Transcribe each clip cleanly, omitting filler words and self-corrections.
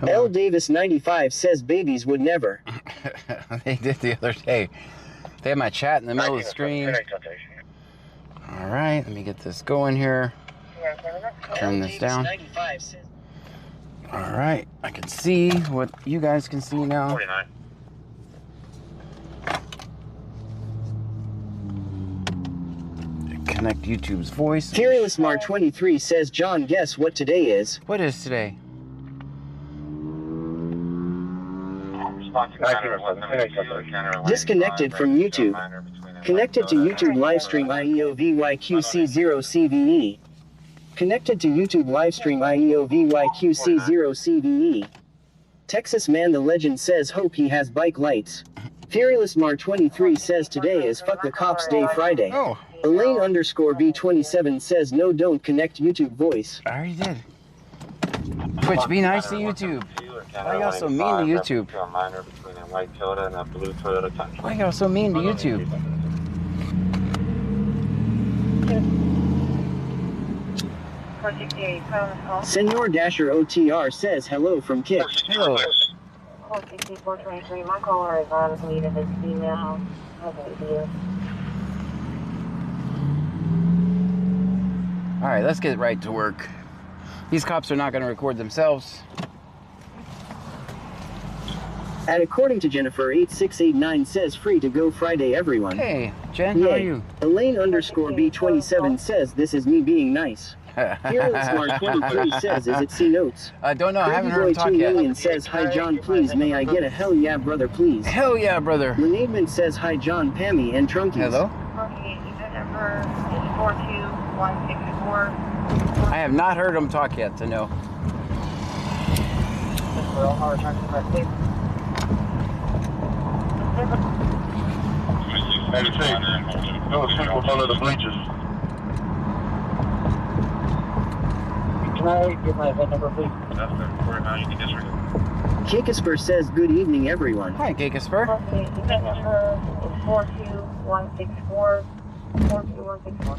L. Davis 95 says babies would never. They did the other day. They had my chat in the middle of the screen. All right, let me get this going here. Turn this down. All right, I can see what you guys can see now. 49. Connect YouTube's voice. Fearless Mar 23 says, John, guess what today is? What is today? Disconnected from YouTube. Connected to YouTube livestream IEOVYQC0CVE. Connected to YouTube livestream IEOVYQC0CVE. Texas Man the Legend says hope he has bike lights. Fearless Mar 23 says today is Fuck the Cops Day Friday. Oh. Elaine _B27 says no, don't connect YouTube voice. I already did. Twitch, be nice to YouTube. Why y'all so mean to YouTube? Why y'all so mean to YouTube? Senor Dasher OTR says hello from Kick. Hello. 42423, my caller is on lead of his female. All right, let's get right to work. These cops are not going to record themselves. And according to Jennifer 8689 says free to go Friday everyone. Hey, Jen, how are Yay. you? Elaine _B27 says this is me being nice. Fearless Mark 23 says is it C notes. I don't know, I haven't heard Boy him talk 2 yet. million says hi John please may I get a hell yeah brother please. Hell yeah, brother. Lenaidman says hi John Pammy and Trunkies. Hello? Okay, unit number is 42164. I have not heard him talk yet to know. No, people follow the bleachers. Can I get my event number, please? That's the 49, you can disregard. Kikisper says good evening everyone. Hi, Gakisper. Okay, event number is 42164. 42164.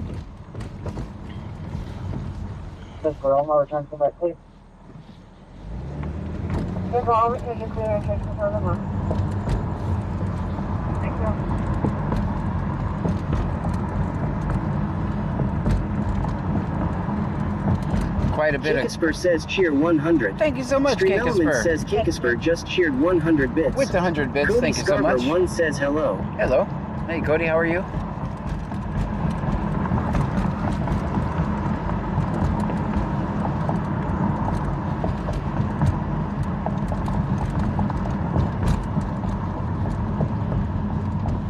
That's for all my return come back, please. Here's all we take is clear and check the phone number. Thank you. Quite a bit of... Kikisper says cheer 100. Thank you so much, Street Element Gakisper. says Kikisper just cheered 100 bits. With the 100 bits, Cody thank you so Scarborough much. 1 says hello. Hello. Hey, Cody, how are you?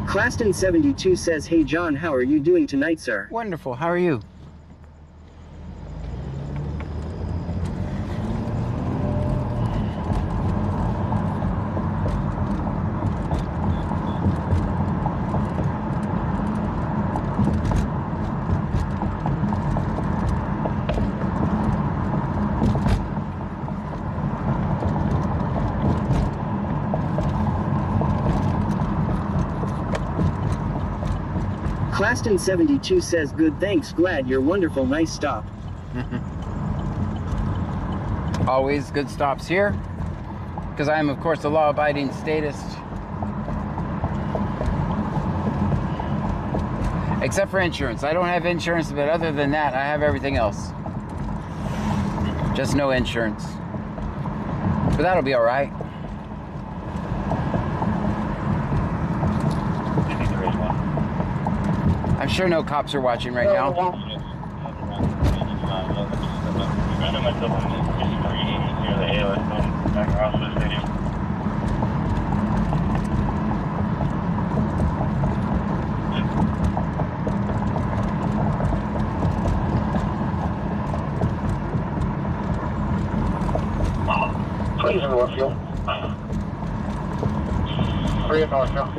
Claston 72 says hey John how are you doing tonight sir? Wonderful. How are you? Claston 72 says good thanks glad you're wonderful nice stop. Always good stops here, because I am, of course, a law-abiding statist. Except for insurance. I don't have insurance, but other than that, I have everything else. Just no insurance. But that'll be all right. I'm sure no cops are watching right now. Please in Northfield. 3 in Northfield.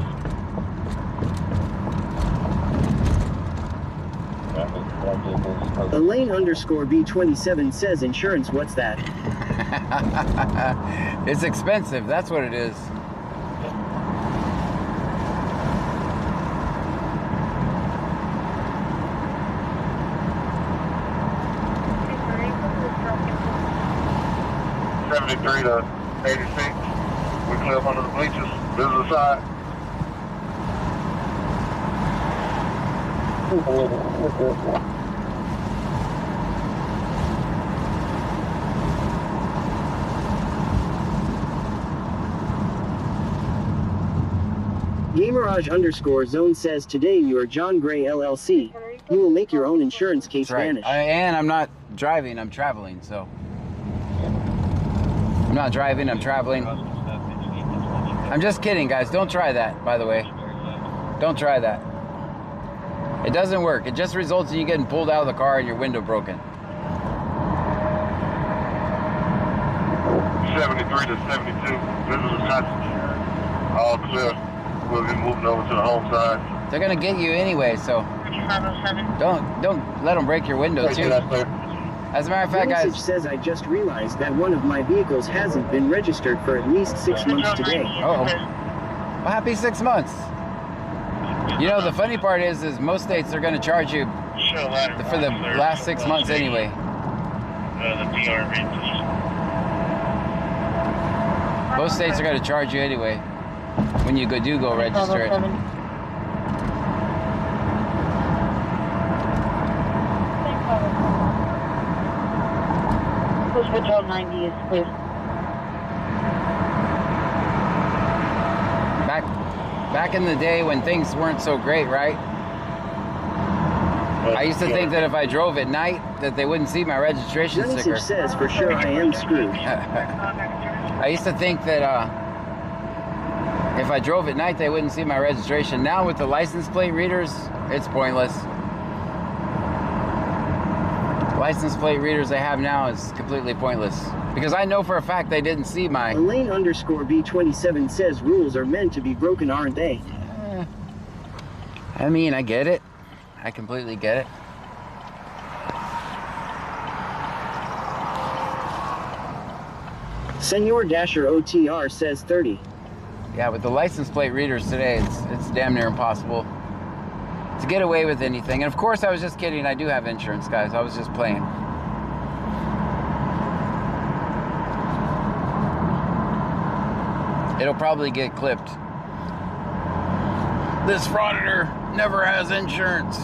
Elaine _B27 says insurance what's that? It's expensive, that's what it is. $73 to 86. We clear up under the bleachers. Visitor side. Gamerage_zone says today you are John Gray LLC. You will make your own insurance case That's right. vanish. And I'm not driving, I'm traveling, so. I'm not driving, I'm traveling. I'm just kidding, guys. Don't try that, by the way. Don't try that. It doesn't work. It just results in you getting pulled out of the car and your window broken. 73 to 72. Visitor passenger. All clear. We'll be moving over to the home side. They're gonna get you anyway, so don't let them break your window too. As a matter of fact, The message guys. says I just realized that one of my vehicles hasn't been registered for at least 6 months today. Uh-oh. Well, happy 6 months. You know, the funny part is most states are gonna charge you for the last 6 months anyway. Most states are gonna charge you anyway when you do go register it. Push Patrol 90 is clear. Back in the day when things weren't so great, right? I used to think that if I drove at night that they wouldn't see my registration The sticker. message says for sure I am screwed. I used to think that if I drove at night they wouldn't see my registration. Now with the license plate readers, it's pointless. License plate readers they have now is completely pointless. Because I know for a fact they didn't see my... Elaine_B27 says rules are meant to be broken, aren't they? I mean, I get it. I completely get it. Senor Dasher OTR says 30. Yeah, with the license plate readers today, it's damn near impossible to get away with anything. And of course, I was just kidding. I do have insurance, guys. I was just playing. It'll probably get clipped. This frauditor never has insurance.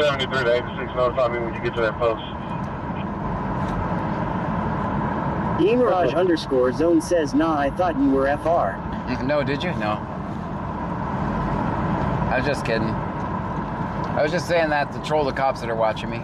$73 to 86. Notify me when you get to that post. Gamerage_zone says nah, I thought you were FR. No, did you? No. I was just kidding. I was just saying that to troll the cops that are watching me.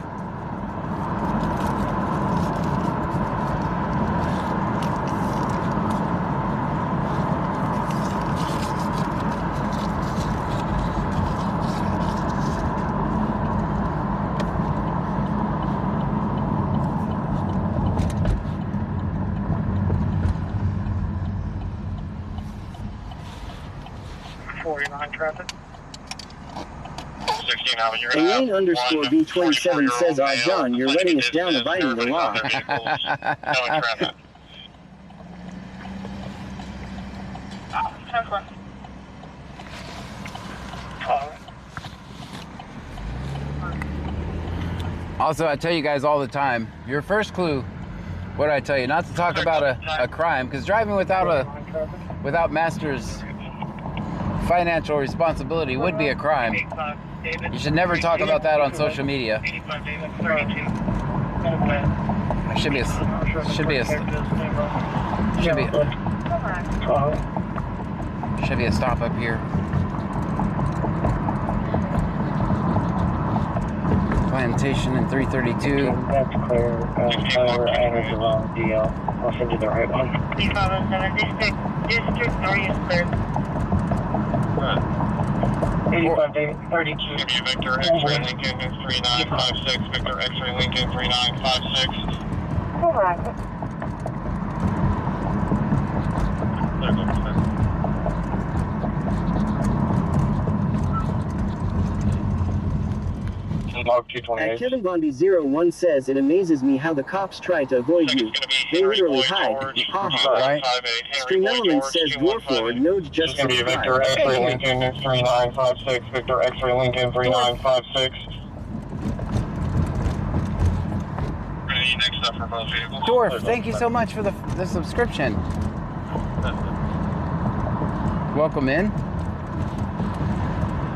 Traffic. 16 Avenue. Elaine_B27 says, ah, John, you're letting us down abiding the law. Also, I tell you guys all the time, your first clue, what do I tell you? Not to talk about a crime, because driving without master's financial responsibility would be a crime. You should never talk about that on social media. Should be a stop up here. Plantation and 332. That's clear. Tyler entered the wrong deal. I'll send you the right one. 357 District 3 is clear. 85 David, 32. Victor X-ray Lincoln 3956. Victor X-ray Lincoln 3956. Correct. log At 228. Kevin Bondi 01 says, it amazes me how the cops try to avoid you. They literally hide. Ha ha. Right. Stream Element says, Dwarf Lord, Nodes This is just going to be Victor subscribed. X-Ray Lincoln 3956. Victor X-Ray Lincoln 3956. Next up for both vehicles. Dwarf, thank you so much for the subscription. Welcome in.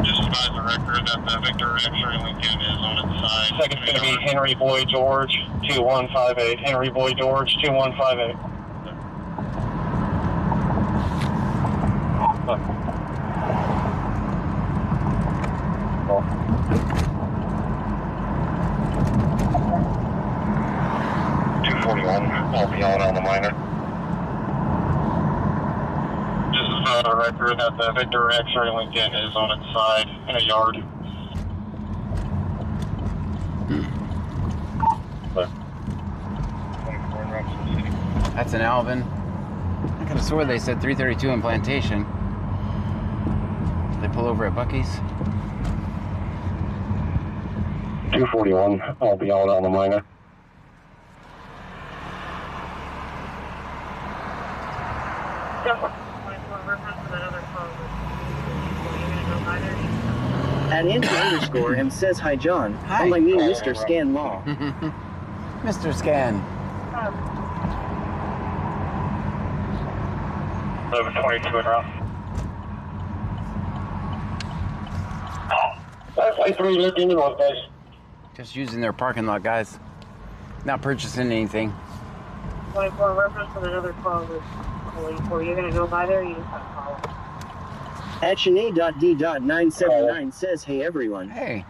Just advise the record that the Victor X-Ray Lincoln is on its side. Second's going to be Henry Boy George 2158. Henry Boy George 2158. Look. 241, I'll be on the minor. Just advise the record that the Victor X-Ray Lincoln is on its side in a yard. Look. 24 in Robinson City. That's an Alvin. I could have swore they said 332 in Plantation. They pull over at Bucky's. 241, I'll be on the minor. At Anti_M says, hi John. Hi. Oh, I mean Mr. Scan Law. Mr. Scan. 1122 and rough. That's like 3 looking in those days. Just using their parking lot, guys. Not purchasing anything. 24 reference with another call is calling for. You're going to go by there, you just have to call. At Shanae.D.979 says, hey everyone. Hey.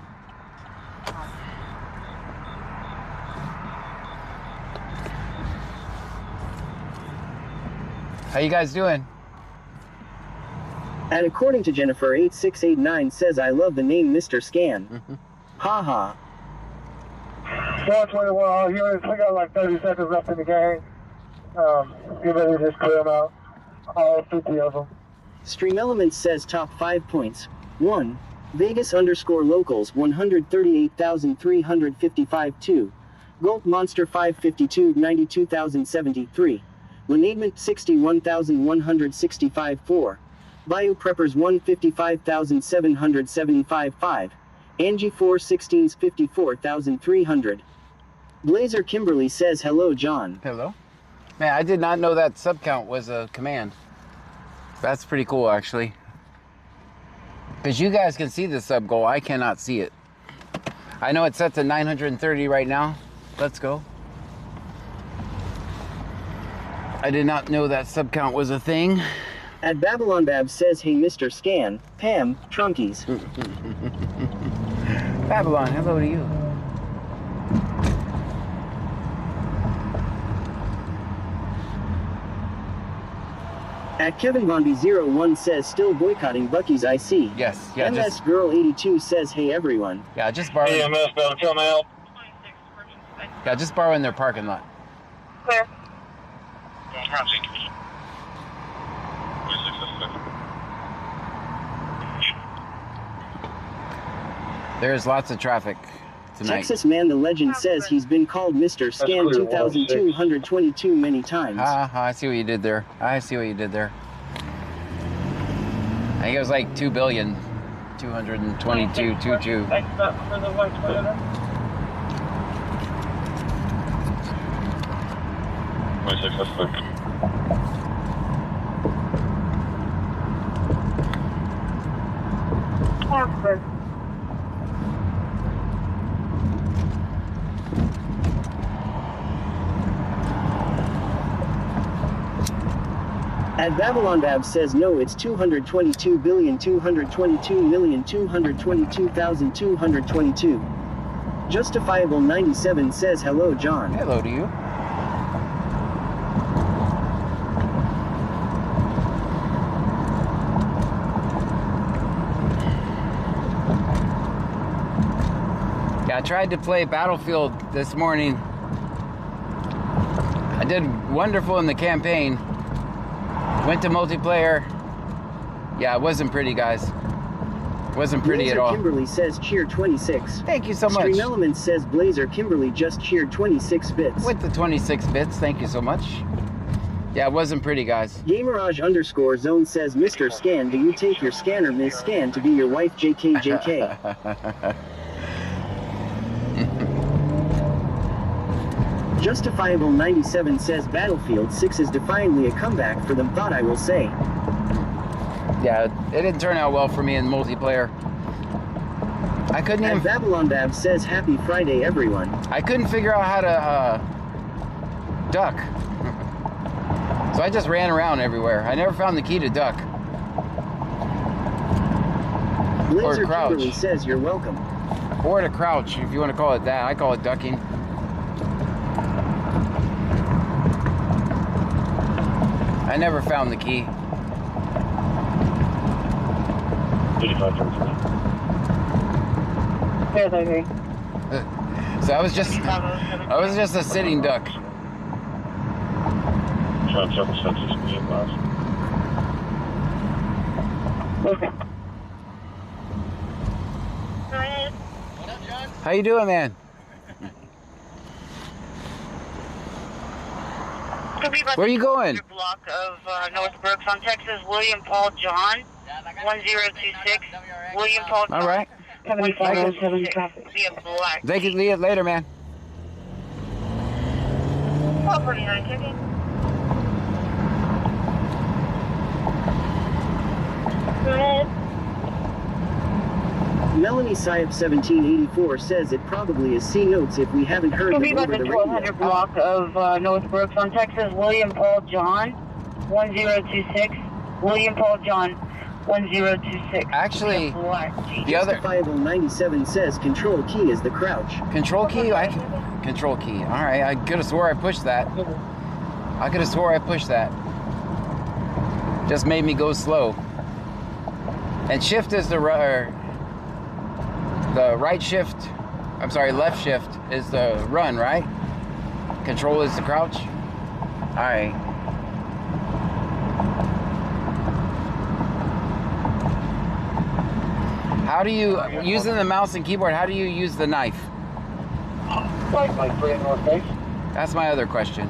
How you guys doing? And according to Jennifer 8689 says, I love the name Mr. Scan. Ha ha. 421, all units, we got like 30 seconds left in the game. Get ready to just clear them out. All 50 of them. Stream Elements says top 5 points. 1. Vegas_locals 138,355 2. Gulp Monster 552 92,073. Lenadement 61,165 4. Bayou Preppers 155,775 5. Angie 416s 54,300. Blazer Kimberly says hello John. Hello. Man, I did not know that sub count was a command. That's pretty cool, actually. Because you guys can see the sub goal. I cannot see it. I know it's set to 930 right now. Let's go. I did not know that sub count was a thing. At Babylon Bab says, hey Mr. Scan, Pam, Trunkies. Babylon, hello to you. At Kevin Bondi 01 says, still boycotting Bucky's I see. Yes, yeah, MS just Girl 82 says, hey everyone. just borrow. EMS, better come out. Yeah, just borrow in their parking lot. Clear. There's lots of traffic tonight. Texas Man the Legend says he's been called Mr. Scan 2222 many times. I see what you did there. I see what you did there. I think it was like 2 billion. 222, 22. Next up for the white Toyota. 26, that's quick. Oxford. At Babylon Bab says no, it's 222,222,222,222. Justifiable 97 says hello John. Hello to you. Yeah, I tried to play Battlefield this morning. I did wonderful in the campaign. Went to multiplayer. Yeah, it wasn't pretty, guys. Wasn't pretty Blazer at all. Kimberly says cheer 26. Thank you so much. Stream Elements says Blazer Kimberly just cheered 26 bits. With the 26 bits, thank you so much. Yeah, it wasn't pretty, guys. Gamerage_zone says Mr. Scan, do you take your scanner Miss Scan to be your wife JKJK? Justifiable 97 says Battlefield 6 is defiantly a comeback for them, thought I will say. Yeah, it didn't turn out well for me in multiplayer. I couldn't And even. Babylon Bab says happy Friday everyone. I couldn't figure out how to duck. So I just ran around everywhere. I never found the key to duck. Blazer crouch. Kimberly says you're welcome. Or to crouch, if you want to call it that. I call it ducking. I never found the key. 85. Yes, I agree. So I was just a sitting duck. Trying to circle census me and boss. Okay. How you doing, man? Where are you going? Block of North Brooks on Texas, William Paul John, 1026. William Paul John. All right. 7507 traffic. Be a black. They can leave it later, man. Property 9 ticket. Melanie Syop 1784 says it probably is C notes if we haven't heard Be them about over the the 1200 radio. block of North Brooks on Texas, William Paul John, 1026. William Paul John, 1026. Actually, Be a black. the other Justifiable 97 says control key is the crouch. control key. Control key. All right. I could have swore I pushed that. I could have swore I pushed that. Just made me go slow. And shift is the right shift. I'm sorry, left shift is the run, right? Control is the crouch. All right. How do you, using the mouse and keyboard, how do you use the knife? Like 3 in North Base. That's my other question.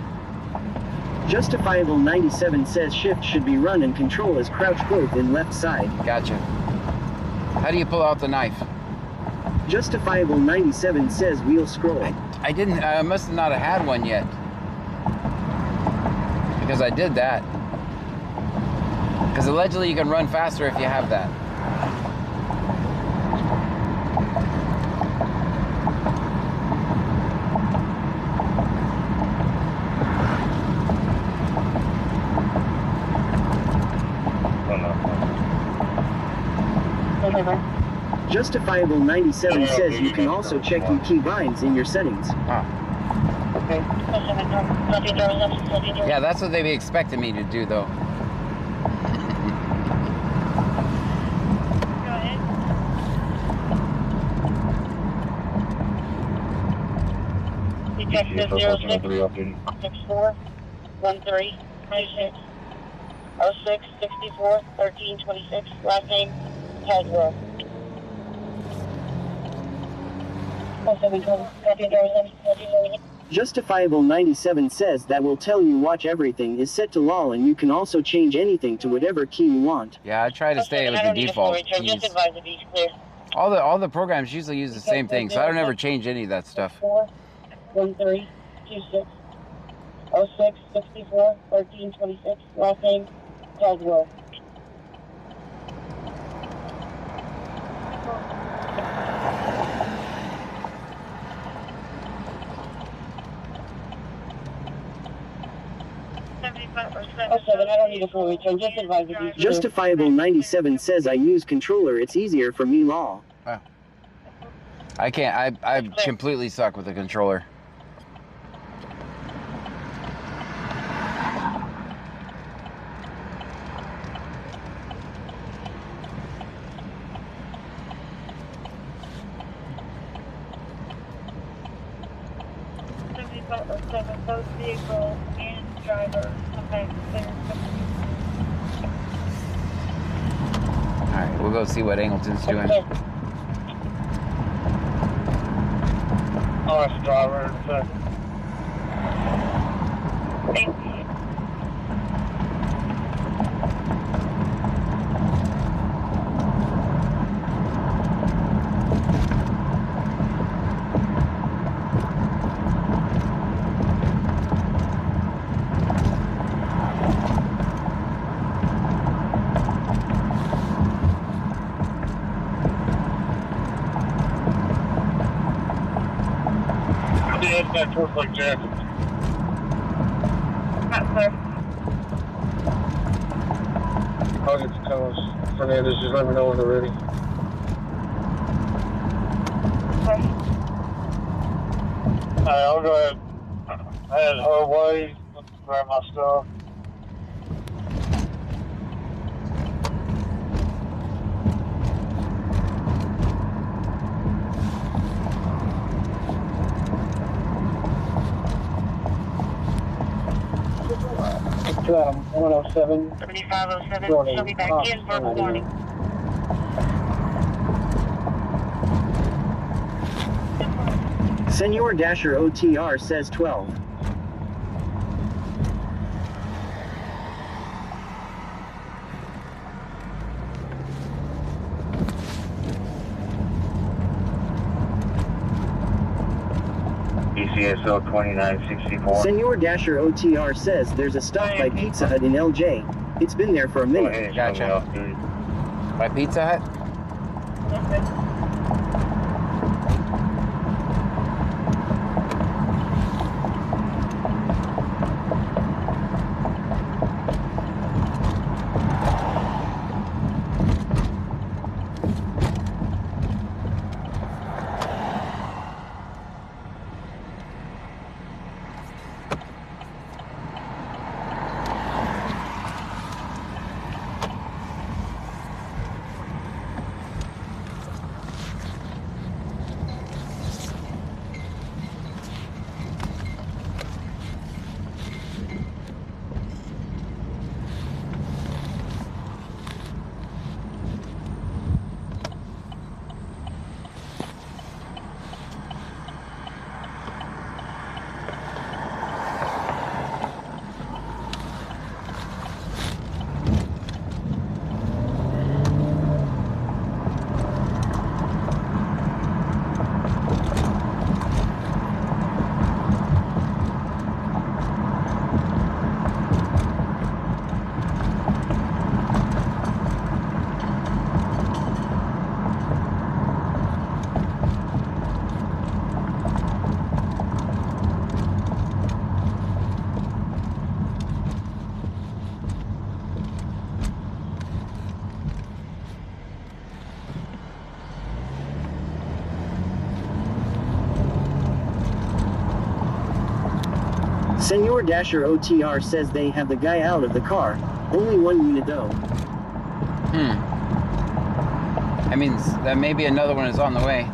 Justifiable 97 says shift should be run and control is crouch both in left side. Gotcha. How do you pull out the knife? Justifiable 97 says wheel scroll. I didn't, I must have not have had one yet. Because I did that. Because allegedly you can run faster if you have that. Justifiable 97 says you can also check your key binds in your settings. Yeah, that's what they be expecting me to do though. Texas 0664 13 26 06 64 13 26. Last name Haswell. Justifiable 97 says that will tell you watch everything is set to LOL and you can also change anything to whatever key you want. Yeah, I try to stay with the default keys. Just advise it be clear. All the programs usually use the same thing, so I don't ever change any of that stuff. 13 26 06 64 13 26. Last name Haswell. I don't need a full return. Just advise it be clear. Justifiable 97 says I use controller, it's easier for me LOL. I can't, I completely suck with the controller. Both vehicle and driver. Okay. All right, we'll We'll go see what Angleton's doing. I'll ask the driver in a second. That towards Lake Jackson. Sir. I'll get to tell us. Fernandez, just let me know when they're ready. Okay. Alright, I'll go ahead. Head her way. Grab my stuff. To 107. 7507. She'll be back in verbal warning. Senor Dasher OTR says 12. ECSO 2964. Senor Dasher OTR says there's a stop by Pizza Hut in LJ. It's been there for a minute. Gotcha. By Pizza Hut? Senor Dasher OTR says they have the guy out of the car. Only one unit though. That means that maybe another one is on the way.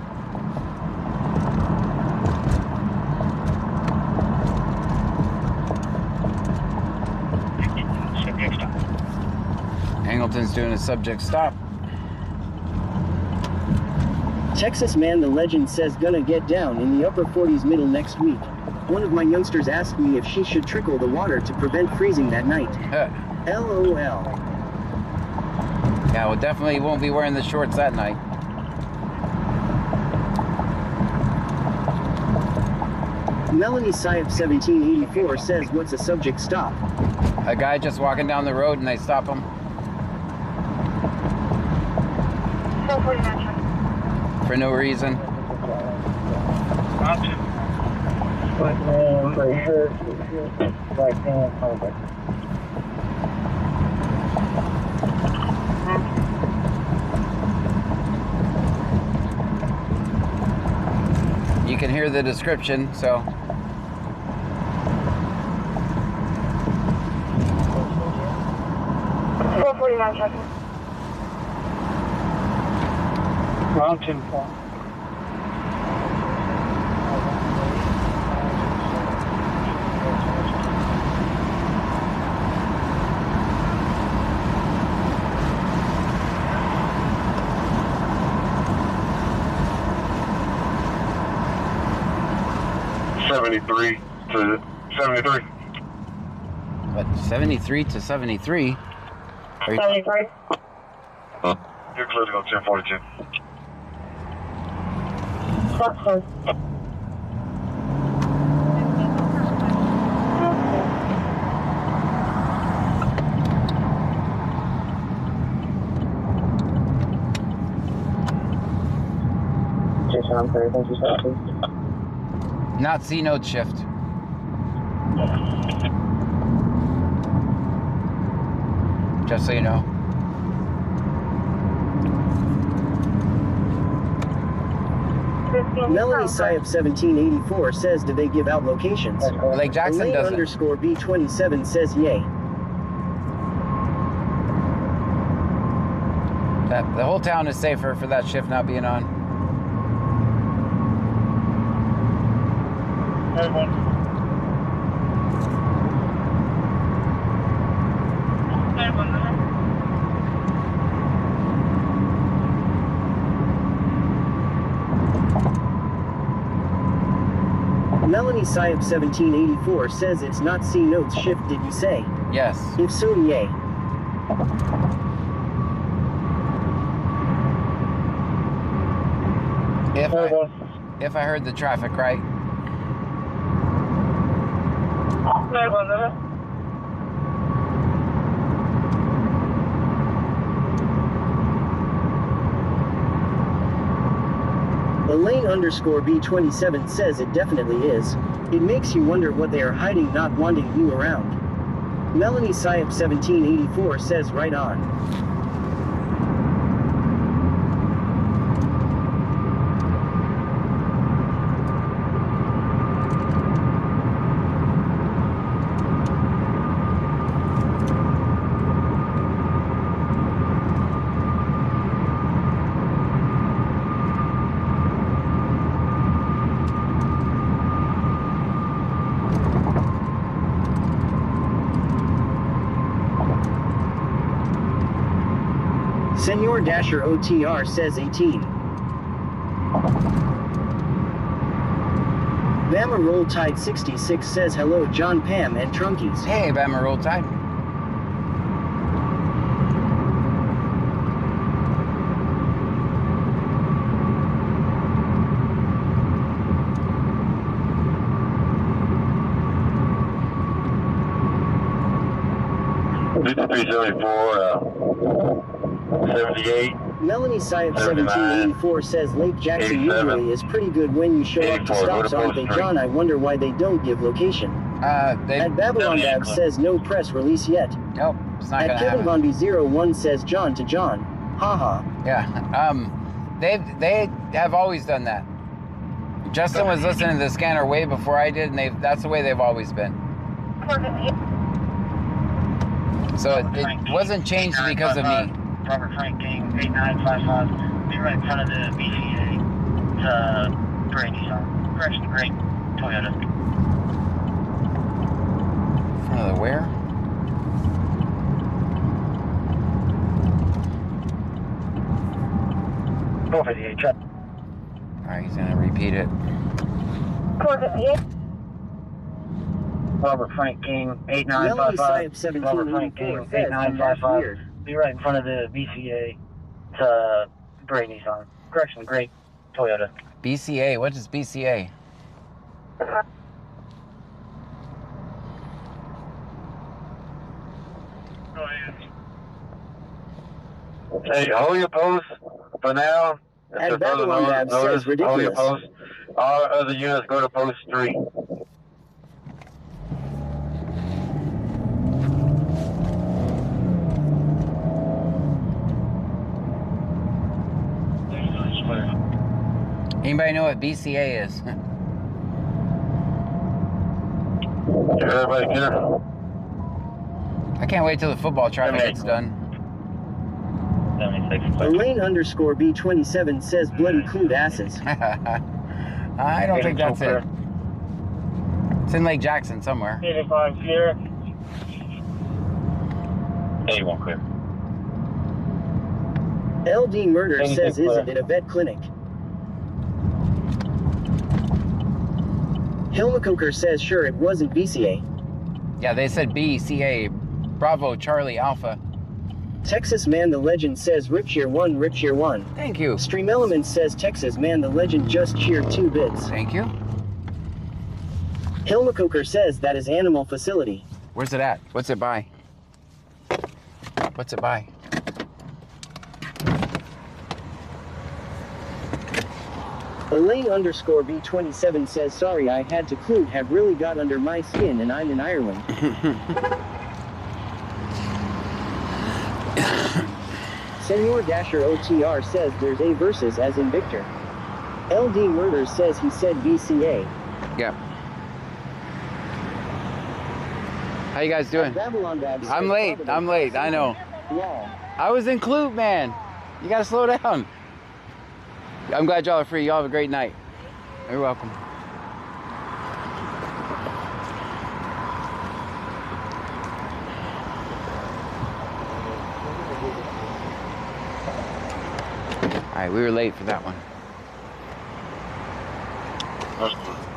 Angleton's doing a subject stop. Texas Man the Legend says gonna get down in the upper 40s middle next week. One of my youngsters asked me if she should trickle the water to prevent freezing that night. LOL. Yeah, well, definitely won't be wearing the shorts that night. Melanie Syop 1784 says what's a subject stop? A guy just walking down the road and they stop him. 449. For no reason. Right here. Right hand, over. You can hear the description, so. Round 10 point. 73 to 73. What, 73 to 73? Are you, 73. You're clear to go 1042. That's fine. not C note shift. Just so you know. Melanie Syop 1784 says, do they give out locations? Lake Jackson Elaine doesn't. underscore B27 says, yay. The whole town is safer for that shift not being on. Melanie Syop 1784 says it's not C notes shift, did you say? Yes. If so, yay. If I heard the traffic right. Elaine underscore B27 says it definitely is. It makes you wonder what they are hiding not wanting you around. Melanie Syop 1784 says right on. Senor Dasher OTR says 18. Bama Roll Tide 66 says hello John, Pam, and Trunkies. Hey, Bama Roll Tide. Melanie Syop 1784 says Lake Jackson usually is pretty good when you show up to stops, aren't they, John? I wonder why they don't give location. At Babylon Bab says no press release yet. Nope, it's not At gonna Kevin happen. Von B01 says John to John. Haha. Yeah, they have always done that. Justin was listening to the scanner way before I did, and that's the way they've always been. So it wasn't changed because of me. Robert Frank King, 8955. Be right in front of the BCA. It's gray Nissan. Correction, gray Toyota. In front of the where? 458, check. Alright, he's gonna repeat it. 458. Robert Frank King, Melanie 8955. Syop Robert Frank 1784 King, says I'm not 8955. weird. Be right in front of the BCA. It's gray Nissan. Correction, gray Toyota. BCA, what is BCA? Hey, hold your post for now. At If there's further Babylon Lab notice, says hold your ridiculous. post. All other units go to post 3. Anybody know what BCA is? Everybody get it? I can't wait till the football traffic gets done. 76. Elaine underscore B27 says bloody clued asses. I don't think that's it. It's in Lake Jackson somewhere. 85 clear. 81 clear. LD Murder Anything says, clear. isn't it a vet clinic? Hilmacoker says sure it wasn't BCA. Yeah, they said BCA. Bravo, Charlie, Alpha. Texas Man the Legend says rip cheer 1, rip cheer 1. Thank you. Stream Elements says Texas Man the Legend just cheered 2 bits. Thank you. Hilmacoker says that is Animal Facility. Where's it at? What's it by? What's it by? Elaine_B27 says sorry I had to clue have really got under my skin and I'm in Ireland. Senor Dasher OTR says there's A versus as in Victor. LD Murders says he said BCA. Yeah. How you guys doing? Babylon Babs says I'm late. probably I'm late. I know. Lol. I was in Clute, man. You gotta slow down. I'm glad y'all are free. Y'all have a great night. You're welcome. All right, we were late for that one.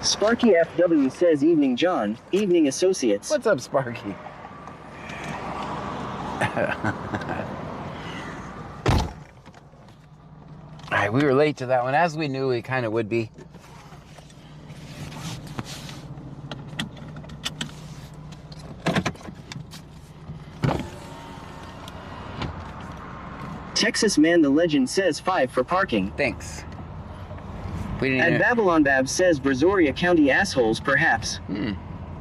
Sparky FW says evening John, evening associates. What's up, Sparky? All right, we were late to that one, as we knew we kind of would be. Texas Man the Legend says 5 for parking. Thanks. We didn't And even... Babylon Bab says Brazoria County assholes perhaps.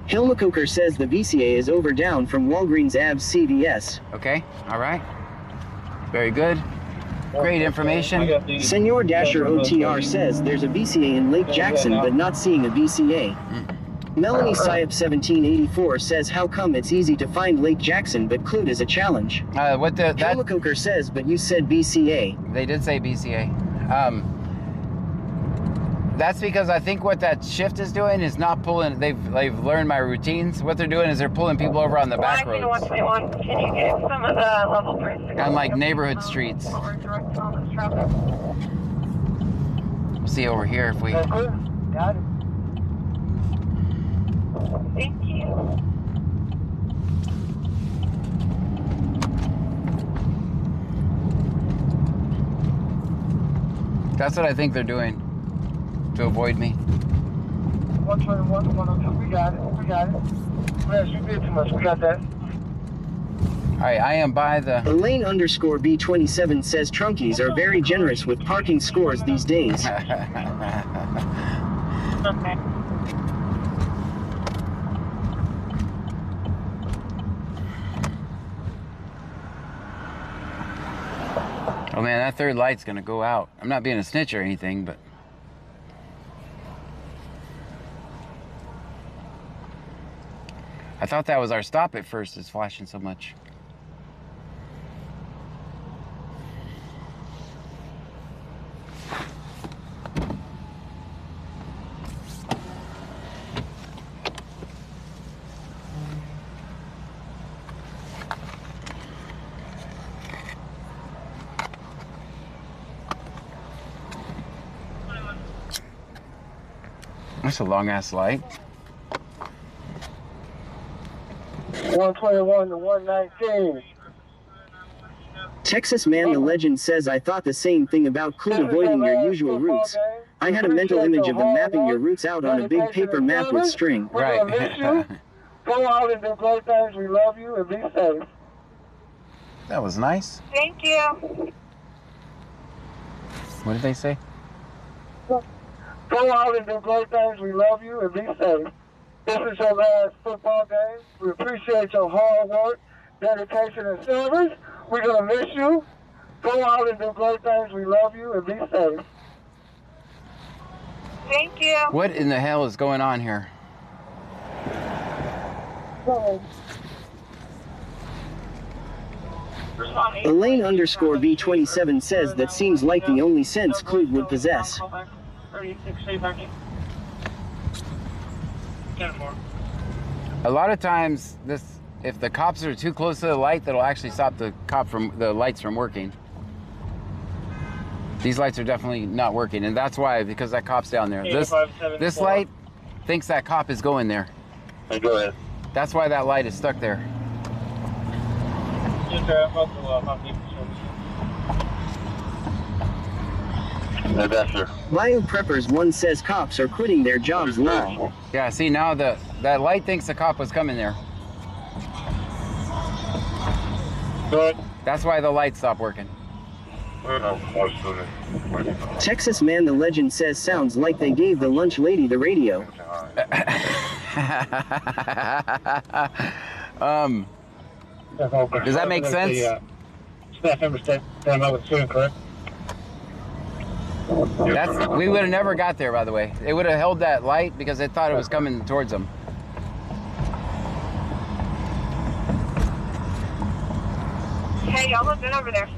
Hilmacoker says the VCA is over down from Walgreens Abs CVS. Okay, all right. Very good. Great information. Senor Dasher OTR says there's a VCA in Lake Jackson but not seeing a VCA. Melanie Syop 1784 says how come it's easy to find Lake Jackson but Clute is a challenge. What the... That, Hilmacoker says but you said BCA. they did say BCA. That's because I think what that shift is doing is not pulling. They've learned my routines. What they're doing is they're pulling people over on the back roads, Can you get some of the level 3? on like neighborhood streets. We'll see over here if we. Got it. Thank you. That's what I think they're doing to avoid me. 121, 102, we got it. We got it. Yes, you did too much. We got that. All right, I am by the. Elaine_B27 says Trunkies are very generous with parking scores these days. Okay. Oh man, that third light's gonna go out. I'm not being a snitch or anything, but. I thought that was our stop at first, it's flashing so much. That's a long ass light. 121 to 119. Texas Man the Legend says I thought the same thing about Clute avoiding your usual routes. I had a mental image of them mapping your routes out on a big paper map with string. Right. Go out and do great things. We love you and be safe. That was nice. Thank you. What did they say? Go out and do great things. We love you and be safe. This is your last football game. We appreciate your hard work, dedication, and service. We're going to miss you. Go out and do great things. We love you and be safe. Thank you. What in the hell is going on here? Elaine_B27 says that seems like the only sense Clute would possess. 36, say back in. A lot of times, if the cops are too close to the light, that'll actually stop the lights from working. These lights are definitely not working, and that's why, because that cop's down there. This light, thinks that cop is going there. Hey, go ahead. That's why that light is stuck there. That's sir. Biopreppers 1 says cops are quitting their jobs now. Yeah, see now that light thinks the cop was coming there. Good. That's why the light stopped working. Texas Man the Legend says sounds like they gave the lunch lady the radio. Does that make sense? Staff member stand up with the correct? We would have never got there, by the way. They would have held that light because they thought it was coming towards them. Hey, y'all look good over there.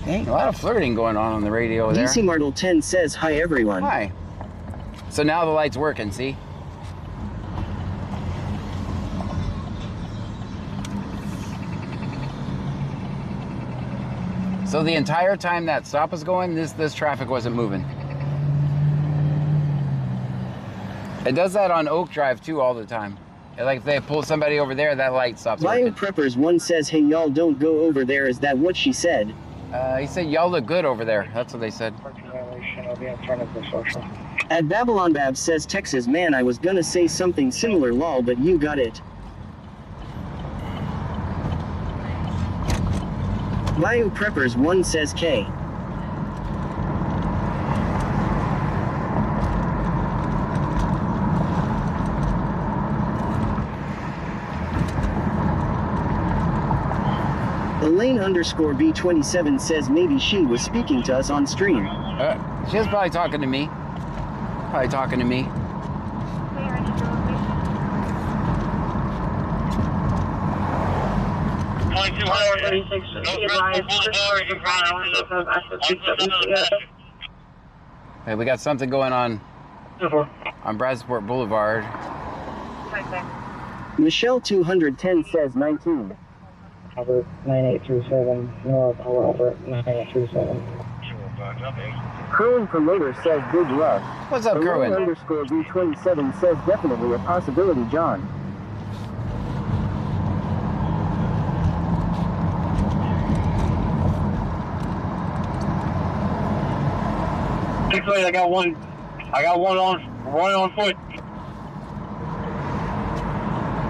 Dang, a lot of flirting going on the radio there. DC Martel 10 says hi everyone. Hi. So now the light's working, see? So the entire time that stop was going, this traffic wasn't moving. It does that on Oak Drive too all the time. Like if they pull somebody over there, that light stops working. Biopreppers 1 says hey y'all don't go over there, is that what she said? He said y'all look good over there. That's what they said. At Babylon Bab says Texas Man I was gonna say something similar lol but you got it. Biopreppers 1 says K. Elaine underscore B27 says maybe she was speaking to us on stream. She was probably talking to me. Probably talking to me. Hey, we got something going on Bradsport Boulevard. Michelle 210 says 19. Albert 9837 North Albert 9837. Kerwin Promoter says big love. What's up, Kerwin? Underscore B27 says definitely a possibility, John. Actually, I got one on foot.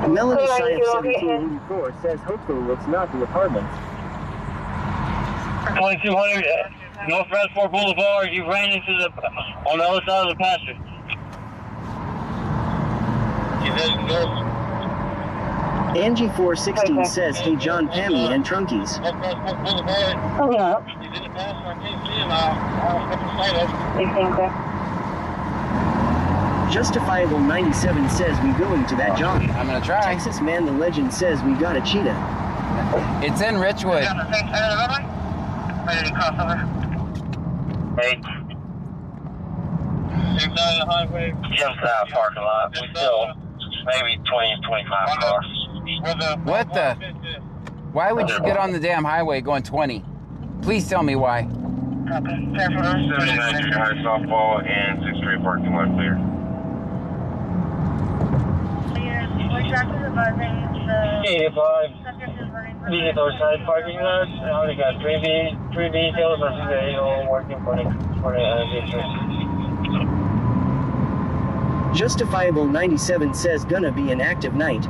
Melanie Science 1784 says hopefully it's not the apartments. 2200 North Bradsport Boulevard. You ran into on the other side of the pasture. Angie 416 says hey John, Pammy, and Trunkies. Oh, yeah. Justifiable 97 says we going to that John. I'm gonna try. Texas Man the Legend says we got a cheetah. It's in Richwood. Ready to cross over? Hey. Just that parking lot. We still maybe 20, 25 cars. What the? Why would you get on the damn highway going 20? Please tell me why. 79 Junior High softball and 6th Street parking lot clear. The north side parking lot. I only got three vehicles. I think they all working for the Justifiable 97 says gonna be an active night.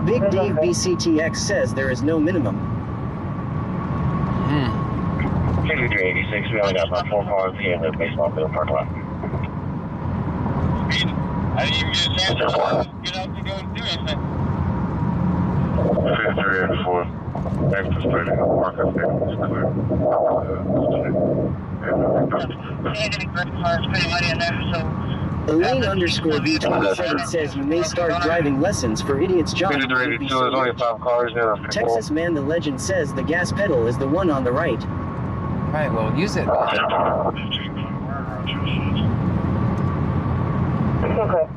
Big Dave BCTX says there is no minimum. 5386, we only got about 4 cars here in the baseball field parking lot. I didn't even get a chance to get out to go and do anything. 5384, extra straight in the park, I think it's clear. Any great cars, pretty muddy in there, so. Elaine underscore B27 says you may start driving lessons for idiots John. 5382, there's only 5 cars there. Texas Man the Legend says the gas pedal is the one on the right. Right, well, use it. Okay.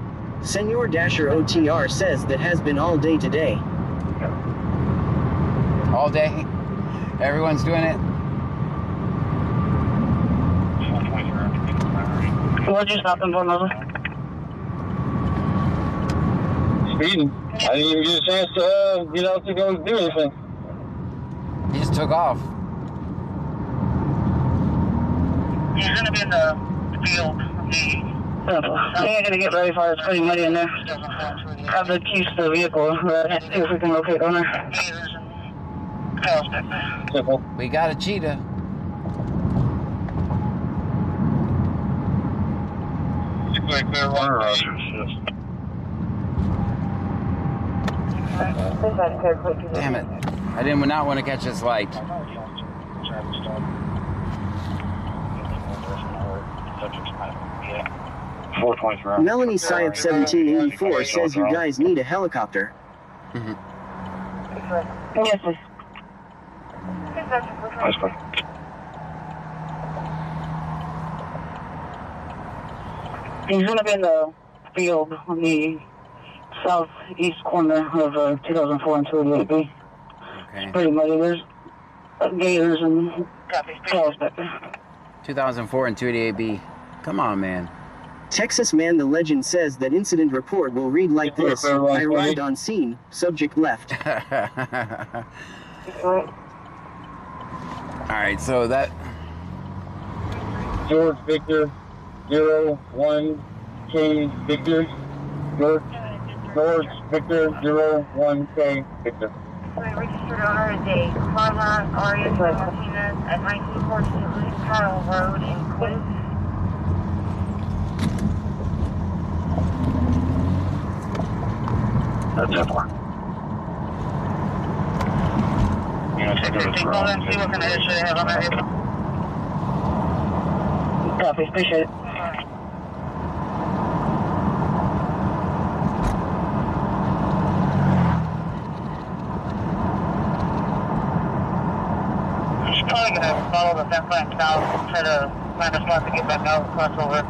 Senor Dasher OTR says that has been all day today. All day. Everyone's doing it. What just happened, brother? speeding. I didn't even get a chance to, to go do anything. He just took off. He's gonna be in the field. I think I'm gonna get ready for it. It's pretty muddy in there. Grab the keys to the vehicle. See if we can locate on there. Simple. We got a cheetah. Damn it. I did not want to catch this light. Melanie Syop 1784 says you guys need a helicopter. Yes, please. He's gonna be in the field on the southeast corner of 2004 and 288B. Okay. Pretty muddy. There's gators and cows back there. 2004 and 288B. Come on, man. Texas Man the Legend says that incident report will read like this. I arrived on scene. Subject left. Alright, so that... George Victor 01 K Victor. George Victor 01K Victor. Registered owner is a Carla Arias Martinez at 1914 Kyle Road in Quincy. That's it for. Call them, see what kind of issue they have on that vehicle. Copy, appreciate it. She's probably going to follow the fence line south, try to find a spot to get back out, cross over.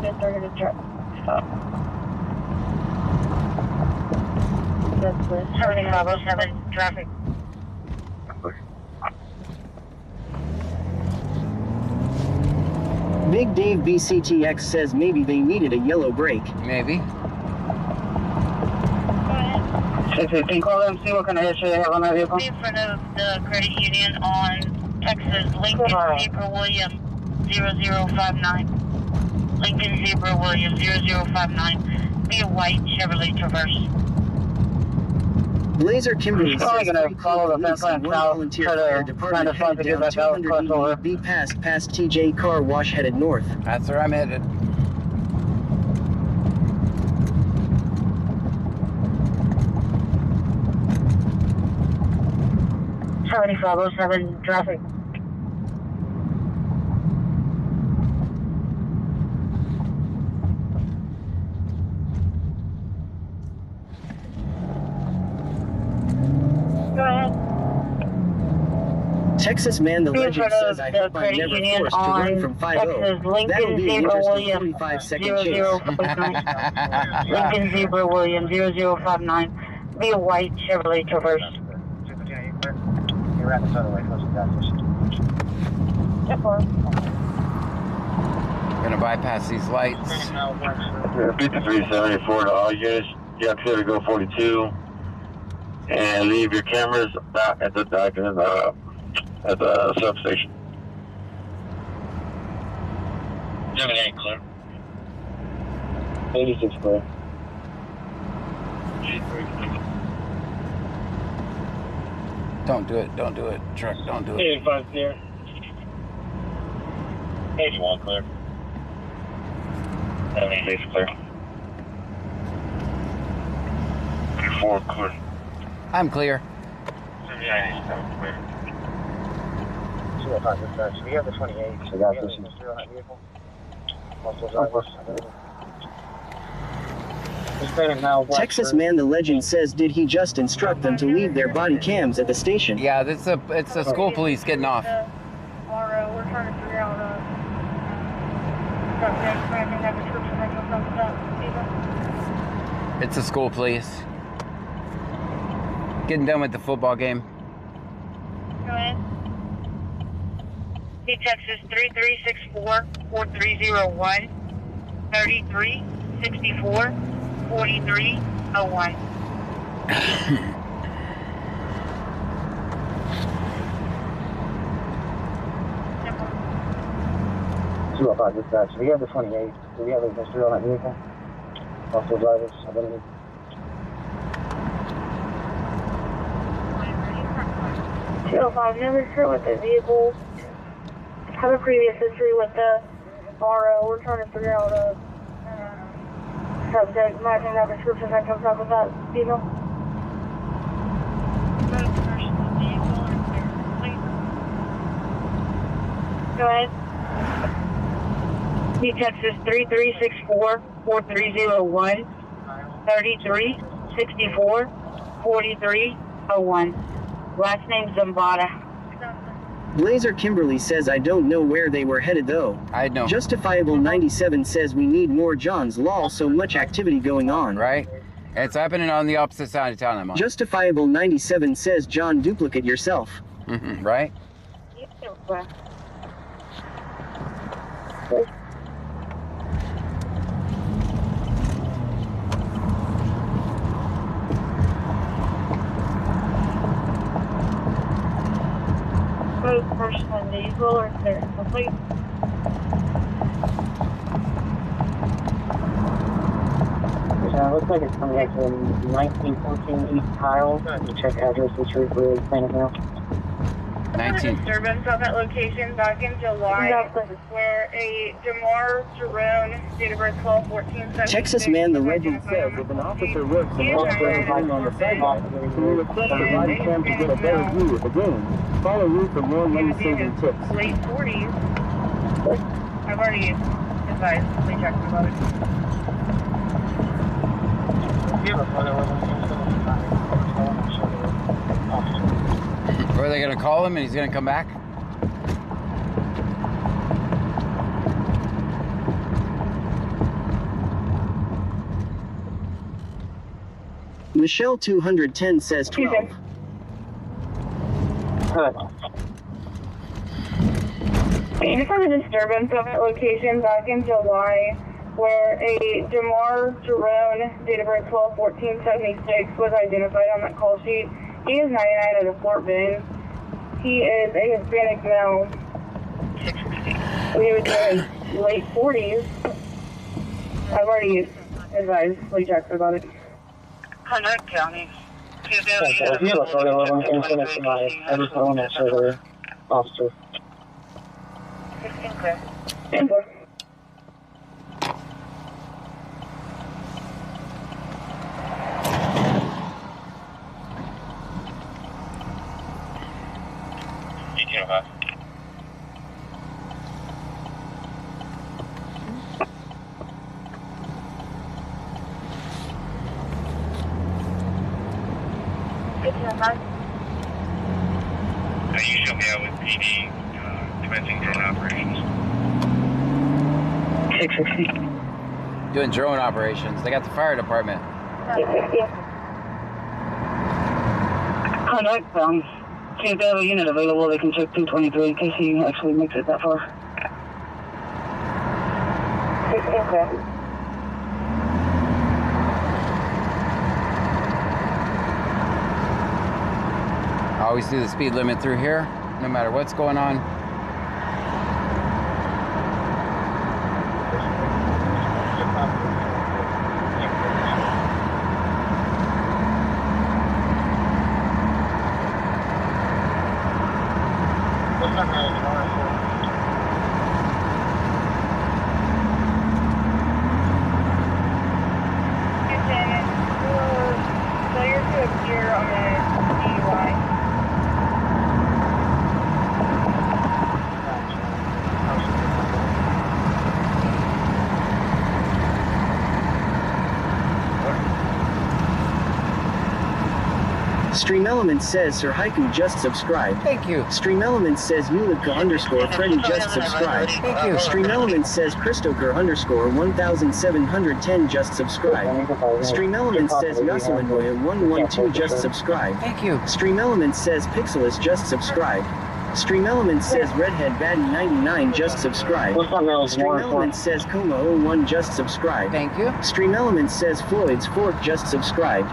Just started to truck. Stop. That's the 7507 traffic. Big Dave BCTX says maybe they needed a yellow brake. Maybe. 615, call them, see what kind of issue they have on that vehicle. In front of the credit union on Texas Lincoln Zebra William 0059. Lincoln Zebra William 0059. Be a white Chevrolet Traverse. Blazer Kimberly says Probably gonna follow the fence line one south, volunteer try to fire find department a spot to headed get down back out, cross over. 200 be past TJ car wash headed north. That's where I'm headed. $7507 traffic. Go ahead. Texas Man the In Legend front says of I the hope I'm credit never union forced to run on from 5-0. Texas That'll Lincoln be an Zebra interesting William 45-second chase. 0059. Lincoln Zebra William 0059. Be a white Chevrolet Traverse. You're at the other close to that. Gonna bypass these lights. 5374 to all units. You have to go 42 and leave your cameras back at the substation. 78 clear. 86 clear. Don't do it. Don't do it. Truck, don't do it. 85 clear. 81 clear. 76 clear. 34 clear. I'm clear. 79 clear. 205 dispatch. We have the 28. So that's this on that vehicle. Texas Man the Legend says did he just instruct them to leave their body cams at the station? Yeah, it's the school police getting off. Tomorrow, we're trying to figure out It's the school police. Getting done with the football game. Go ahead. New Texas 3364-4301, 3364-4301. 205 dispatch. We have the 28. Do we have a history on that vehicle? Also drivers, identity. Never sure what the vehicle. Have a previous history with the RO. We're trying to figure out subject matching that description that comes up with that vehicle. Go ahead. New Texas 3364-4301, 3364-4301. Last name Zambada. Blazer Kimberly says I don't know where they were headed though. I know. Justifiable 97 says we need more Johns. Lol, so much activity going on. Right? It's happening on the opposite side of town I'm on. Justifiable 97 says John, duplicate yourself. Right? Both personal and diesel or they're complete. Looks like it's coming back to 1914 East Kyle. You check address history for Planet now. 19. Disturbance on that location back in July, where a Jamar Jerome, date of birth 12/14/76. Texas man, the legend says if an officer works and walks very high on the sidewalk, he will request the body cam to get a better view of the game. Follow me for more money-saving tips. Late 40s. I've already advised. We checked about it. Or are they going to call him and he's going to come back? Michelle 210 says 12. You just had a disturbance of that location back in July where a Jamar Jerome, date of birth 12/14/76, was identified on that call sheet. He is 99 out of Fort Bend. He is a Hispanic male. We would say late 40s. I've already advised Lee Jackson about it. Conrad County. Officer. 16 clear. You should be out with PD, commencing drone operations. 660. Doing drone operations. They got the fire department. 660. Contact, see if they have a unit available, they can check 223 in case he actually makes it that far. 16 clear. I always do the speed limit through here, no matter what's going on. Failure to appear on the DUI. Stream Elements says Sir Haiku just subscribed. Thank you. Stream Elements says Mulika_Freddy just subscribed. Thank you. Stream Elements says Christoker_1710 just subscribed. Stream Elements says Yasalinoya112 just subscribed. Thank you. Stream Elements says Pixelis just subscribed. Stream Elements says Redhead Batty 99 just subscribed. Stream Elements says Coma 01 just subscribed. Thank you. Stream Elements says Floyd's Fork just subscribed.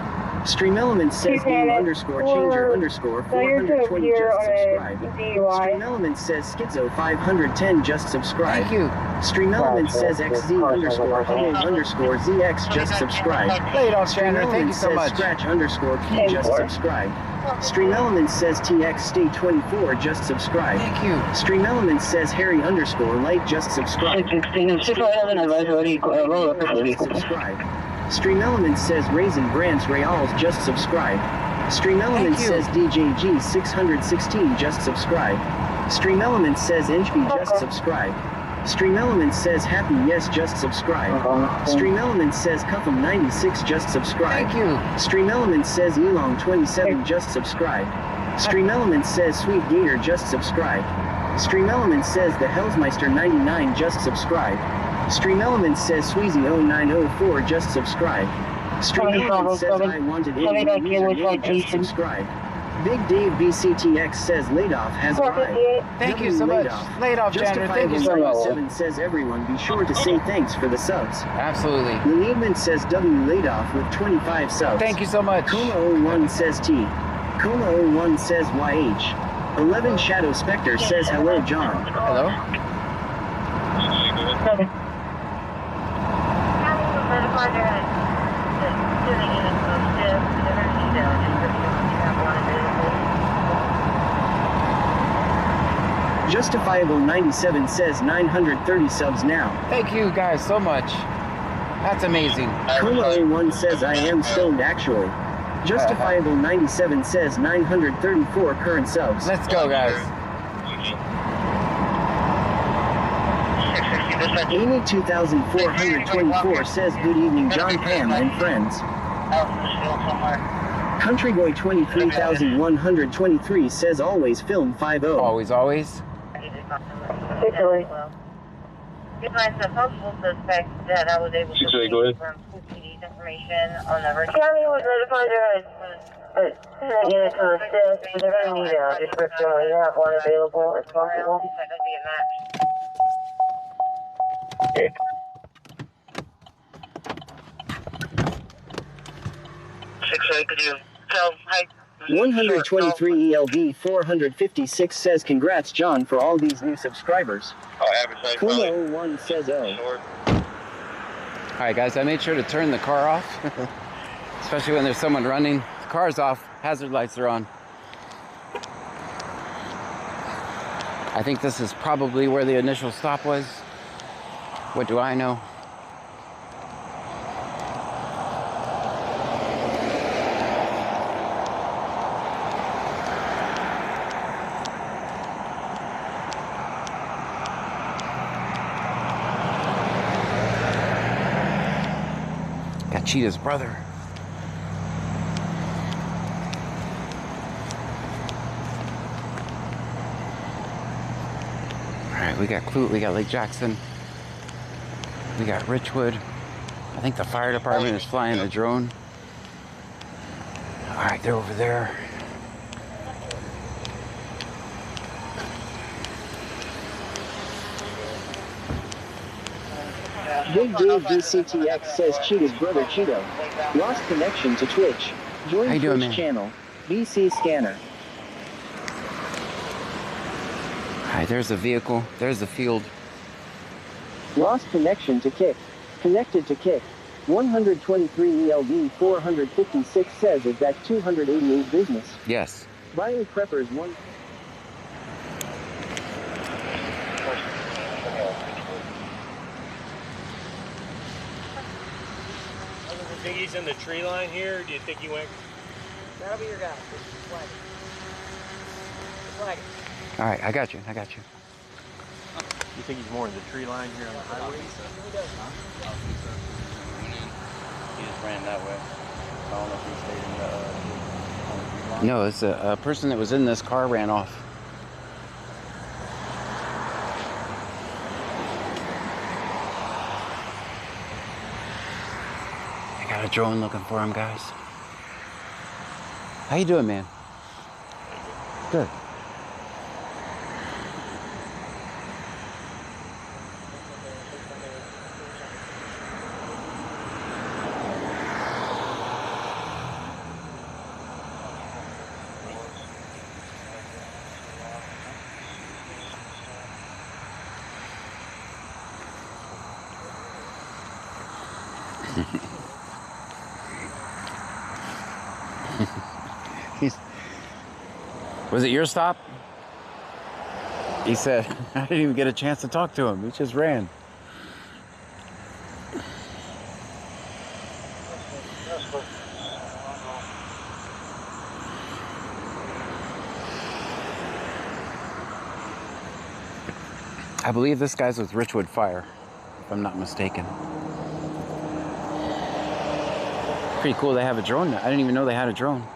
Stream Elements says game underscore changer underscore 420 just subscribed. Stream Elements says Schizo 510 just subscribed. Thank you. Stream Elements says XZ underscore Hello underscore ZX just subscribed. Play it off, Stream Chandler. Thank you Elements so says much. Scratch underscore P just subscribed. Stream Elements says TX Stay 24 just subscribed. Thank you. Stream Elements says Harry underscore Light just subscribed. Subscribe. Stream Elements says Raisin Brands Reals just subscribed. Stream Elements says DJG 616 just subscribed. Stream Elements says Inchby just subscribed. Stream Elements says Happy Yes just subscribed. Stream Elements says Cuffum 96 just subscribed. Thank you. Stream Elements says Elong 27 just subscribed. Stream Elements says Sweet Gator just subscribed. Stream Elements says The Hellsmeister 99 just subscribed. Stream Elements says Sweezy 0904 just subscribed. Stream Elements says I Wanted It just subscribed. Big Dave BCTX says Ladoff has arrived. Thank you so much. Ladoff, Chandler. Thank you so much. Justifiable says everyone be sure to say thanks for the subs. Absolutely. Leadman says W Ladoff with 25 subs. Thank you so much. Coma 01 says T. Coma 01 says YH. 11 Shadow Spectre says hello John. Hello. Justifiable 97 says 930 subs now. Thank you guys so much. That's amazing. Coma 01 says I am stoned actually. Justifiable 97 says 934 current subs. Let's go, guys. Amy 2424 says good evening John Pam and friends. Countryboy 23123 says always film 50. Always, always. Give myself multiple suspects that I was able to see from PD's information on the virtual. County was notified there is unit to assist, but they're going to need a description when you have one available as possible. Could you tell? Hi. 123 ELD 456 says congrats John for all these new subscribers. Kuma 01 says Alright guys, I made sure to turn the car off. Especially when there's someone running. The car's off, hazard lights are on. I think this is probably where the initial stop was. What do I know? Got Cheetah's brother. Alright, we got Clute, we got Lake Jackson, we got Richwood. I think the fire department is flying a drone. Alright, they're over there. Big Dave BCTX says Cheetah's brother Cheeto. Lost connection to Twitch. Join How you doing, Twitch man? channel. BC Scanner. Alright, there's the vehicle, there's the field. Lost connection to Kick. Connected to Kick. 123 ELD 456 says is that 288 business. Yes. Riley Preppers 1. Think he's in the tree line here, or do you think he went? That'll be your guy. Flag it. Flag it. Alright, I got you, I got you. You think he's more in the tree line here on the highway? He just ran that way. I don't know if he stayed in the No, it's a person that was in this car ran off. I got a drone looking for him, guys. How you doing, man? Good. Was it your stop? He said, I didn't even get a chance to talk to him. He just ran. I believe this guy's with Richwood Fire, if I'm not mistaken. Pretty cool they have a drone now. I didn't even know they had a drone.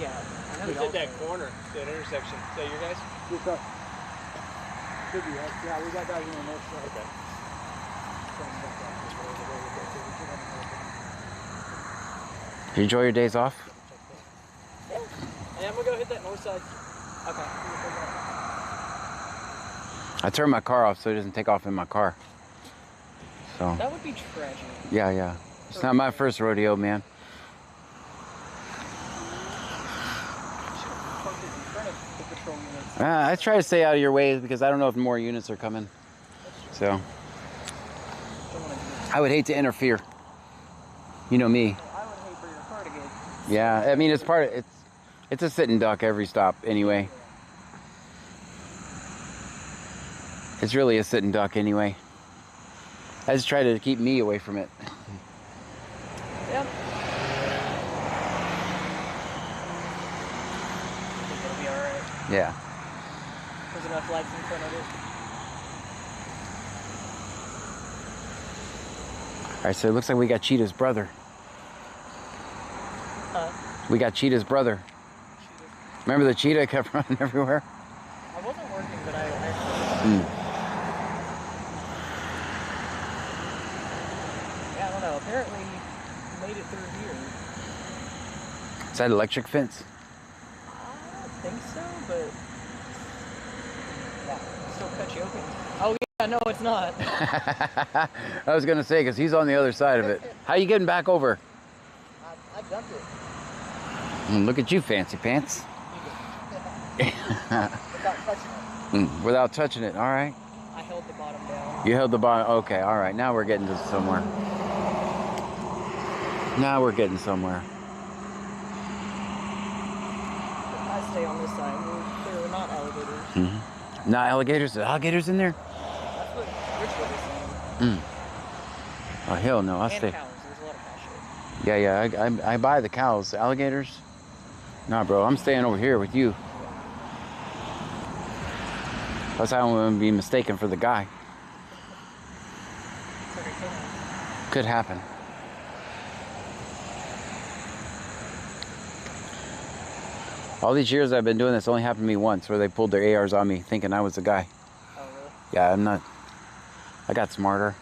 Yeah, I know. Who's at that corner, that intersection? Is that your guys? Yes, sir. Could be, yeah, we got guys on the north side. Okay. You enjoy your days off? Yeah. Hey, I'm gonna go hit that north side. Okay. I turned my car off so it doesn't take off in my car. So. That would be tragic. Yeah, yeah. It's not my first rodeo, man. I try to stay out of your way because I don't know if more units are coming. So I would hate to interfere. You know me. I would hate for your car to get. Yeah, I mean it's a sitting duck every stop anyway. It's really a sitting duck anyway. I just try to keep me away from it. Yeah. I think it'll be alright. Yeah. There's enough lights in front of it. Alright, so it looks like we got Cheetah's brother. Huh? We got Cheetah's brother. Remember the cheetah kept running everywhere? I wasn't working, but I Yeah, I don't know. Apparently he made it through here. Is that electric fence? I don't think so, but yeah, still cut you open. Oh yeah, no, it's not. I was gonna say, because he's on the other side of it. How you getting back over? I dumped it. Look at you, fancy pants. Without touching it. Without touching it, all right. I held the bottom down. You held the bottom, okay, all right. Now we're getting to somewhere. Now we're getting somewhere. I stay on this side. There are not alligators. Mm-hmm. Not alligators? Are alligators in there? That's what Richwood is saying. Oh, hell no, I'll And stay. cows. There's a lot of cow shit. Yeah, yeah, I buy the cows. Alligators? Nah, bro, I'm staying over here with you. Plus, I don't want to be mistaken for the guy. Could happen. All these years I've been doing this, only happened to me once, where they pulled their ARs on me, thinking I was the guy. Oh, really? Yeah, I'm not. I got smarter.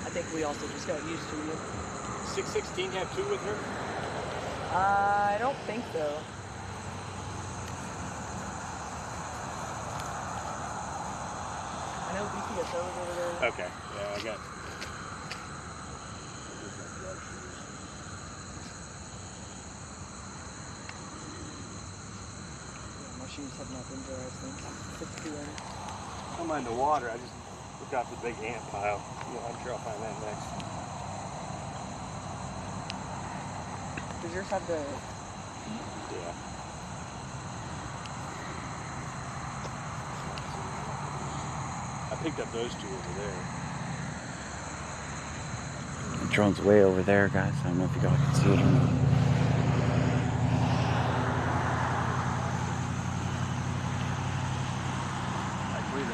I think we also just got used to you. 616 have two with her? I don't think so. I know BTSO is over there. Okay, yeah, I got. My shoes have not been dry since 6 p.m. I'm in the water. I just looked out the big ant pile. Yeah, I'm sure I'll find that next. Does yours have the... Yeah. I picked up those two over there. The drone's way over there, guys. I don't know if you guys can see it or not.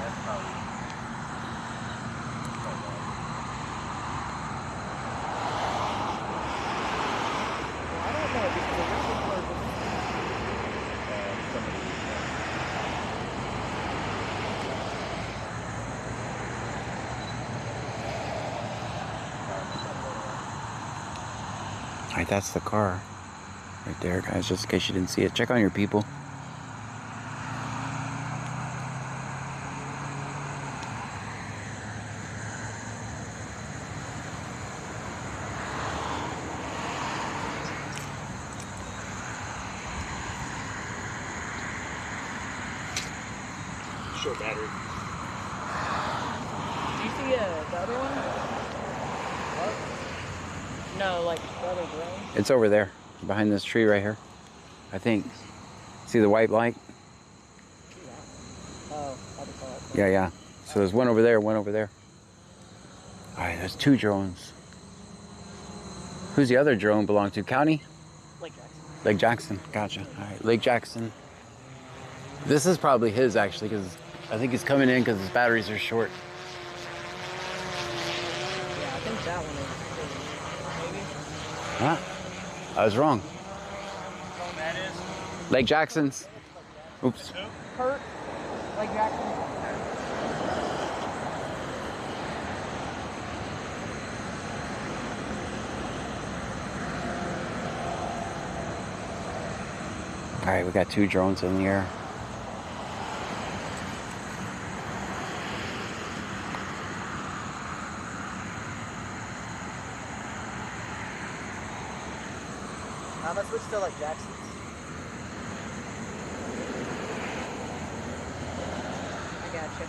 that's probably. I don't know because the original car was Somebody. All right, that's the car right there, guys, just in case you didn't see it. Check on your people. Short battery. Do you see the other one? What? No, like the other drone. It's over there, behind this tree right here, I think. See the white light? Oh, other car. Yeah, yeah. So there's one over there, one over there. All right, there's 2 drones. Who's the other drone belong to? County? Lake Jackson. Lake Jackson, gotcha. All right, Lake Jackson. This is probably his, actually, because I think he's coming in because his batteries are short. Yeah, I think that one is maybe. Huh? I was wrong. That is. Lake Jackson's. Oops. Kurt, Lake Jackson. All right, we got 2 drones in the air. I'm gonna switch to like Jackson's. I gotcha.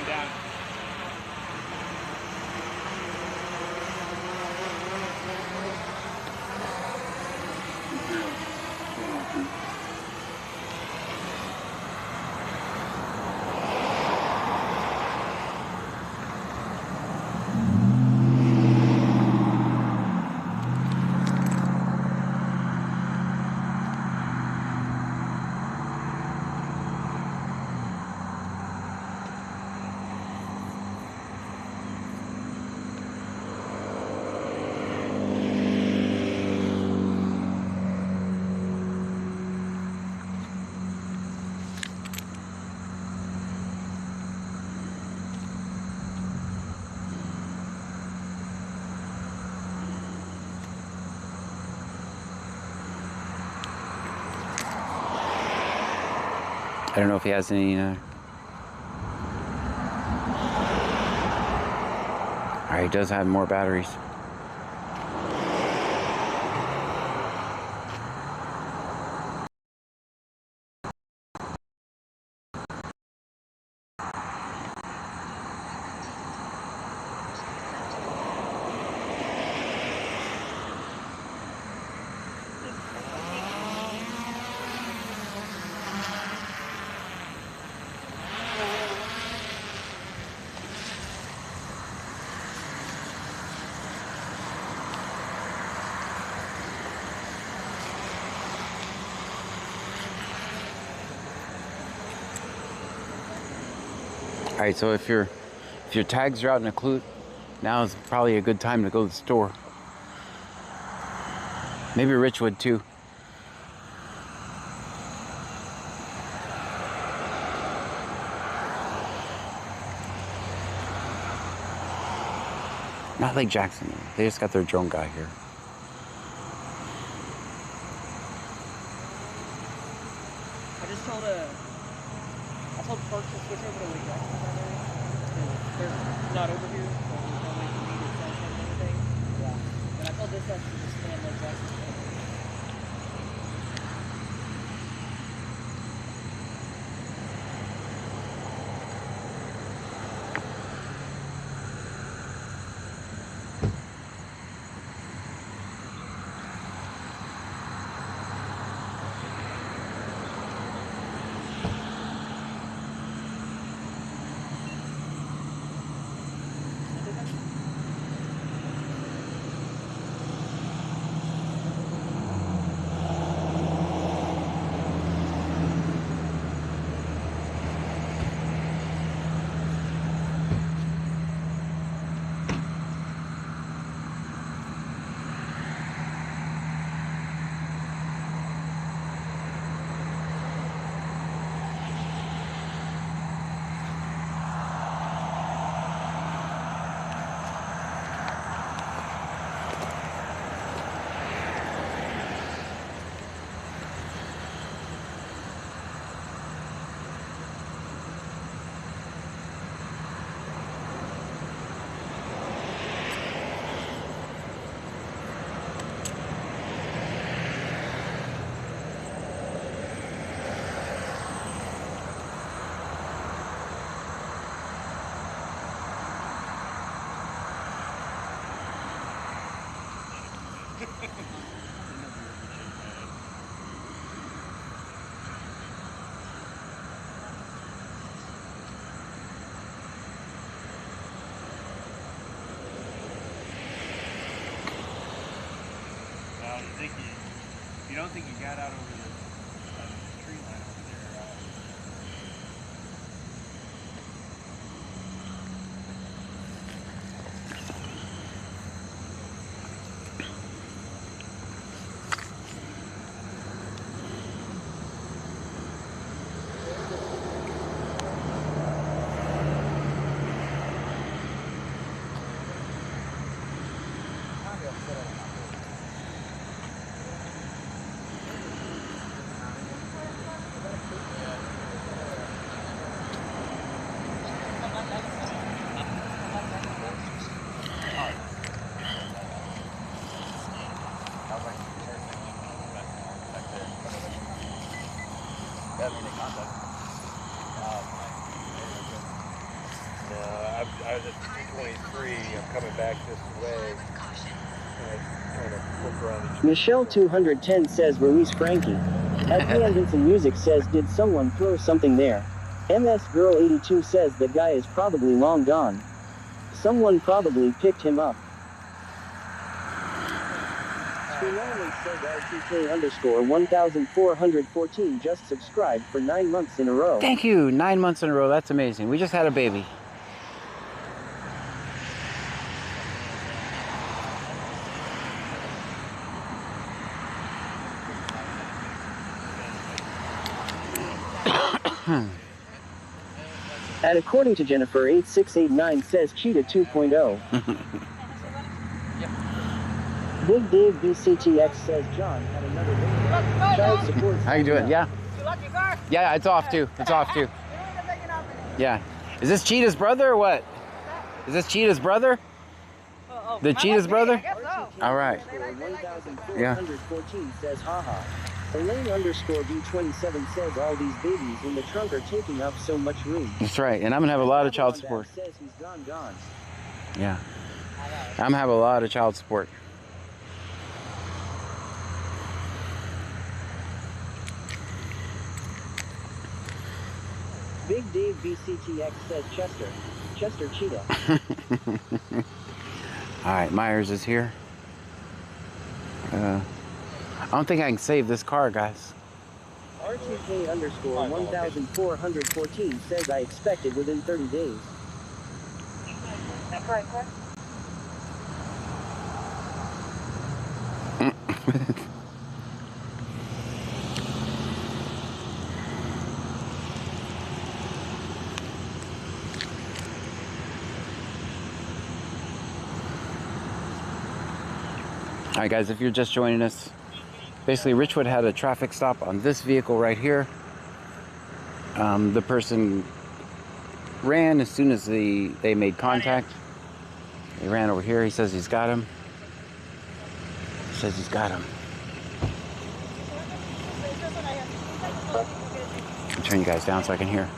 Down. I don't know if he has any. All right, he does have more batteries. All right, so if your tags are out in a Clute, now is probably a good time to go to the store. Maybe Richwood too. Not Lake Jackson. They just got their drone guy here. I told Parks to switch over to Lake Jackson primary. They're not over here, so there's no way for me to send him anything. Yeah. But I told this guy to just stay in Lake Jackson. don't think he got out over the tree line over there. I was at 223. I'm coming back this way. Michelle 210 says release Frankie. At Vincent Music says did someone throw something there? MS Girl 82 says that guy is probably long gone. Someone probably picked him up. RTK_1414 just subscribed for 9 months in a row. Thank you. 9 months in a row. That's amazing. We just had a baby. And according to Jennifer 8689 says Cheetah 2.0. Big Dave BCTX says John had another child support. How you doing? Yeah. You locked your car? Yeah, it's off too. It's off too. Yeah. Is this Cheetah's brother or what? Is this Cheetah's brother? The Cheetah's brother? All right. Yeah. 1414 says haha. Elaine _B27 says all these babies in the trunk are taking up so much room. That's right. And I'm gonna have a lot of child support. Says he's gone. Yeah. I'm gonna have a lot of child support. Big Dave BCTX says Chester Cheetah. All right, Myers is here. I don't think I can save this car, guys. RTK_1414 says I expect it within 30 days. That's right, sir. All right, guys, if you're just joining us, basically Richwood had a traffic stop on this vehicle right here. The person ran as soon as they made contact. He ran over here. He says he's got him. He says he's got him. I'll turn you guys down so I can hear.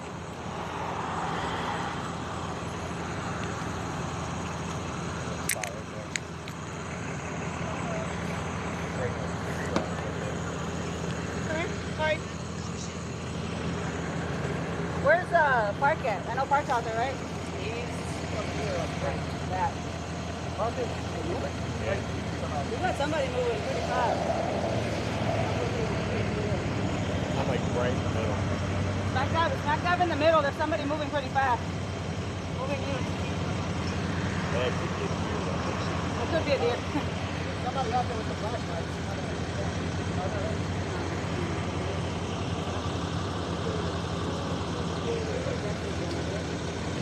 Where's Park at? I know Park's out there, right? That. We got somebody moving pretty fast. I'm like right in the middle. Smack dab in the middle. There's somebody moving pretty fast. Moving east. Yeah, It could be a deer. somebody out there with the flashlight.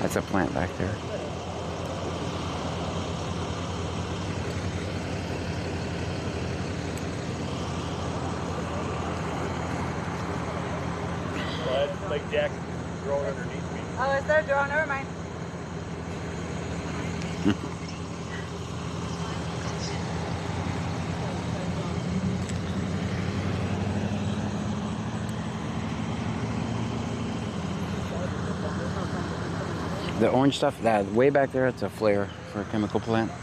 That's a plant back there. Well, that's Lake Jackson growing underneath me. Oh, it's their drone. Never mind. The orange stuff, that way back there, it's a flare for a chemical plant. There's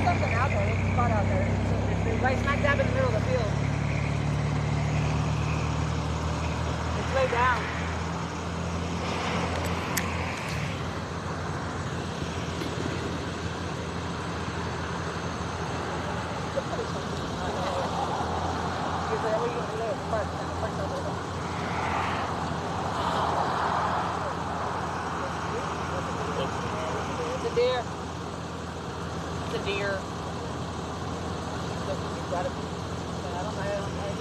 something out there. There's a spot out there. It's right smack dab in the middle of the field. It's way down. It's a deer. It's a deer. You've got to be.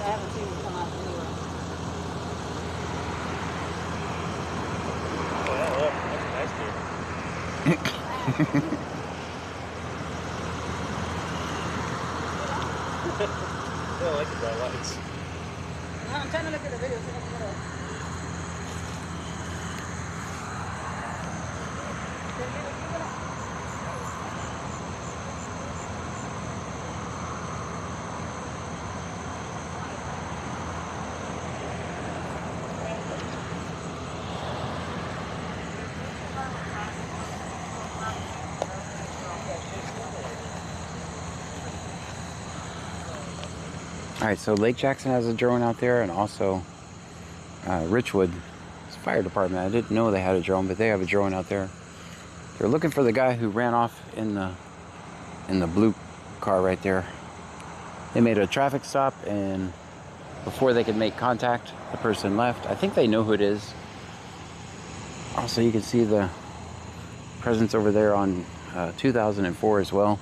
I haven't seen it come out anywhere. Oh, that's a nice deer. I don't like the bright lights. No, I'm trying to look at the video. All right, so Lake Jackson has a drone out there, and also Richwood Fire Department. I didn't know they had a drone, but they have a drone out there. They're looking for the guy who ran off in the blue car right there. They made a traffic stop, and before they could make contact, the person left. I think they know who it is. Also, you can see the presence over there on 2004 as well.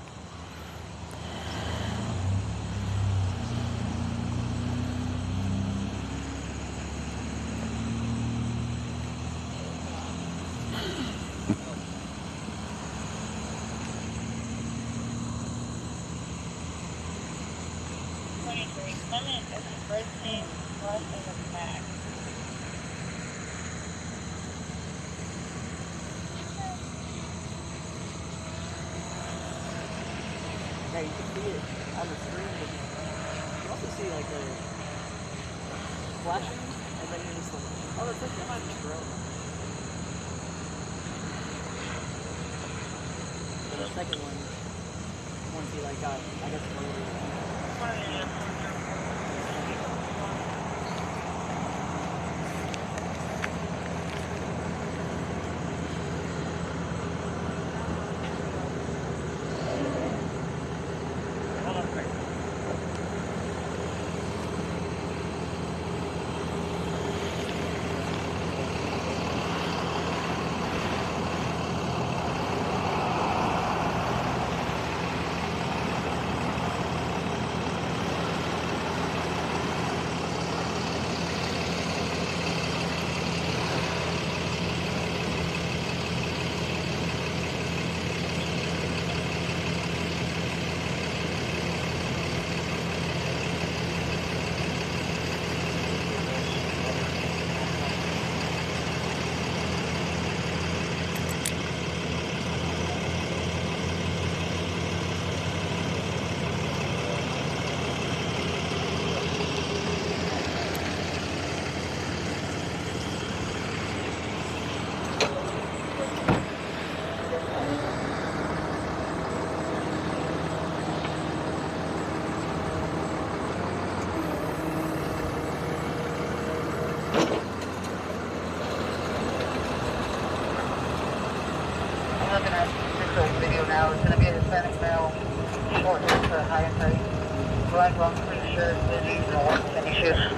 Yeah, you can see it on the screen. You can also see like the flashing, and then you're just like, oh, that's like that might be drone. And the second one, once he like got, I guess, now. It's going to be a Hispanic male, short hair to high and tight, black long sleeve shirt, jeans, and white tennis shoes.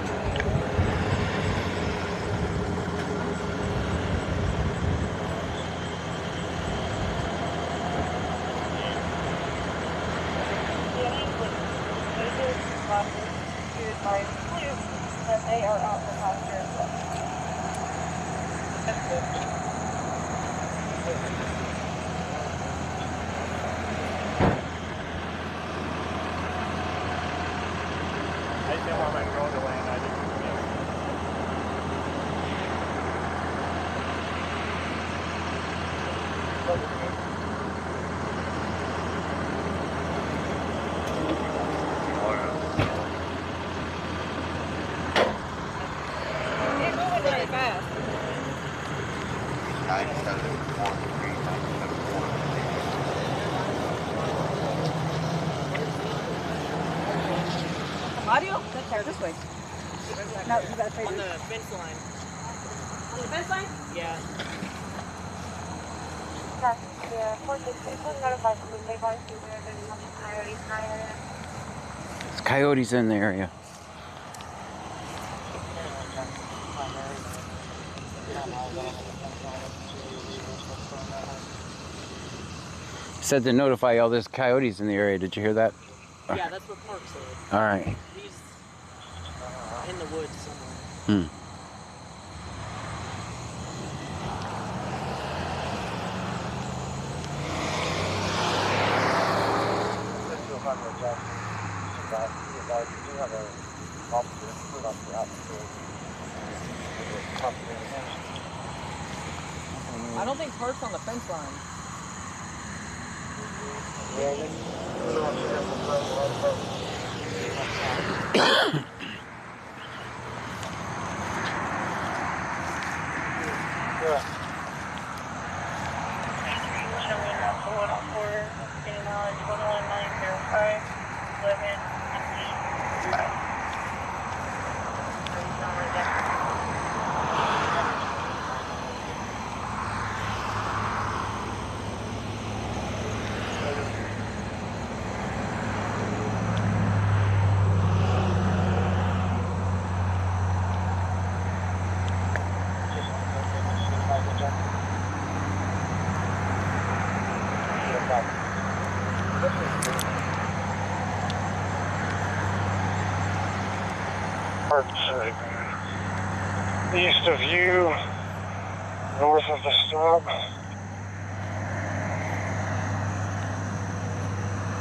That they are out for posture as well. That's good. I just didn't want my drone to land. I didn't. Audio? Let's tear this way. No, you gotta pay on the fence line. On the fence line? Yeah. It's coyotes in the area. said to notify all those coyotes in the area. Did you hear that? Yeah, that's what Park said. All right. He's in the woods somewhere. I don't think Park's on the fence line. East of you, north of the stop.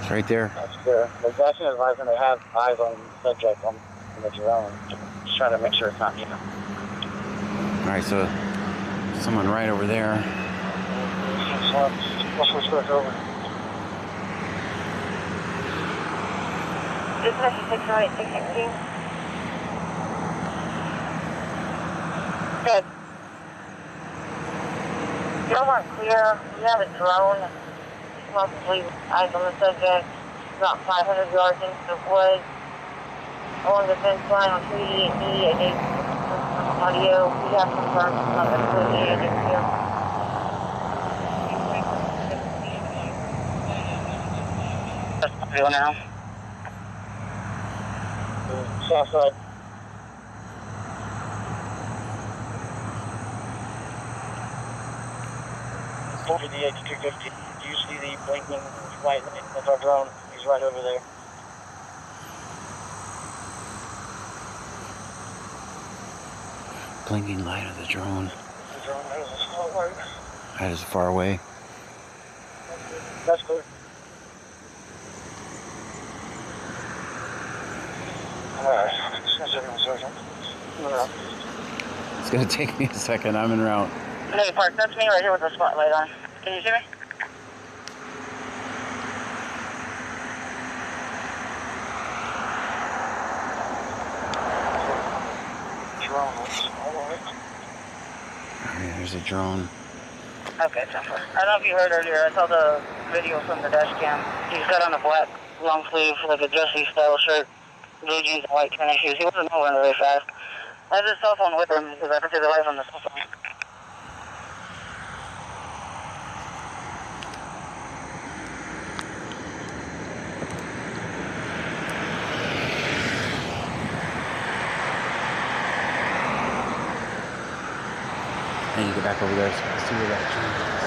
It's right there. That's good. The guys are advising they have eyes on the subject on the drone. Just trying to make sure it's not you. All right, so someone right over there. Let's switch back over. This is 608-616. Good. Still not clear. We have a drone. Possibly eyes on the subject. About 500 yards into the woods. Along the fence line on 288B. I gave some audio. We have confirmed it's not the 288 here. That's real now. South side. The H250. Do you see the blinking light? That's our drone. He's right over there. Blinking light of the drone. The drone has a spotlight. That is far away. That's clear. Alright, it's gonna take me a second. It's gonna take me a second. I'm en route. Hey, Park, that's me right here with the spotlight on. Can you see me? Drone is alright. Alright, there's a drone. Okay, so I don't know if you heard earlier, I saw the video from the dash cam. He's got on a black long sleeve, like a dressy style shirt, blue jeans and white tennis shoes. He wasn't moving really fast. I had his cell phone with him because I can see the light on the cell phone. I need to get back over there so I can see where that drone is.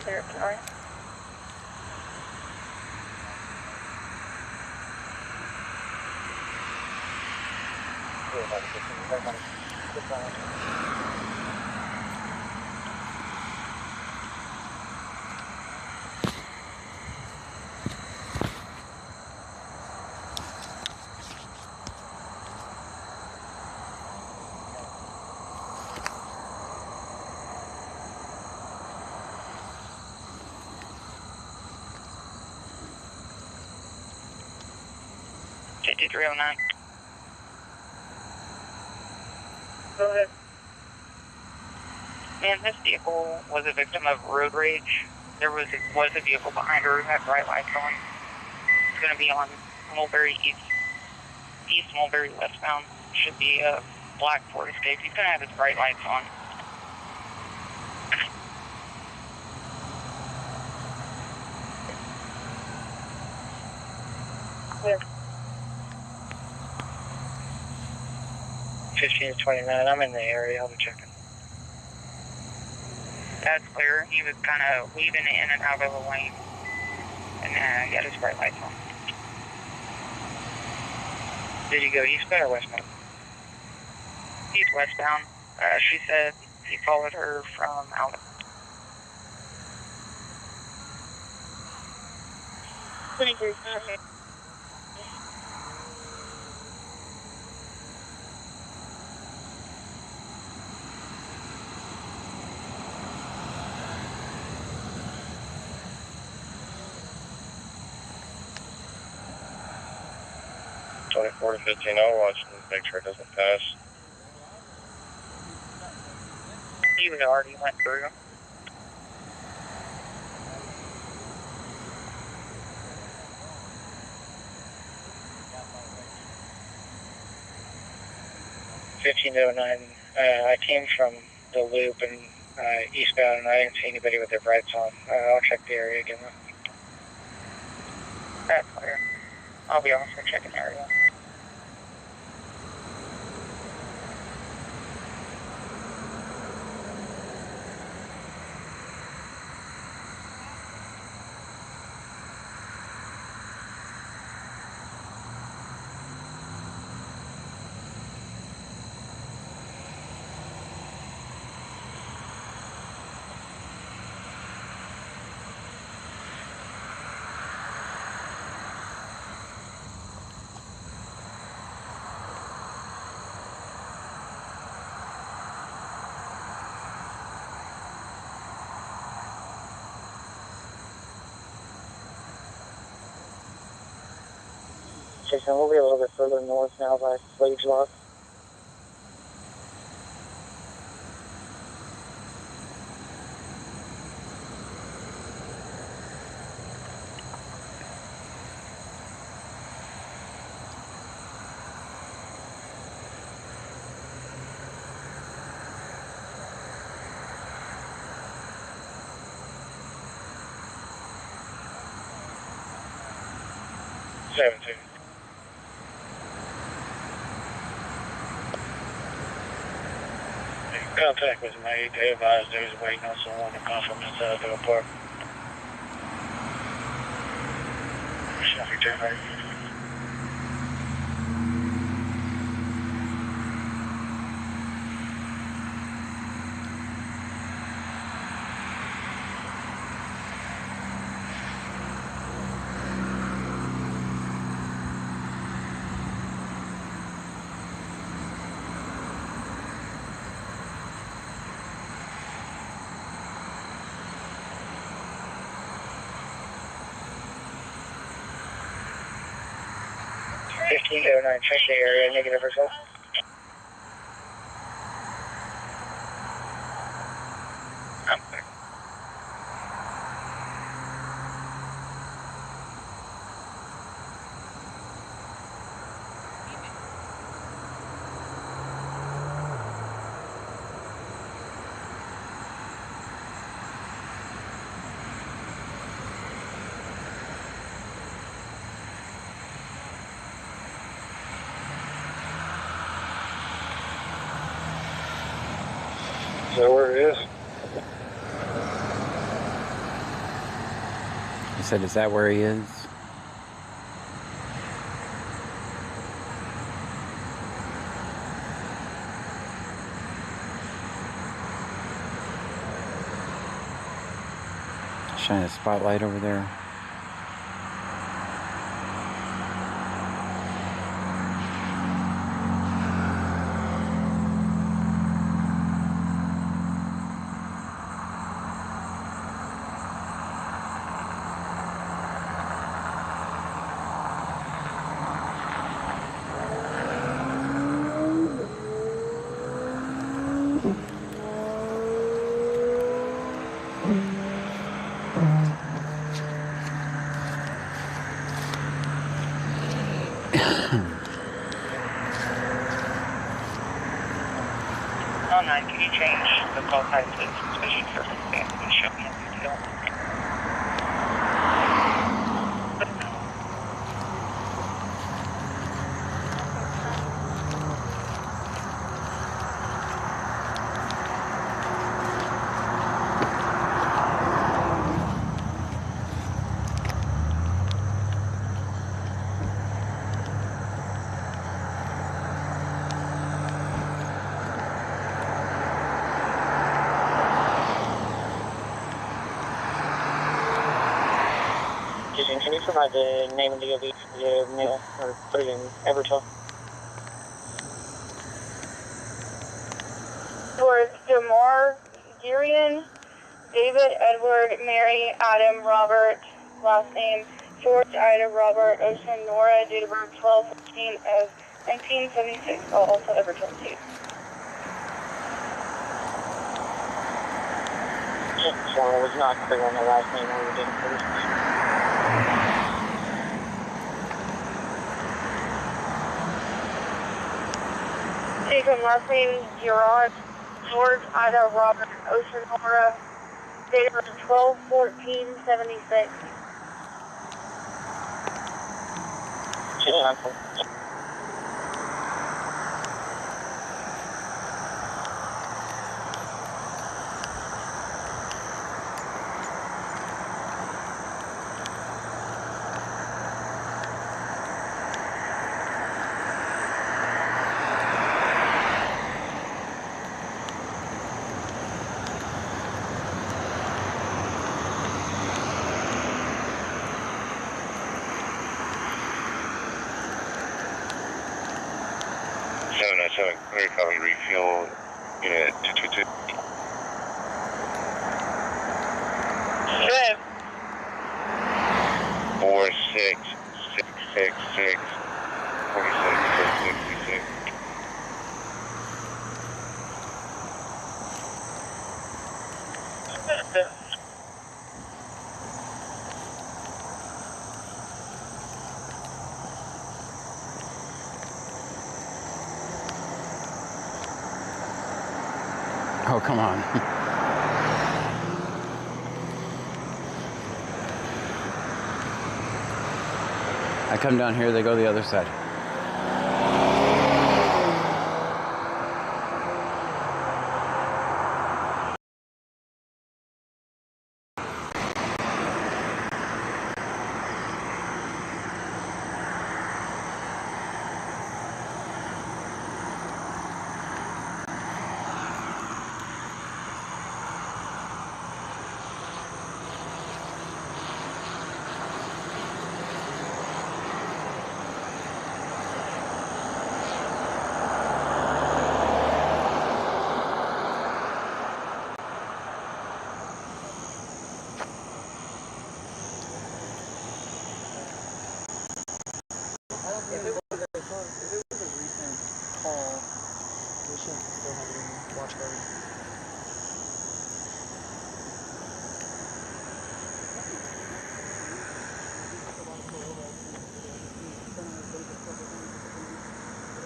there, sorry. Go ahead. Man, this vehicle was a victim of road rage. There was a vehicle behind her who had bright lights on. It's going to be on Mulberry East Mulberry westbound. Should be a black Ford Escape. He's going to have his bright lights on. Yeah. 15 to 29, I'm in the area, I'll be checking. That's clear. He was kind of weaving in and out of the lane. And he had his bright lights on. Did he go eastbound or westbound? He's westbound. She said he followed her from out. 23. 24 to 15, I'll watch and make sure it doesn't pass. He was already went through. I came from the loop and eastbound, and I didn't see anybody with their brights on. I'll check the area again. That's clear. I'll be also checking the area. Jason, we'll be a little bit further north now by Slade's Lock. Contact was made. They advised they was waiting on someone to come from inside the park. Traffic generator. Check the area, negative result. I'm clear. said, is that where he is? Shine a spotlight over there. Oh, no, can you change the call sign to suspicious circumstance and show me a detail? Can you provide the name of the OB for the mail or put it in Evertel? Towards Jamar, Gurian, David, Edward, Mary, Adam, Robert, last name, George, Ida, Robert, Ocean, Nora, date of birth 12/15 of 1976, also Evertel 2. So it was not clear on the last name or the date of birth. Jacob, last name, Gerard, George, Ida, Robert, Ocean, Nora, date of birth 12/14/76. Yeah, clear copy, refuel unit 222. Good. 46666 4666. Oh, come on. I come down here, they go the other side. If it was a recent call, we should still have it in watch guard.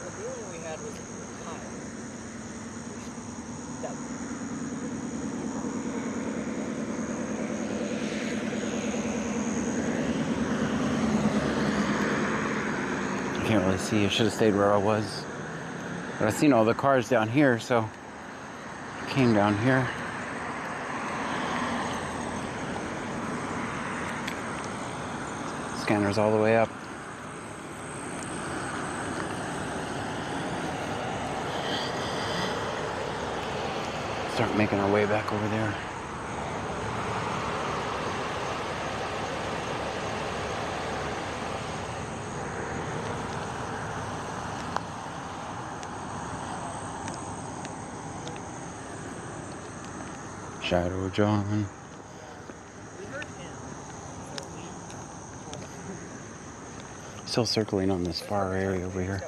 The dealing we had was Kyle. That Can't really see. I should have stayed where I was. But I've seen all the cars down here, so I came down here. scanner's all the way up. Start making our way back over there. Shadow John. Still circling on this far area over here.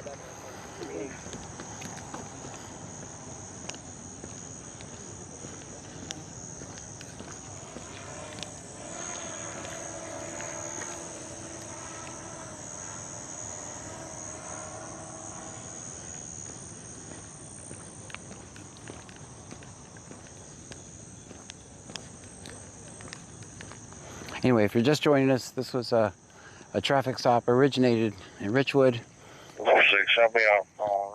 Anyway, if you're just joining us, this was a traffic stop originated in Richwood. 06, I'll be out.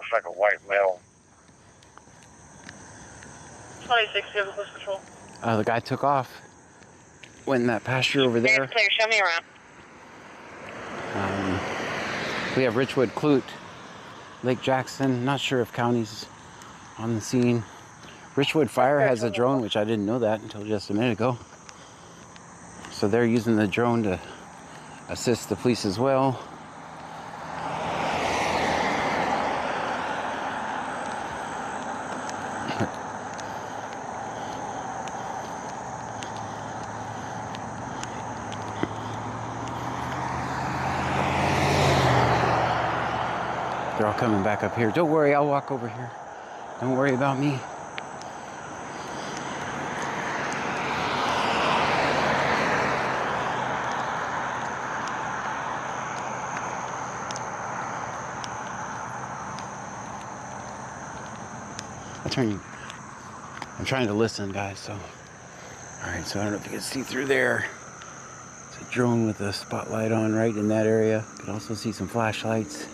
It's like a white male. 26, Vehicle Control. The guy took off, went in that pasture over there. Clear, show me around. We have Richwood, Clute, Lake Jackson. Not sure if county's on the scene. Richwood Fire has a drone, which I didn't know that until just a minute ago. So they're using the drone to assist the police as well. They're all coming back up here. Don't worry, I'll walk over here. Don't worry about me. I'm trying to listen, guys, so. All right, so I don't know if you can see through there. It's a drone with a spotlight on right in that area. You can also see some flashlights.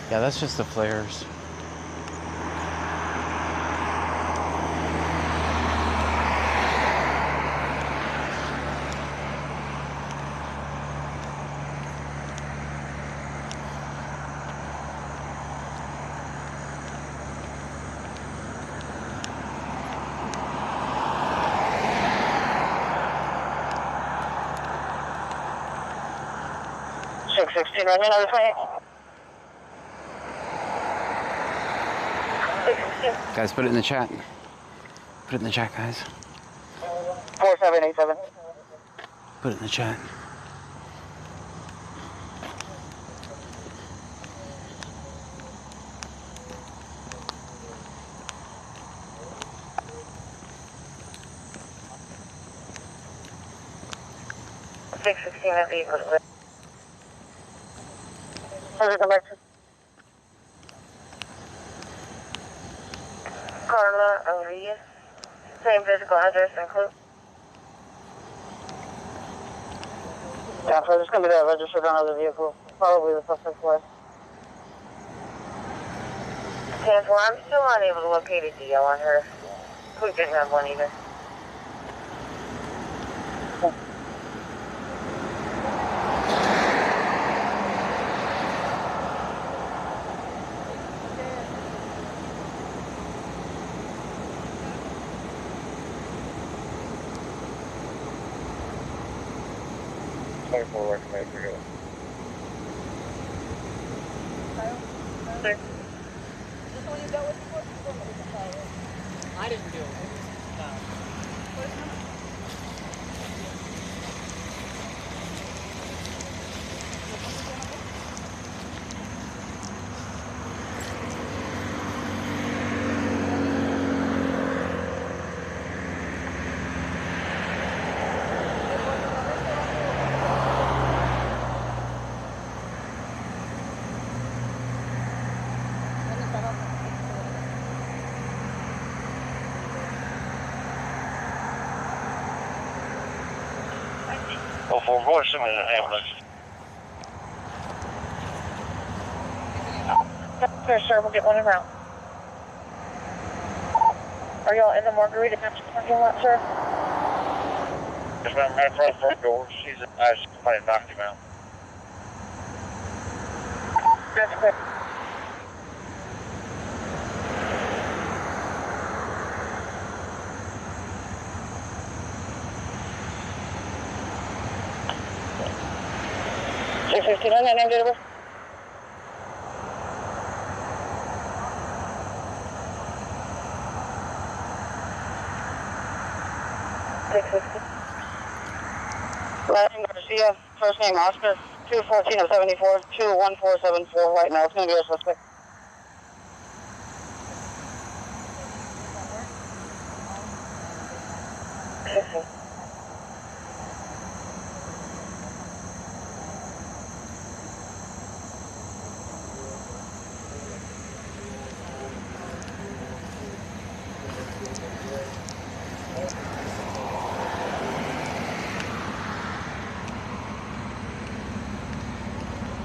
That's just the flares. Guys, put it in the chat. Put it in the chat, guys. 4787. Put it in the chat. Carla Arias. Same physical address and clue. Yeah, so there's going to be that registered on another vehicle. Probably the suspect's wife. 10-4, I'm still unable to locate a DL on her. We didn't have one either. I didn't do it. 4, go and send me an ambulance. Sure, sir, we'll get one en route. Are y'all in the Margarita parking lot, sir? Yes, ma'am, right in front of the front door. Somebody knocked him out. That's good. $615 on that name, Jennifer? Last name Garcia, first name Oscar, 214 of 74, 21474, right now. It's going to be a suspect.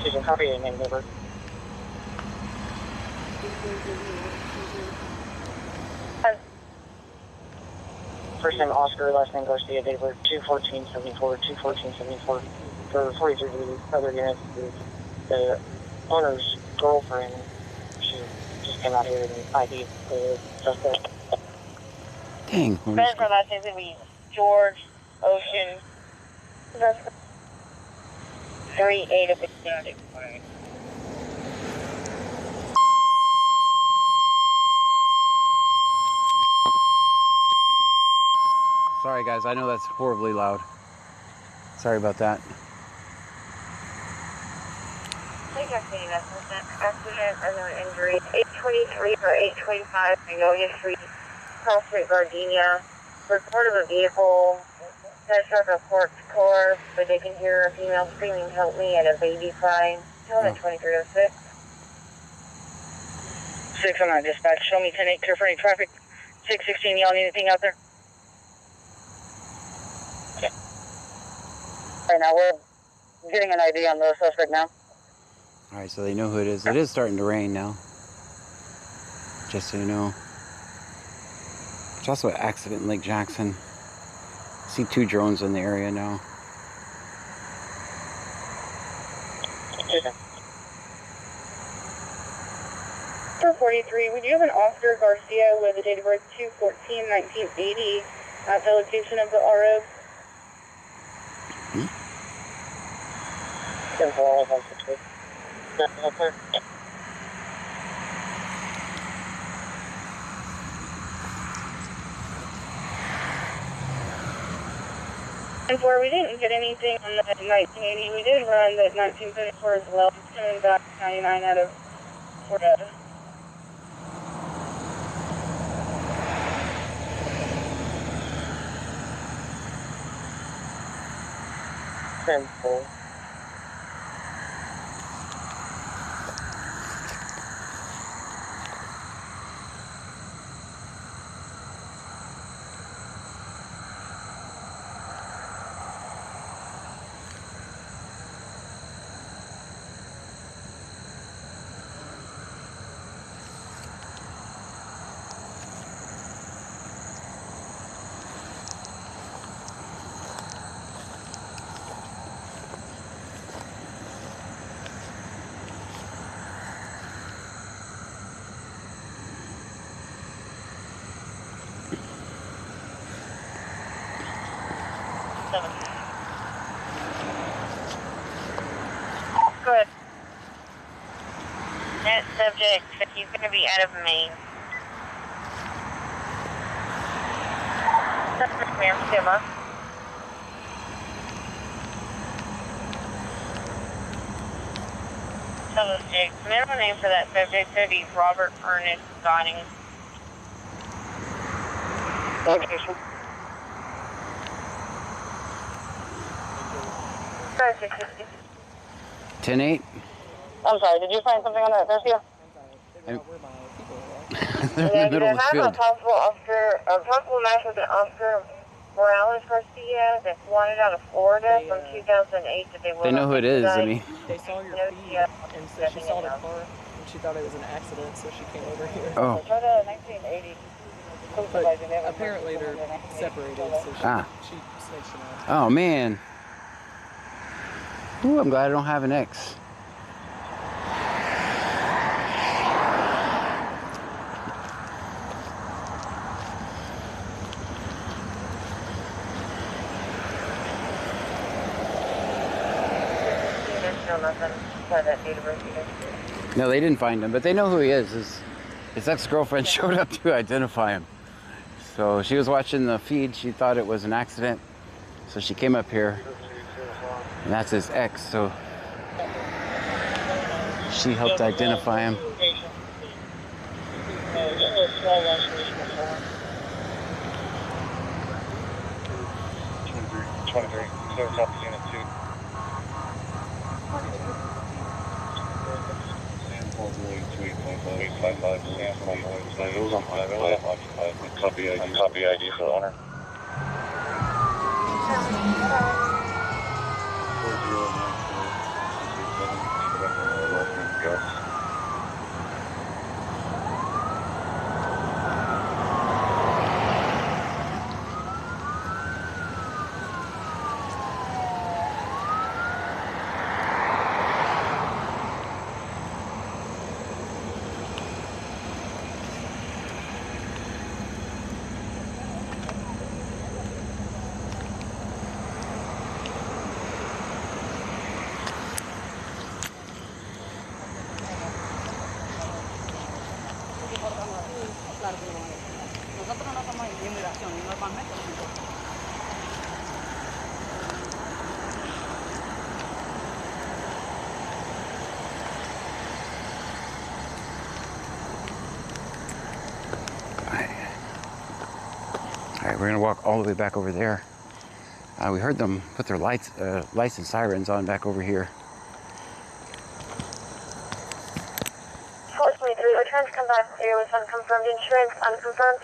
You can copy your name, neighbor. First name Oscar, last name Garcia, date of birth 21474, 21474. For 43 other units, the owner's girlfriend, she just came out here and ID'd the suspect. Dang. Last name's gonna be George Ocean. 38 of 50. Sorry, guys. I know that's horribly loud. Sorry about that. Accident or no injury. 823 or 825 Magnolia Street, Cross Street, Gardenia. Report of a vehicle. Test truck a parked car, but they can hear a female screaming, "Help me," and a baby crying. Tell them at 2306. 6 on that dispatch. Show me 10-8 clear for any traffic. 616, y'all need anything out there? Okay. Alright, now we're getting an ID on the suspect now. Alright, so they know who it is. It is starting to rain now. Just so you know. There's also an accident in Lake Jackson. I see 2 drones in the area now. For 43, we do have an Oscar Garcia with a date of birth 2/14/1980 at the location of the RO. And for we didn't get anything on the 1980, we did run the 1934 as well. It's coming back 99 out of Florida. Simple. Good. That subject, he's going to be out of Maine. Subject, ma'am, Simma. Subject, middle name for that subject could be Robert Ernest Scotting. Location. 10-8. I'm sorry, did you find something on that Garcia? They're in the middle of the field. A possible match with an Oscar Morales Garcia that's wanted out of Florida from 2008 that they were. They know who it is. I mean, they saw your feed, and so she saw the car, and she thought it was an accident, so she came over here. Oh. But apparently they're separated, so she snitched him out. Oh man. Ooh, I'm glad I don't have an ex. No, they didn't find him, but they know who he is. His ex-girlfriend showed up to identify him. So she was watching the feed. She thought it was an accident. So she came up here. And that's his ex, so she helped identify him. Copy ID for the owner. Nosotros no somos inmigración, y normalmente All right, we're gonna walk all the way back over there. We heard them put their lights and sirens on back over here. 423, returns come back clear with unconfirmed insurance, unconfirmed.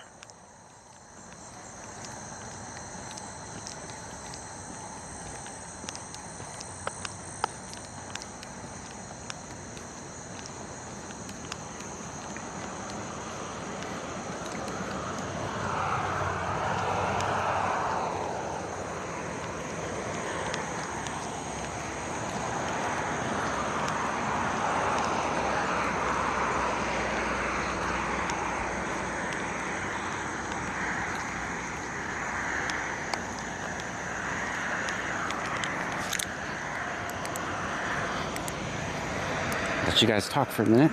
Let you guys talk for a minute.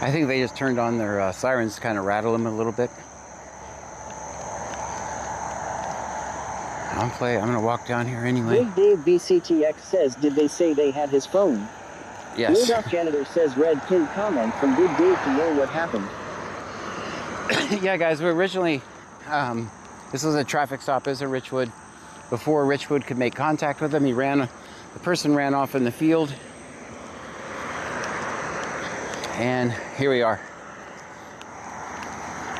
I think they just turned on their sirens to kind of rattle them a little bit. I'm gonna walk down here anyway. Big Dave BCTX says, did they say they had his phone? Yes. Rudolph Janitor says, red pin comment from Big Dave to know what happened. Yeah, guys, we originally, this was a traffic stop as a Richwood. Before Richwood could make contact with him, the person ran off in the field. And here we are.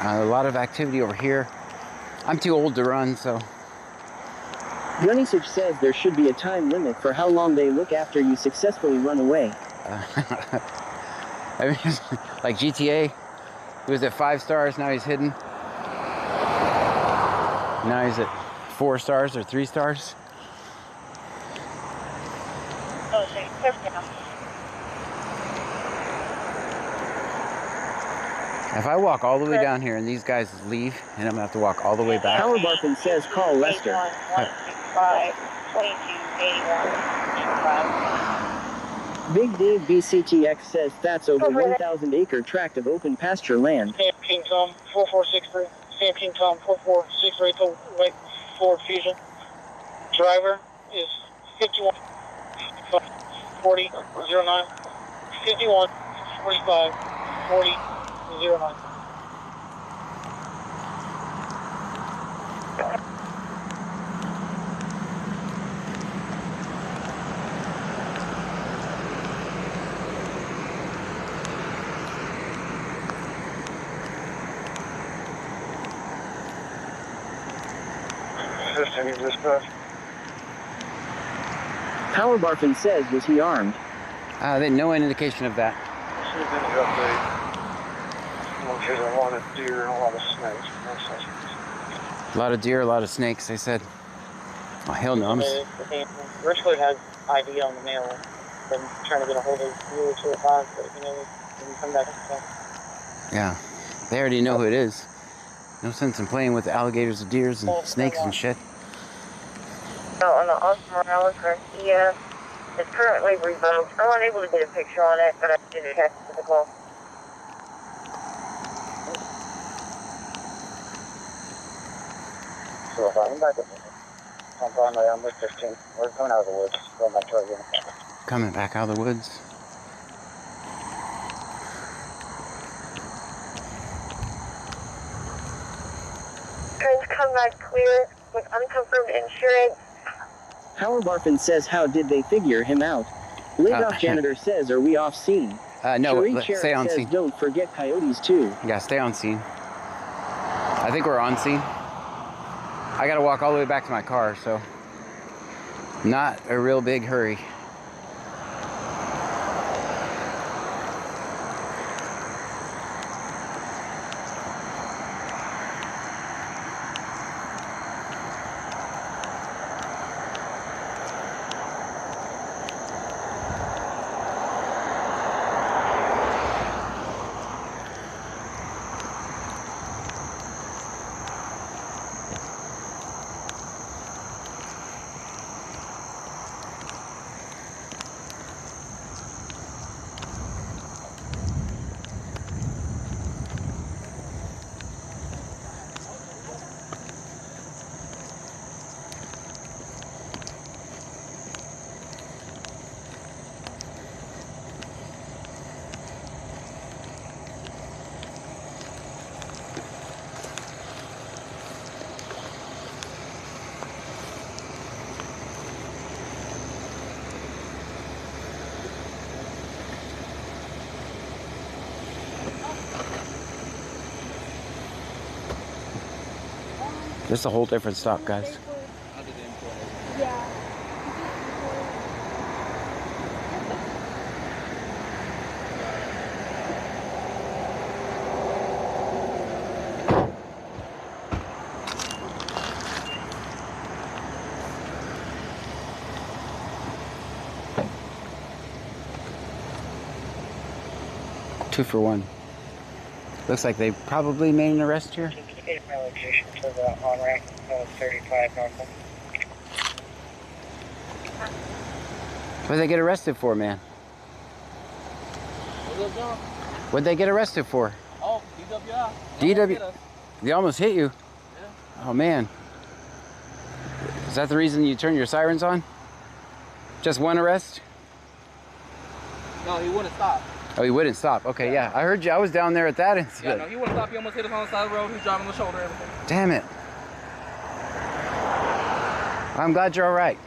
A lot of activity over here. I'm too old to run, so. Gunisage says there should be a time limit for how long they look after you successfully run away. I mean, like GTA, he was at 5 stars, now he's hidden. Now he's at 4 stars or 3 stars. Oh, so you're perfect now. If I walk all the way down here and these guys leave, and I'm gonna have to walk all the way back. Howard Barton says, call Lester. 165, 2281, Big Dave BCTX says that's over 1,000-acre tract of open pasture land. Sam King Tom 4463. Sam King Tom 4463 to Lake Ford Fusion. Driver is 51 40 09. 51 45 40 09. Power Barfin says, was he armed? No indication of that. A lot of deer and a lot of snakes. A lot of deer, a lot of snakes, they said. Oh, hell no. Richwood has ID on the mail. Been trying to get a hold of you 205, but didn't come back. Yeah, they already know who it is. No sense in playing with alligators and deers and snakes and shit. On the Austin Morales Garcia, it's currently revoked. I'm unable to get a picture on it, but I did attach it to the call. So if I'm back I'm finally on Lake 15. We're coming out of the woods. Going back to our unit. Coming back out of the woods. Trying to come back clear with unconfirmed insurance. Power Barfin says, how did they figure him out? Laid-off janitor says, are we off scene? No, Sharif stay on says, scene. don't forget coyotes too. Yeah, stay on scene. I think we're on scene. I gotta walk all the way back to my car, so not a real big hurry. This is a whole different stop, guys. Yeah. Two for one. Looks like they probably made an arrest here. My location to the on-ramp 35 Norfolk. What'd they get arrested for, man? What'd they get arrested for? Oh, DWI. DW. They almost hit you. Yeah. Oh man. Is that the reason you turned your sirens on? Just one arrest? No, he wouldn't stop. Oh, he wouldn't stop. Okay, yeah. I heard you. I was down there at that incident. Yeah, no, he wouldn't stop. He almost hit us on the side of the road. He was driving on the shoulder and everything. Damn it. I'm glad you're all right.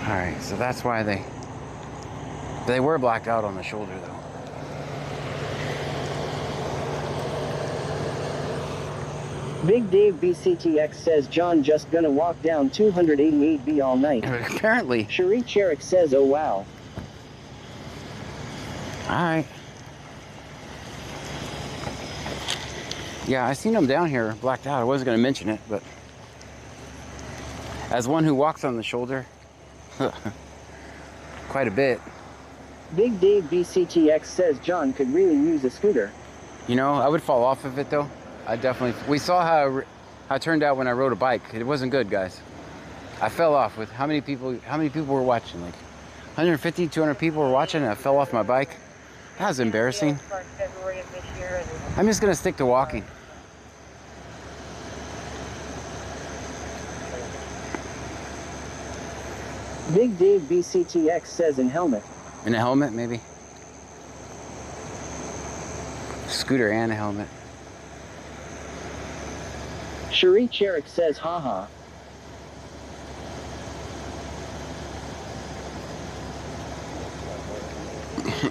All right, so that's why they were blacked out on the shoulder, though. Big Dave BCTX says John just gonna walk down 288B all night. Apparently. Cherie Cherrick says, oh wow. Alright. Yeah, I seen him down here blacked out. I wasn't gonna mention it, but as one who walks on the shoulder, quite a bit. Big Dave BCTX says John could really use a scooter. You know, I would fall off of it though. I definitely, we saw how it turned out when I rode a bike. It wasn't good, guys. I fell off with how many people were watching? Like 150, 200 people were watching and I fell off my bike. That was embarrassing. I'm just gonna stick to walking. Big Dave BCTX says in helmet. In a helmet, maybe? Scooter and a helmet. Cherie Cherik says haha.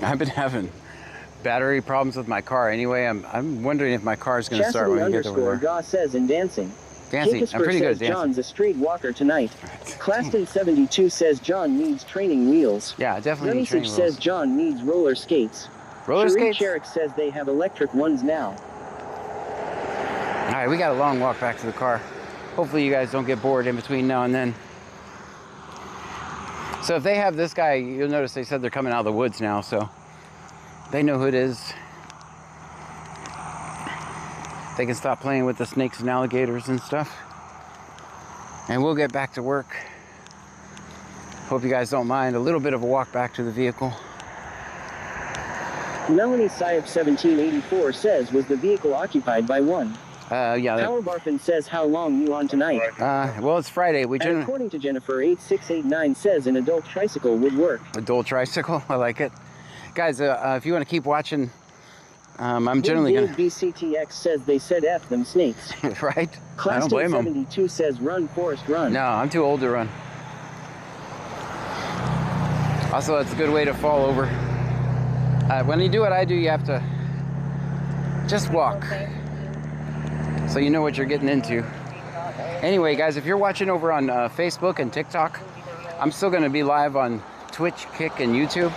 I've been having battery problems with my car anyway. I'm wondering if my car is going to start when we get over there. Goss says in dancing. Dancing. I'm pretty good at dancing. John's a straight walker tonight. Claston 72 says John needs training wheels. Yeah, definitely need training wheels. says John needs roller skates. Roller skates? Cherik says they have electric ones now. All right, we got a long walk back to the car. Hopefully you guys don't get bored in between now and then. So if they have this guy, you'll notice they said they're coming out of the woods now, so they know who it is. They can stop playing with the snakes and alligators and stuff. And we'll get back to work. Hope you guys don't mind a little bit of a walk back to the vehicle. Melanie Syop 1784 says, was the vehicle occupied by one? Yeah. Power Barfin says, how long you on tonight? Well, it's Friday. According to Jennifer 8689 says an adult tricycle would work. Adult tricycle? I like it. Guys, if you want to keep watching, I'm generally going to... BCTX says they said F them snakes. Right? Class I don't blame them. 72 says run, Forrest, run. No, I'm too old to run. Also, it's a good way to fall over. When you do what I do, you have to just walk. So you know what you're getting into. Anyway, guys, if you're watching over on Facebook and TikTok, I'm still going to be live on Twitch, Kick, and YouTube.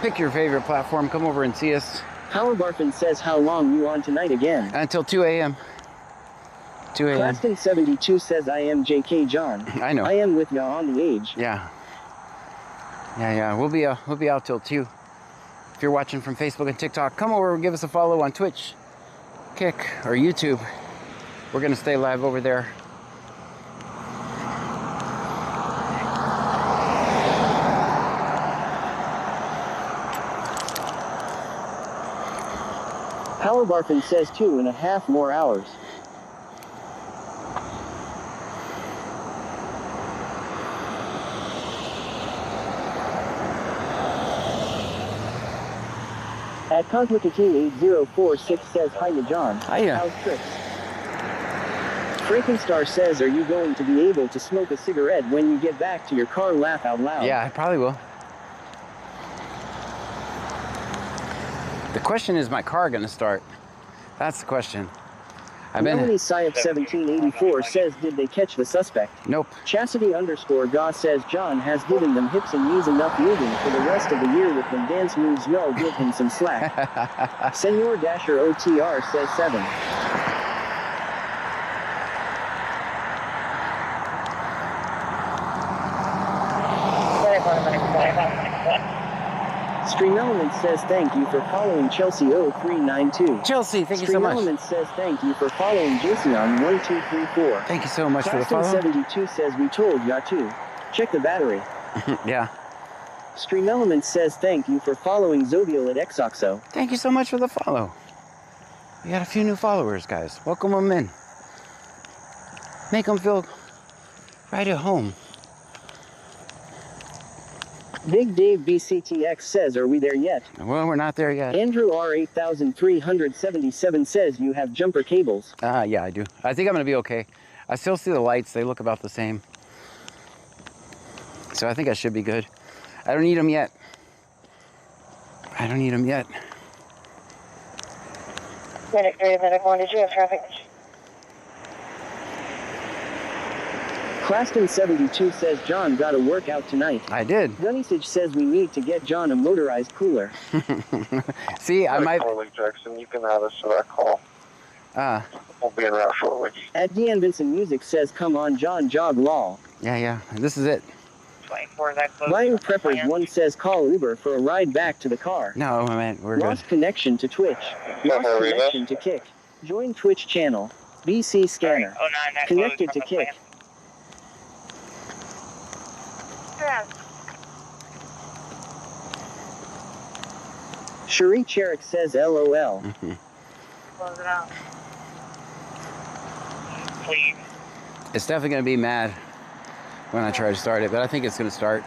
Pick your favorite platform. Come over and see us. Power Barfin says, how long you on tonight again? Until 2 a.m. 2 a.m. Claston 72 says, I am JK John. I know. I am with ya on the age. Yeah. Yeah. We'll be out till 2. If you're watching from Facebook and TikTok, come over and give us a follow on Twitch, Kick, or YouTube. We're going to stay live over there. Power Barfin says 2.5 more hours. At Cosmic 8046 says, hiya John. Hiya. How's tricks? Frankenstar says, are you going to be able to smoke a cigarette when you get back to your car? Laugh out loud. Yeah, I probably will. The question is, my car going to start? That's the question. Melanie Syop 1784 says, did they catch the suspect? Nope. Chastity_Goss says, John has given them hips and knees enough moving for the rest of the year with them dance moves. Y'all give him some slack. Senor Dasher OTR says 7. Stream Element says thank you for following Chelsea 0392. Chelsea, thank you so much. Stream Element says thank you for following Jason 1234. Thank you so much for the follow. 72 says we told ya to. Check the battery. Yeah. Stream Element says thank you for following Zovial at Exoxo. Thank you so much for the follow. We got a few new followers, guys. Welcome them in. Make them feel right at home. Big Dave BCTX says, are we there yet? Well, we're not there yet. Andrew R8377 says you have jumper cables. Yeah, I do. I think I'm going to be okay. I still see the lights. They look about the same. So I think I should be good. I don't need them yet. I don't need them yet. Medic 3, Medic 1, did you have traffic? Claston 72 says John got a workout tonight. I did. Gunnysage says we need to get John a motorized cooler. See, I might... Lake Jackson, you can add us to that call. We'll be in route shortly. At Deanne Vincent Music says, come on John, jog lol. Yeah. This is it. 24, that close. Lion Preppers 1 says call Uber for a ride back to the car. No, man, we're good. Lost connection to Twitch. Lost connection to Kick. Join Twitch channel. BC Scanner. Right, 09, connected to Kick. Cherie Cherrick says LOL. Close it out. Please. It's definitely going to be mad when I try to start it, but I think it's going to start.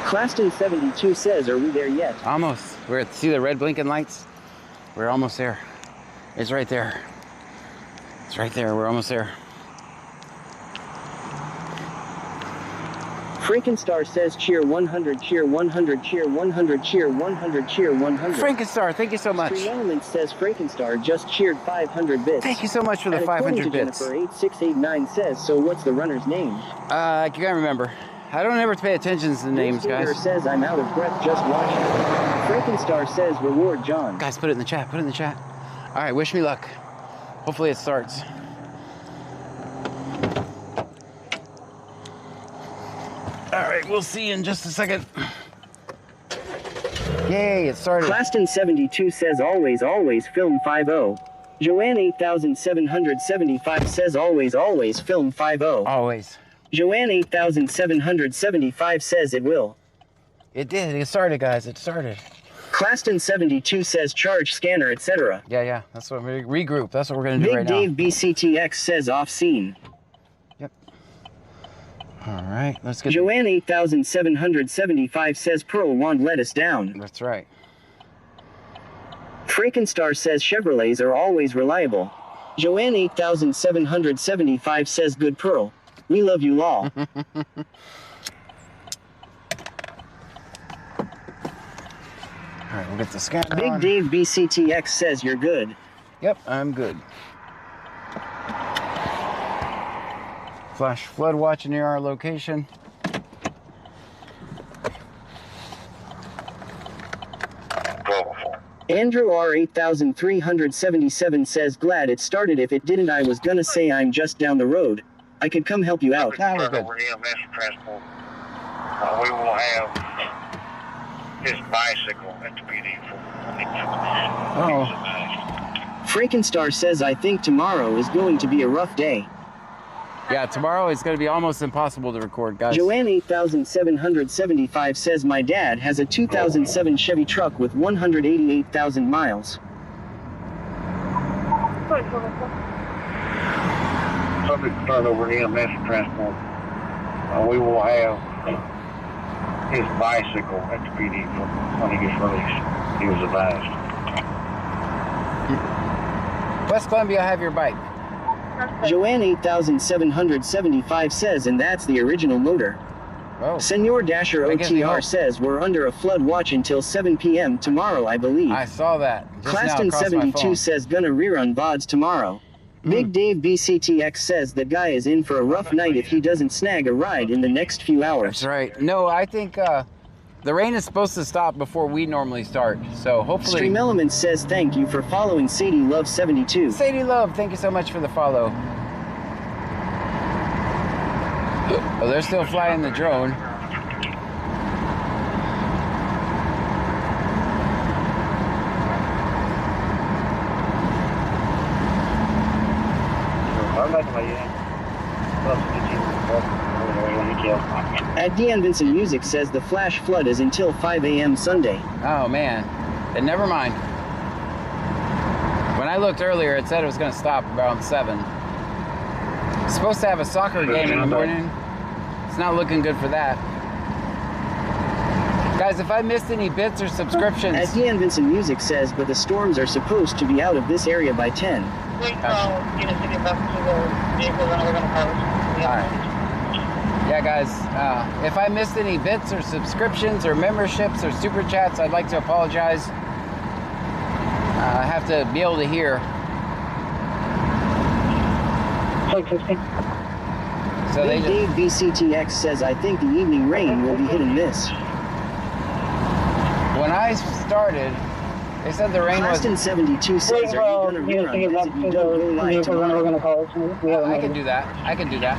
Claston 72 says, are we there yet? Almost. See the red blinking lights? We're almost there. It's right there. It's right there. We're almost there. Frankenstar says cheer 100, cheer 100, cheer 100, cheer 100, cheer 100. Frankenstar, thank you so much. Free Element says Frankenstar just cheered 500 bits. Thank you so much for the and 500 bits. Jennifer 8689 says, so what's the runner's name? I can't remember. I don't ever pay attention to the names, guys. Says I'm out of breath just watching. Frankenstar says reward John. Guys, put it in the chat. Put it in the chat. All right, wish me luck. Hopefully it starts. All right, we'll see in just a second. Yay, it started. Claston 72 says always, always film 5-0. Joanne 8775 says always, always film 5-0. Always. Joanne 8775 says it will. It did. It started, guys. It started. Claston 72 says charge scanner, etc. Yeah. That's what we regroup. That's what we're gonna do right now. Big Dave BCTX says off scene. Yep. All right. Let's get. Joanne 8775 says Pearl won't let us down. That's right. Frankenstar says Chevrolets are always reliable. Joanne 8775 says good Pearl. We love you all. All right, we'll get the scanner Big on. Dave BCTX says you're good. Yep, I'm good. Flash flood watch near our location. Andrew R 8377 says glad it started. If it didn't, I was gonna say I'm just down the road. I could come help you out. Nah, we're good. Transport. We will have his bicycle at the PD for Oh. Frankenstar says I think tomorrow is going to be a rough day. Yeah, tomorrow it's going to be almost impossible to record, guys. Joanne 8775 says my dad has a 2007 Chevy truck with 188,000 miles. Subject start over EMS transport. We will have his bicycle at the PD when he gets released. He was advised. West Columbia, have your bike. Joanne 8775 says, and that's the original motor. Oh. Senor Dasher OTR says we're under a flood watch until 7 p.m. tomorrow, I believe. I saw that. Claston 72 says gonna rerun VODs tomorrow. Big Dave BCTX says the guy is in for a rough night if he doesn't snag a ride in the next few hours. That's right. No, I think the rain is supposed to stop before we normally start. So hopefully. Stream Elements says thank you for following Sadie Love 72. Sadie Love, thank you so much for the follow. Oh, they're still flying the drone. Dean Vincent Music says the flash flood is until 5 a.m. Sunday. Oh man, and never mind. When I looked earlier, it said it was going to stop around 7. It's supposed to have a soccer game in the morning. It's not looking good for that. Guys, if I missed any bits or subscriptions... Dean Vincent Music says, but the storms are supposed to be out of this area by 10. Alright. Yeah, guys, if I missed any bits or subscriptions or memberships or super chats, I'd like to apologize. I have to be able to hear. So they Dave BCTX says, I think the evening rain will be hit and miss. When I started, they said the rain was... Austin 72 says, are you going to rerun this if you don't go live tomorrow? I can do that. I can do that.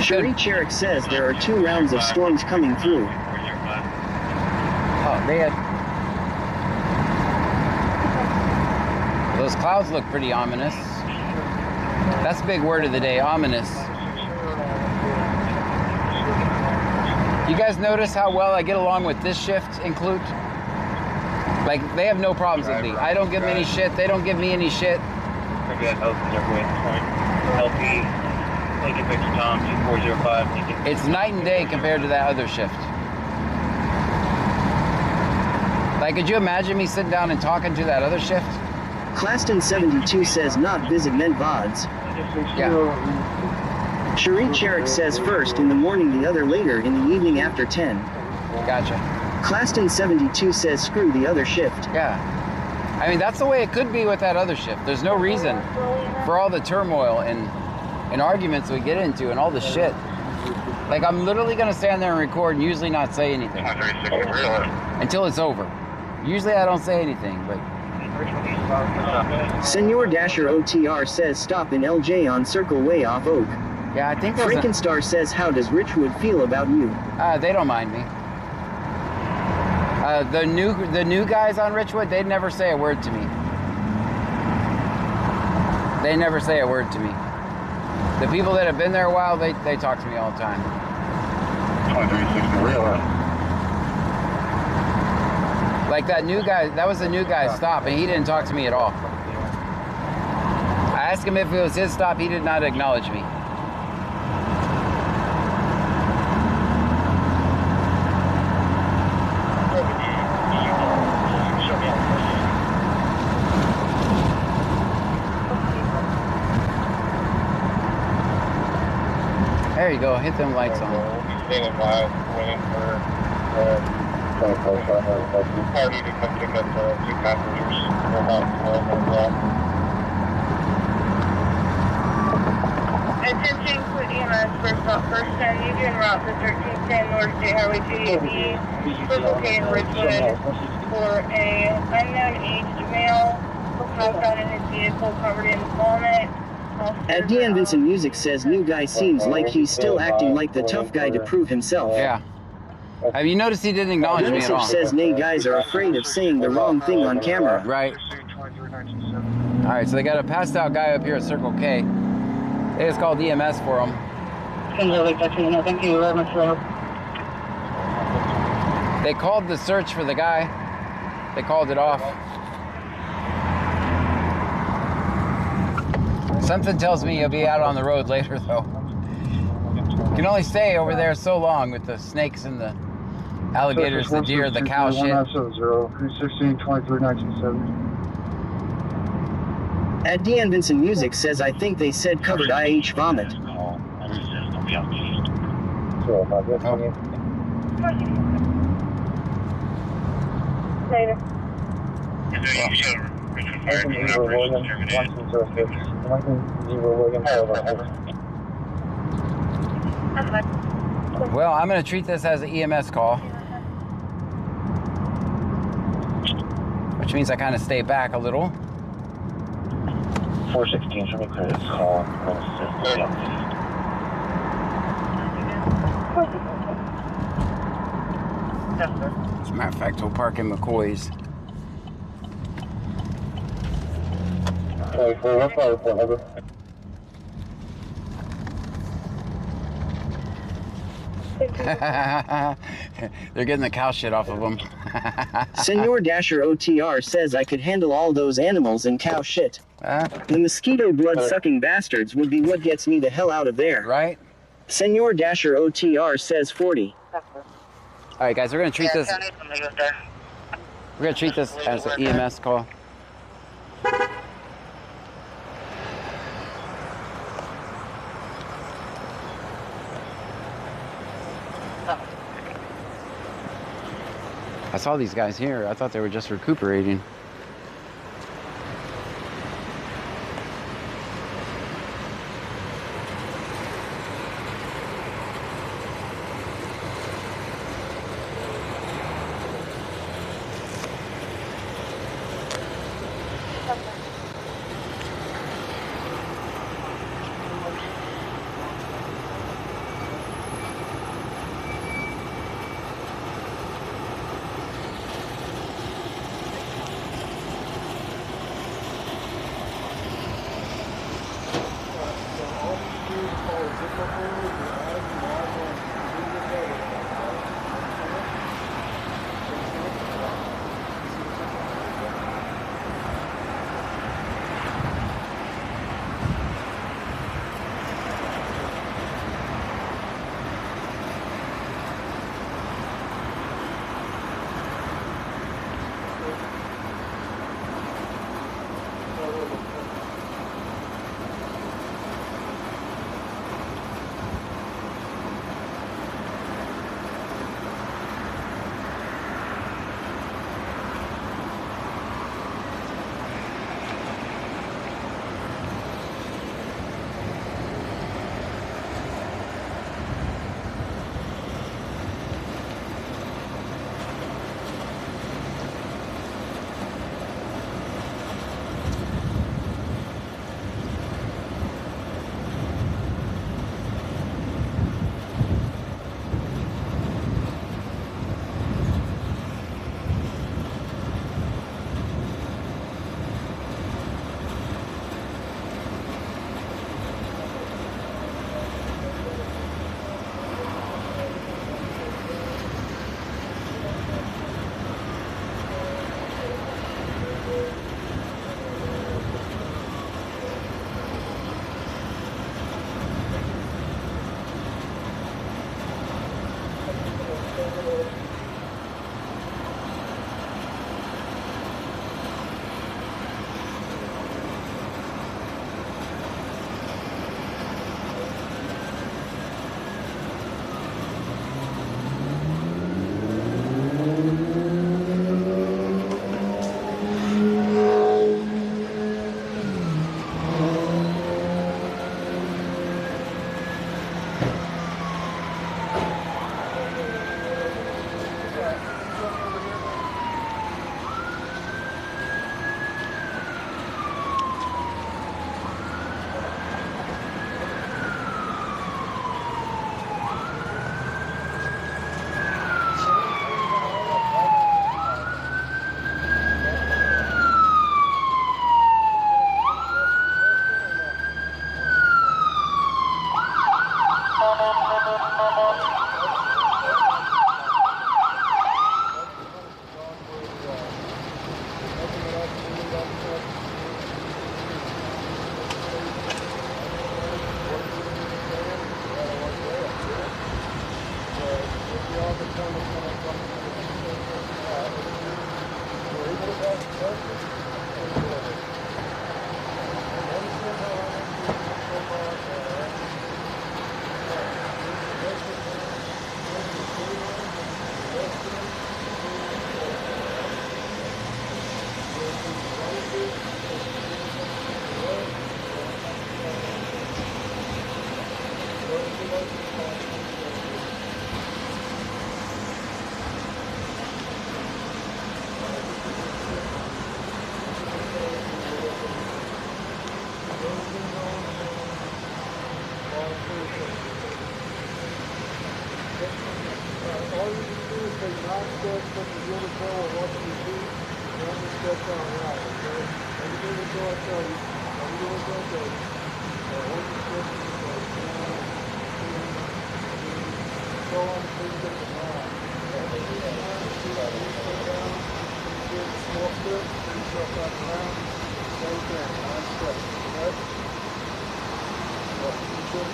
Cherie Cherrick says there are 2 rounds of storms coming through. Not bad. Those clouds look pretty ominous. That's the big word of the day, ominous. You guys notice how well I get along with this shift include? Like, they have no problems with me. I don't give them any shit. They don't give me any shit. Lincoln Victor Tom 2405 Lincoln. It's night and day compared to that other shift. Like, could you imagine me sitting down and talking to that other shift? Claston 72 says not visit meant VODs. Yeah. Sharik Cherik says first in the morning, the other later in the evening after 10. Gotcha. Claston 72 says screw the other shift. Yeah. I mean, that's the way it could be with that other shift. There's no reason for all the turmoil and arguments we get into and all the shit. Like, I'm literally gonna stand there and record and usually not say anything until it's over. Usually I don't say anything, but Senor Dasher OTR says stop in LJ on Circle Way off Oak. yeah, I think Frankenstar says how does Richwood feel about you? they don't mind me. The new guys on Richwood, they never say a word to me. They never say a word to me. The people that have been there a while, they talk to me all the time. 2360 real. Like that new guy, that was the new guy's stop, and he didn't talk to me at all. I asked him if it was his stop, he did not acknowledge me. There you go, hit them lights on. Standing by, waiting for the party to come pick up the two passengers. Attention, quit EMS, first 10, Union Route to 1310 North State Highway 280, located in Richwood for a unknown aged male, house found in his vehicle covered in vomit. At Dean Vincent Music says new guy seems like he's still acting like the tough guy to prove himself. Yeah. Have you noticed he didn't acknowledge me at all? says nay guys are afraid of saying the wrong thing on camera. Right. Alright, so they got a passed out guy up here at Circle K. They just called EMS for him. Thank you very much for They called the search for the guy. They called it off. Something tells me he'll be out on the road later, though. You can only stay over there so long with the snakes and the alligators, the deer, the cow shit. 316-2397. At Dean Vincent Music says I think they said covered IH vomit. Later. Well, I'm going to treat this as an EMS call, which means I kind of stay back a little. 416, should we clear this call? As a matter of fact, we'll park in McCoy's. They're getting the cow shit off of them. Senor Dasher OTR says I could handle all those animals and cow shit. The mosquito blood-sucking bastards would be what gets me the hell out of there. Right? Senor Dasher OTR says 40. Alright guys, we're gonna treat this. We're gonna treat this as an EMS call. I saw these guys here. I thought they were just recuperating.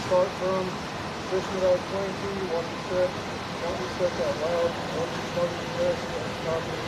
Start from fishing without swing to you, watch your step, don't be step out loud, once you start your step, stop it.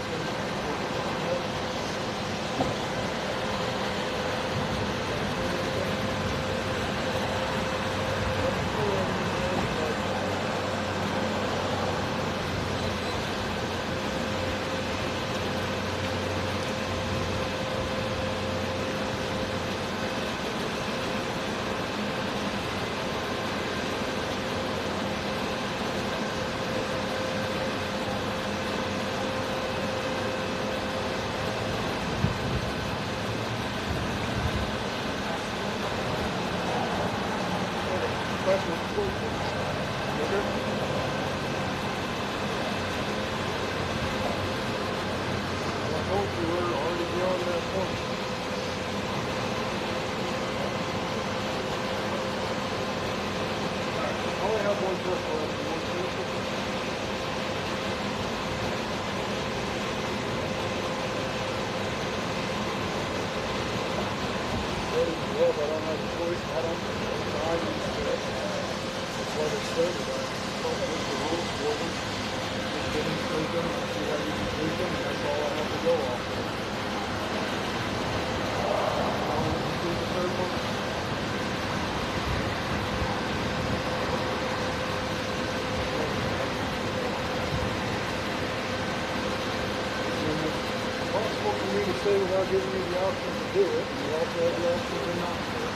Without giving you the option to do it, and you also have the option to not do it.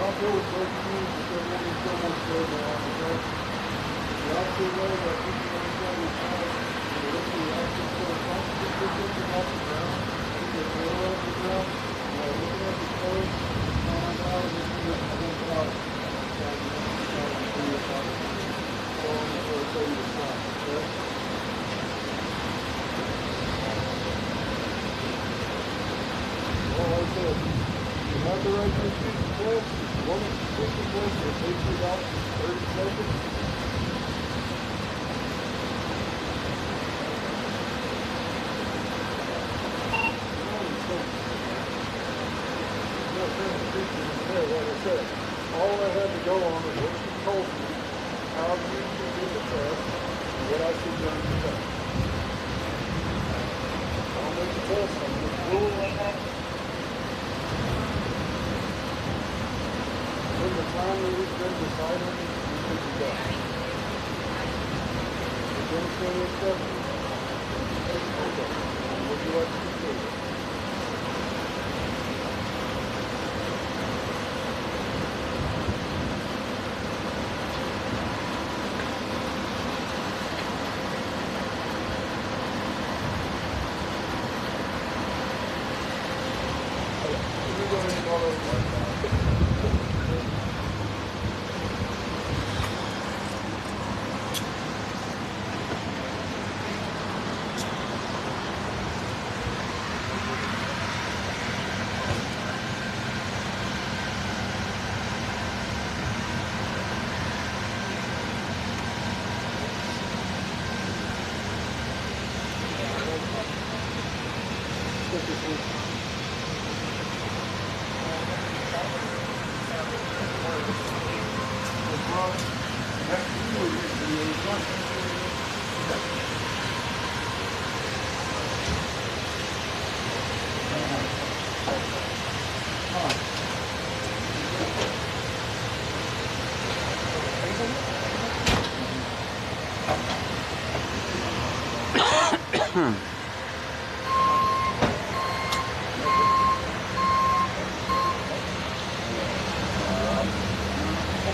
I'll go with both teams because one is so much further on the road. The opposite way that people understand is how to look at the option for a constant distance off the ground. You get more off the ground, while looking at the code, find out if you get the whole product. You have the right to shoot the place. You want to shoot the place, it takes you about 30 seconds. No, like I said, all I had to go on is what she told me, how you did the test, and what I should done the test. I'll make the test. When the time that we've been deciding, we can do that. If you understand your questions, take a look at it. Would you like to do it?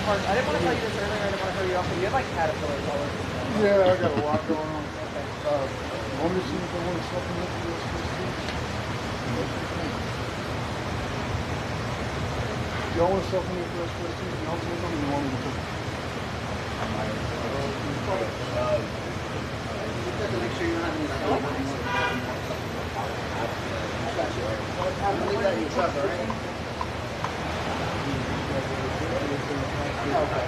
I didn't want to tell you this earlier, I didn't want to hurry you off, but you have like caterpillars all over. Yeah, I got a lot going on. Want me to see if I want to supplement this? Y'all want to supplement the rest of this? Y'all take them and you want me to put them? You have to make sure you don't have any I'll leave that in your truck, all right? Okay.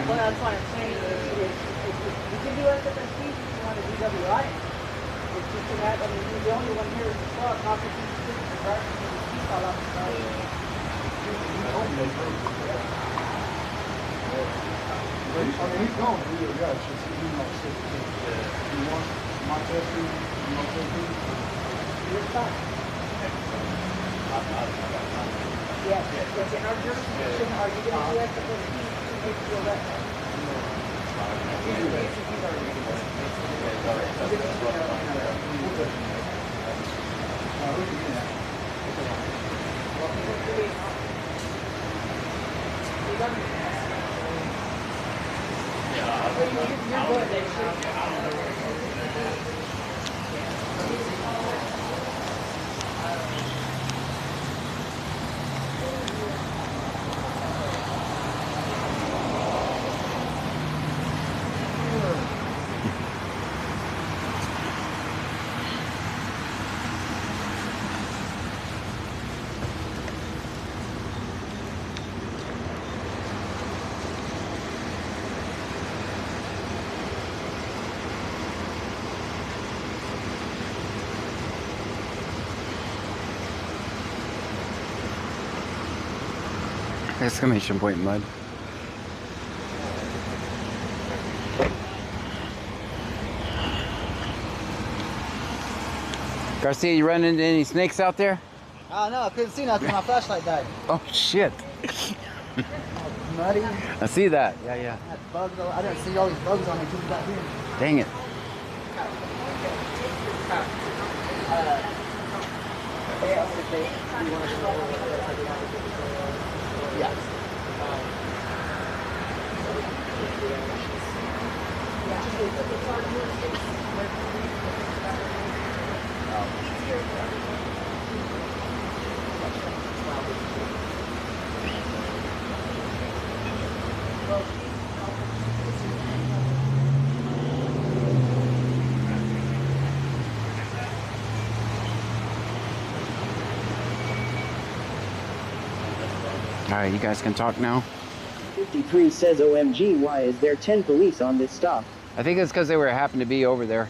Well, that's why I'm saying you can do SFSP if you want to do WI. It's just that, I mean, you're the only one here in the truck, not the right? All up the side. I mean, he's gone. Yeah, it's just he's not sick. You want my testing? You want testing? You're fine. Yes, yes, in our jurisdiction, are you going to do SFSP to make sure that? Exclamation point mud. Garcia, you run into any snakes out there? Oh no, I couldn't see nothing. My flashlight died. Oh shit. Muddy. I see that. Yeah, yeah. That bugs. I didn't see all these bugs on me until we got here. Dang it. Yeah. All right, you guys can talk now. 53 says, OMG, why is there 10 police on this stop? I think it's because they were happened to be over there.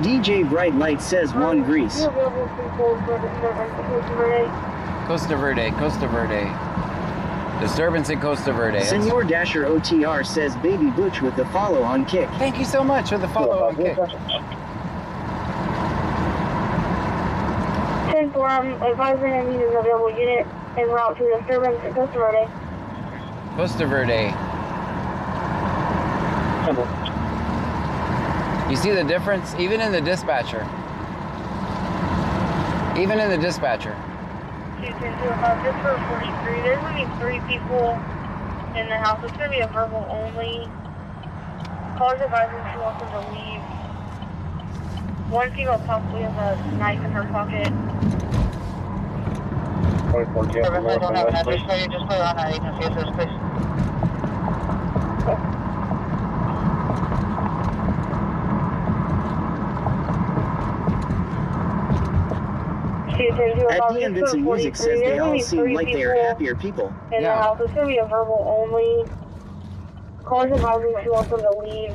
DJ Bright Light says Juan Grease. Costa Verde, Costa Verde. Disturbance in Costa Verde. Senor Dasher OTR says Baby Butch with the follow on Kick. Thank you so much for the follow on Kick. 10-4, advising I need an available unit en route to disturbance at Costa Verde. Costa Verde. You see the difference? Even in the dispatcher. Even in the dispatcher. 210-5, just for 43, there's going to be 3 people in the house. It's going to be a verbal only. Caller's advising she wants them to leave. One female possibly has a knife in her pocket. Service, I don't have an address for you, just put it on our agency assist, please. At the end, Vincent Music says they all seem like they are happier people. In the house, it's going to be a verbal only. Caller's advising she wants them to leave.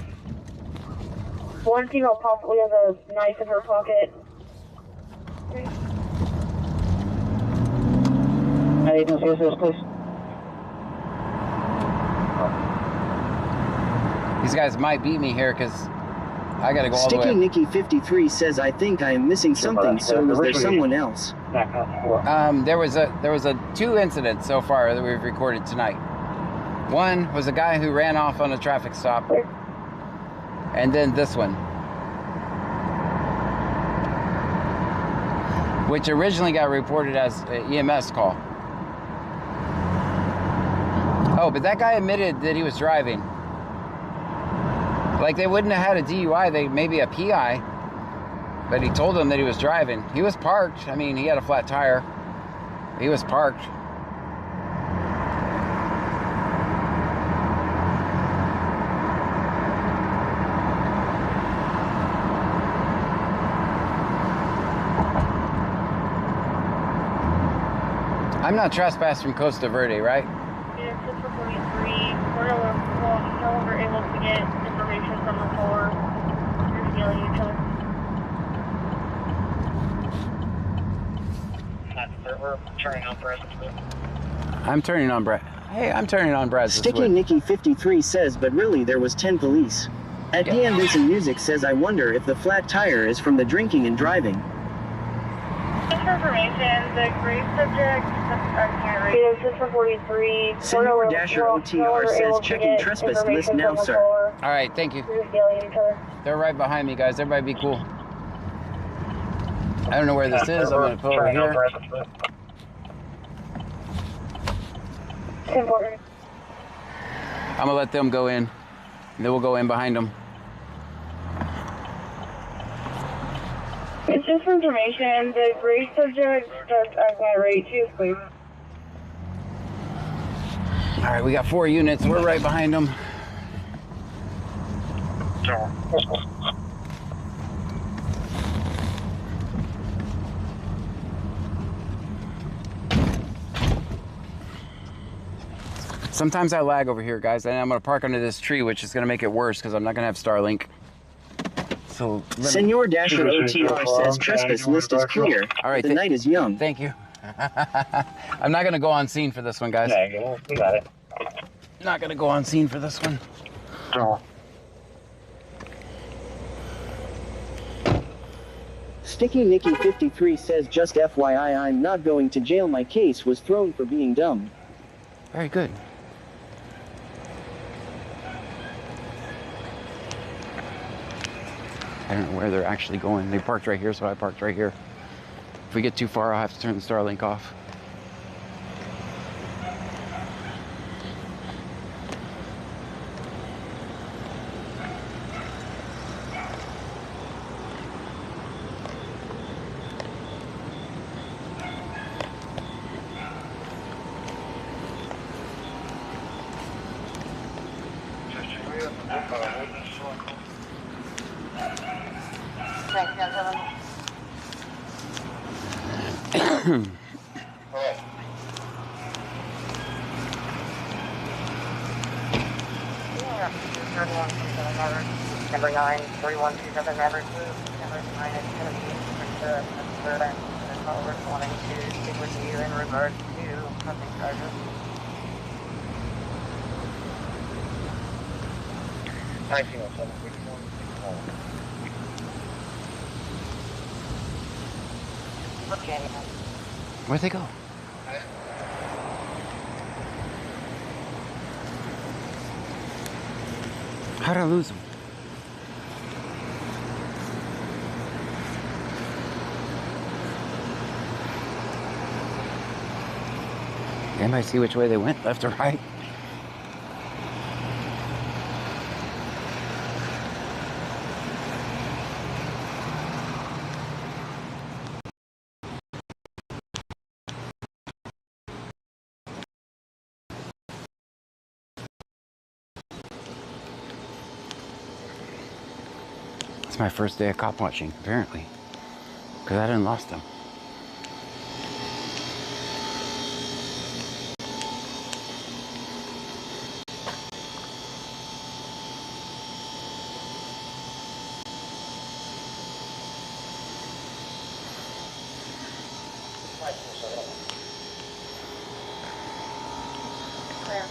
One female possibly has a knife in her pocket. Agency assist, please. These guys might beat me here because I gotta go all the way. Sticky Nicky 53 says I think I am missing something, so is there someone else? There was 2 incidents so far that we've recorded tonight. One was a guy who ran off on a traffic stop, and then this one, which originally got reported as an EMS call. Oh, but that guy admitted that he was driving. Like, they wouldn't have had a DUI, maybe a PI, but he told them that he was driving. He was parked. I mean, he had a flat tire. He was parked. I'm not trespassed from Costa Verde, right? Yeah, 643. We're no longer able to get information from the caller. You're yelling at each other. We're turning on Brad. I'm turning on Brad. Hey, I'm turning on Brad. Sticky Nicky 53 says, but really there was 10 police. At the end, Vincent Music says I wonder if the flat tire is from the drinking and driving. Just for information, the grave subject, just for 43. Senor Dasher OTR says checking trespass list now, sir. All right, thank you. You're just yelling at each other. They're right behind me, guys. Everybody be cool. I don't know where this is. I'm going to pull over here. It's important. I'm going to let them go in, and then we'll go in behind them. It's just for information. The grave subject starts at my rate 2, please. All right, we got 4 units. We're right behind them. Sometimes I lag over here, guys, and I'm going to park under this tree, which is going to make it worse because I'm not going to have Starlink. So Senor Dasher OTR says trespass list is clear. All right, the night is young. Thank you. I'm not going to go on scene for this one, guys. Yeah, you got it. Not going to go on scene for this one. Sticky Nicky 53 says just FYI I'm not going to jail. My case was thrown for being dumb. Very good. I don't know where they're actually going. They parked right here, so I parked right here. If we get too far, I'll have to turn the Starlink off. Number 93127 Maverick Blue. Number 9 is going to be the caller wanting to speak with you in regards to something charges. 1907. Okay. Where'd they go? How'd I lose them? Anybody see which way they went, left or right? It's my first day of cop watching, apparently, because I didn't lost them. Clear.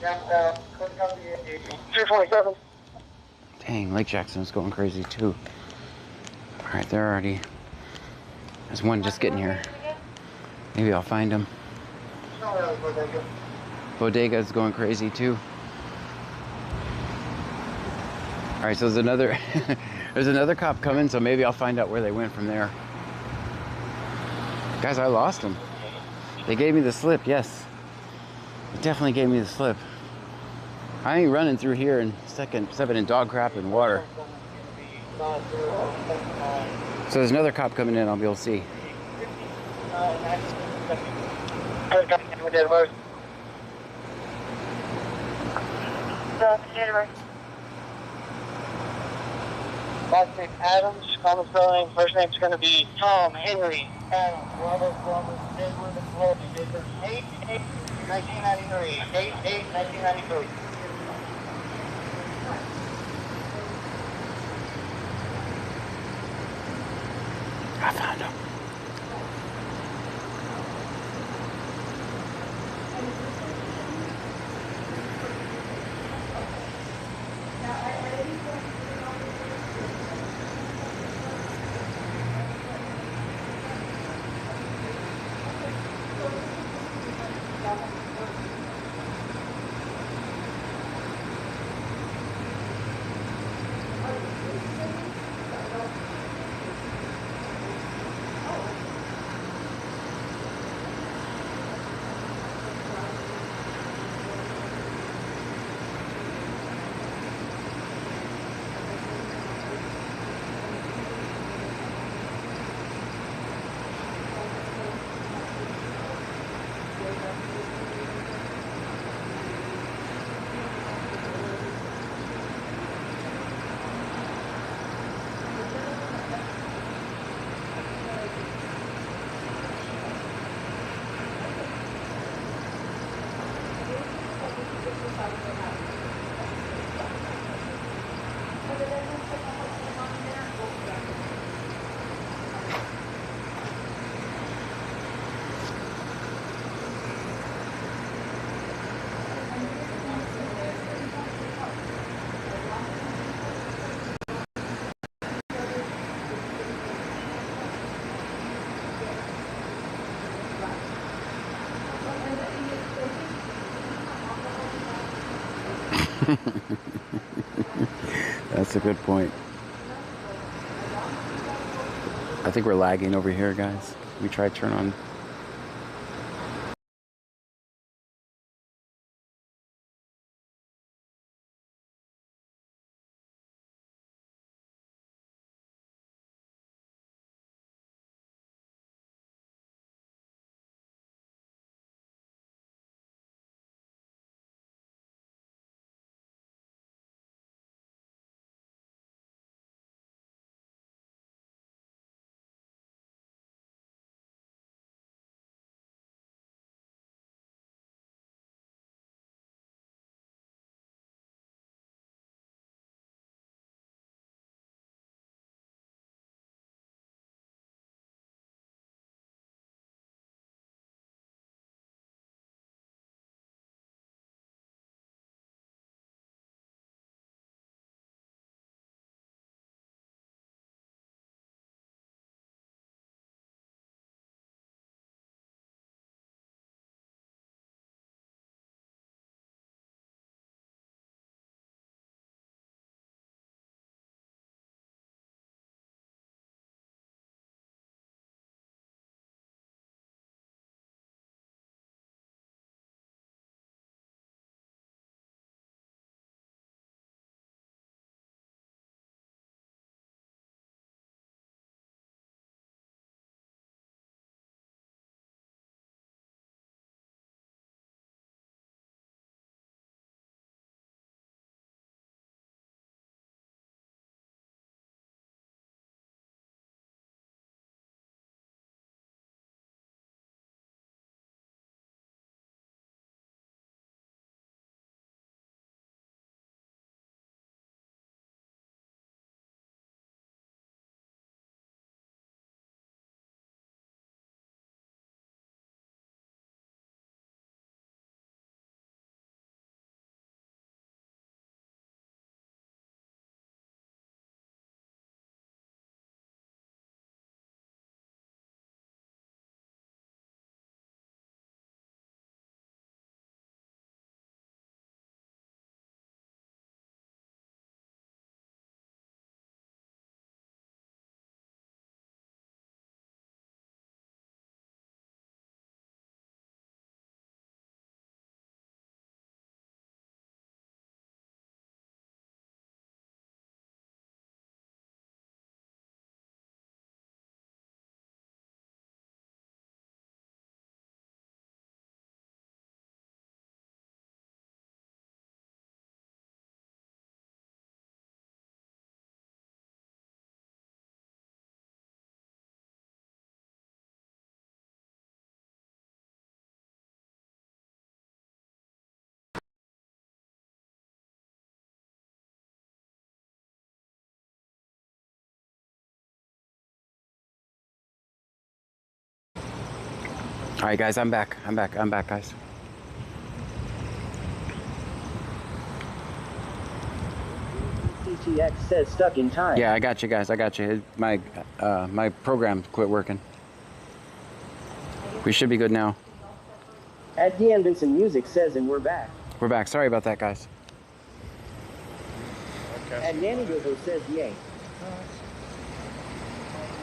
Yeah, 347. Dang, Lake Jackson's going crazy too. Alright, they're already... There's one just getting here. Maybe I'll find him. Bodega's going crazy too. Alright, so there's another... there's another cop coming, so maybe I'll find out where they went from there. Guys, I lost them. They gave me the slip, yes. They definitely gave me the slip. I ain't running through here and stepping in dog crap and water. So there's another cop coming in, I'll be able to see. Last name Adams, common spelling, first name's going to be Tom Henry Adams, Robert Robert Edward Floyd, 8/8/1993, 8/8/1993. I found him. That's a good point. I think we're lagging over here, guys. We try to turn on All right, guys, I'm back, guys. CTX says stuck in time. Yeah, I got you guys. I got you. My my program quit working. We should be good now. At Deanne Vincent Music says, and we're back. We're back. Sorry about that, guys. At Nanny Gogo says, yay.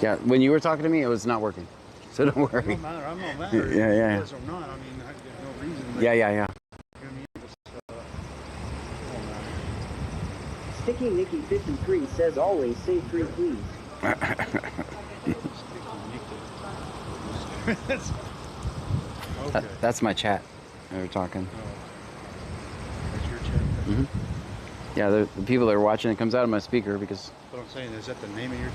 Yeah, when you were talking to me, it was not working. So don't worry. It don't matter. I'm not matter. Yeah, yeah. Yes or not. I mean, there's no reason. Yeah. Sticky Nicky 53 says, always say free, please. Okay. That's my chat. They were talking. That's your chat? Mm-hmm. Yeah, the people that are watching, it comes out of my speaker because... What I'm saying, is that the name of your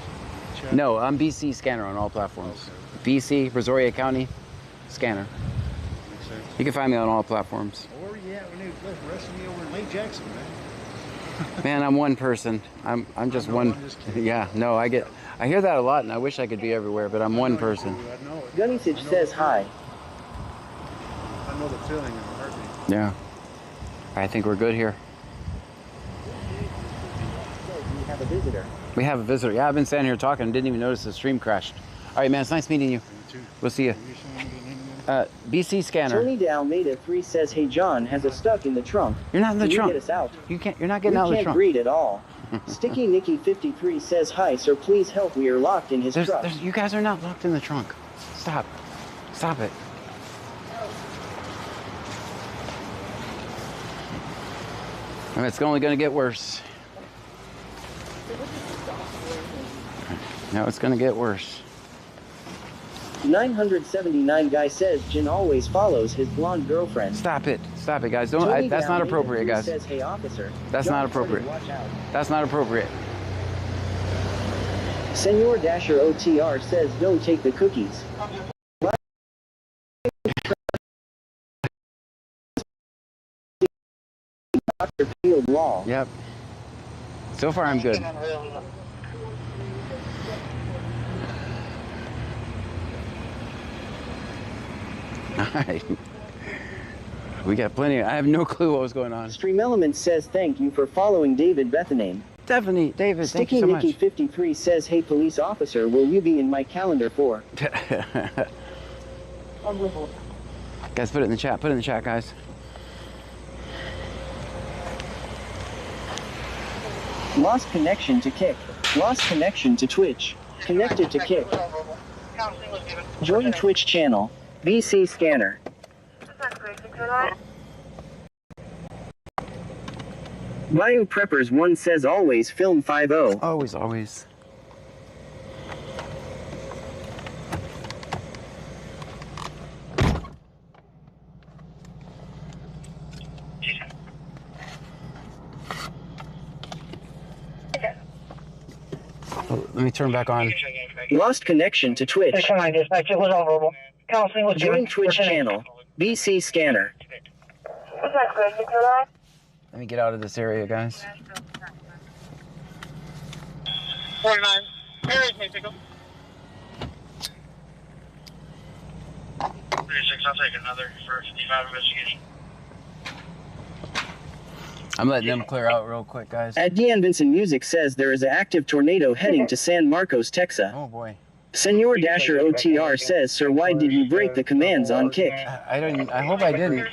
chat? No, I'm BC Scanner on all platforms. Okay. BC, Brazoria County, Scanner. Makes sense. You can find me on all platforms. Or, yeah, we need to arrest me over in Lake Jackson, man. Man, I'm one person. I'm just one. I'm just kidding. Yeah, no, I hear that a lot, and I wish I could be everywhere, but I'm one person. Gunnysage says hi. I know the feeling in a heartbeat. Yeah. I think we're good here. We have a visitor. We have a visitor. Yeah, I've been standing here talking and didn't even notice the stream crashed. All right, man, it's nice meeting you. We'll see you. BC Scanner. Tony de Almeida 3 says, hey John, has a stuck in the trunk. You're not in the Can trunk. You get us out? You can't. You're not getting out of the trunk. We can't read at all. Sticky Nicky 53 says, hi, sir, please help. We are locked in his truck. You guys are not locked in the trunk. Stop. Stop it. And it's only going to get worse. No, it's going to get worse. 979 guy says Jin always follows his blonde girlfriend. Stop it, guys. Don't. That's not appropriate, guys. Says, hey officer. That's not appropriate. That's not appropriate. Senor Dasher OTR says don't take the cookies. Dr. Field Law. Yep. So far, I'm good. Alright. We got plenty. I have no clue what was going on. Stream Element says thank you for following David Bethaname. Definitely, David, thank you so much. Sticky Nicky 53 says, hey police officer, will you be in my calendar for? Guys, put it in the chat. Put it in the chat, guys. Lost connection to Kick. Lost connection to Twitch. Connected to Kick. Join Twitch channel. BC Scanner. Bayou Preppers 1 says always film 5-0. Always. Oh, let me turn back on. Lost connection to Twitch. Join Twitch channel. BC Scanner. Let me get out of this area, guys. 49. Where is me, Pickle? 36, I'll take another for 55 investigation. I'm letting them clear out real quick, guys. At Deanne Vincent Music says there is an active tornado heading to San Marcos, Texas. Oh boy. Senor Dasher OTR says, sir, why did you break the commands on Kick? I hope I didn't.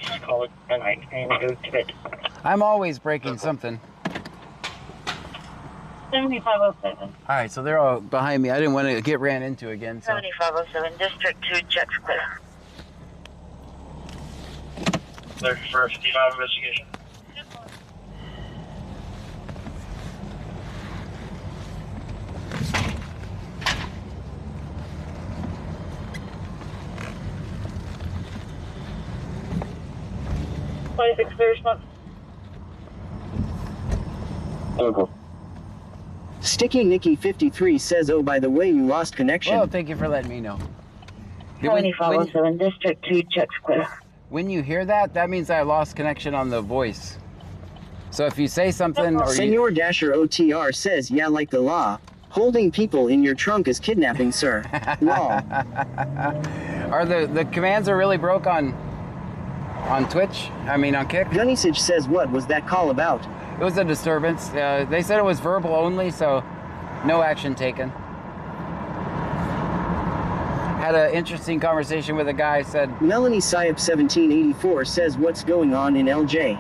I'm always breaking something. 7507. Alright, so they're all behind me. I didn't want to get ran into again. So. 7507, District 2, checks clear. 34, 55 investigation. Sticky Nicky 53 says, oh, by the way, you lost connection. Well, thank you for letting me know. 2507, District 2, checks clear. When you hear that, that means I lost connection on the voice. So if you say something or Senor Dasher OTR says, yeah, like the law. Holding people in your trunk is kidnapping, sir. Law. Are the commands are really broke on Twitch? I mean on Kick? Gunnisage says, what was that call about? It was a disturbance. They said it was verbal only, so no action taken. Had an interesting conversation with a guy, said... Melanie Syop 1784 says, what's going on in LJ?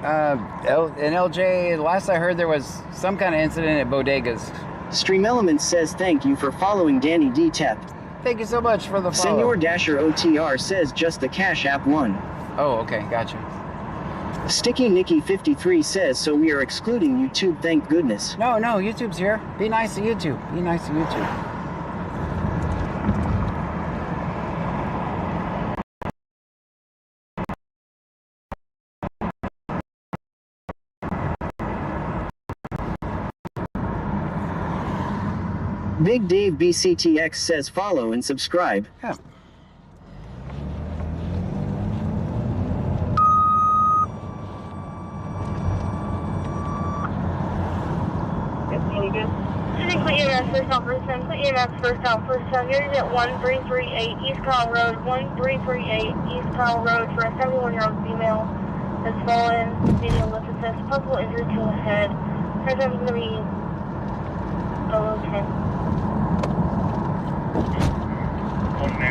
In LJ, last I heard there was some kind of incident at bodegas. Stream Elements says, thank you for following Danny D. Tep. Thank you so much for the follow. Senor Dasher OTR says, just the Cash App one. Oh, okay, gotcha. Sticky Nikki 53 says, so we are excluding YouTube, thank goodness. No, YouTube's here. Be nice to YouTube. Be nice to YouTube. Big Dave BCTX says, follow and subscribe. Yeah. Clear EMS first out, first time. Clear EMS first out, first time. Yours is at 1338 East Kyle Road. 1338 East Kyle Road for a 71-year-old female that's fallen. Needing a lift assist. Possible injury to the head. Her time is going to be 0010.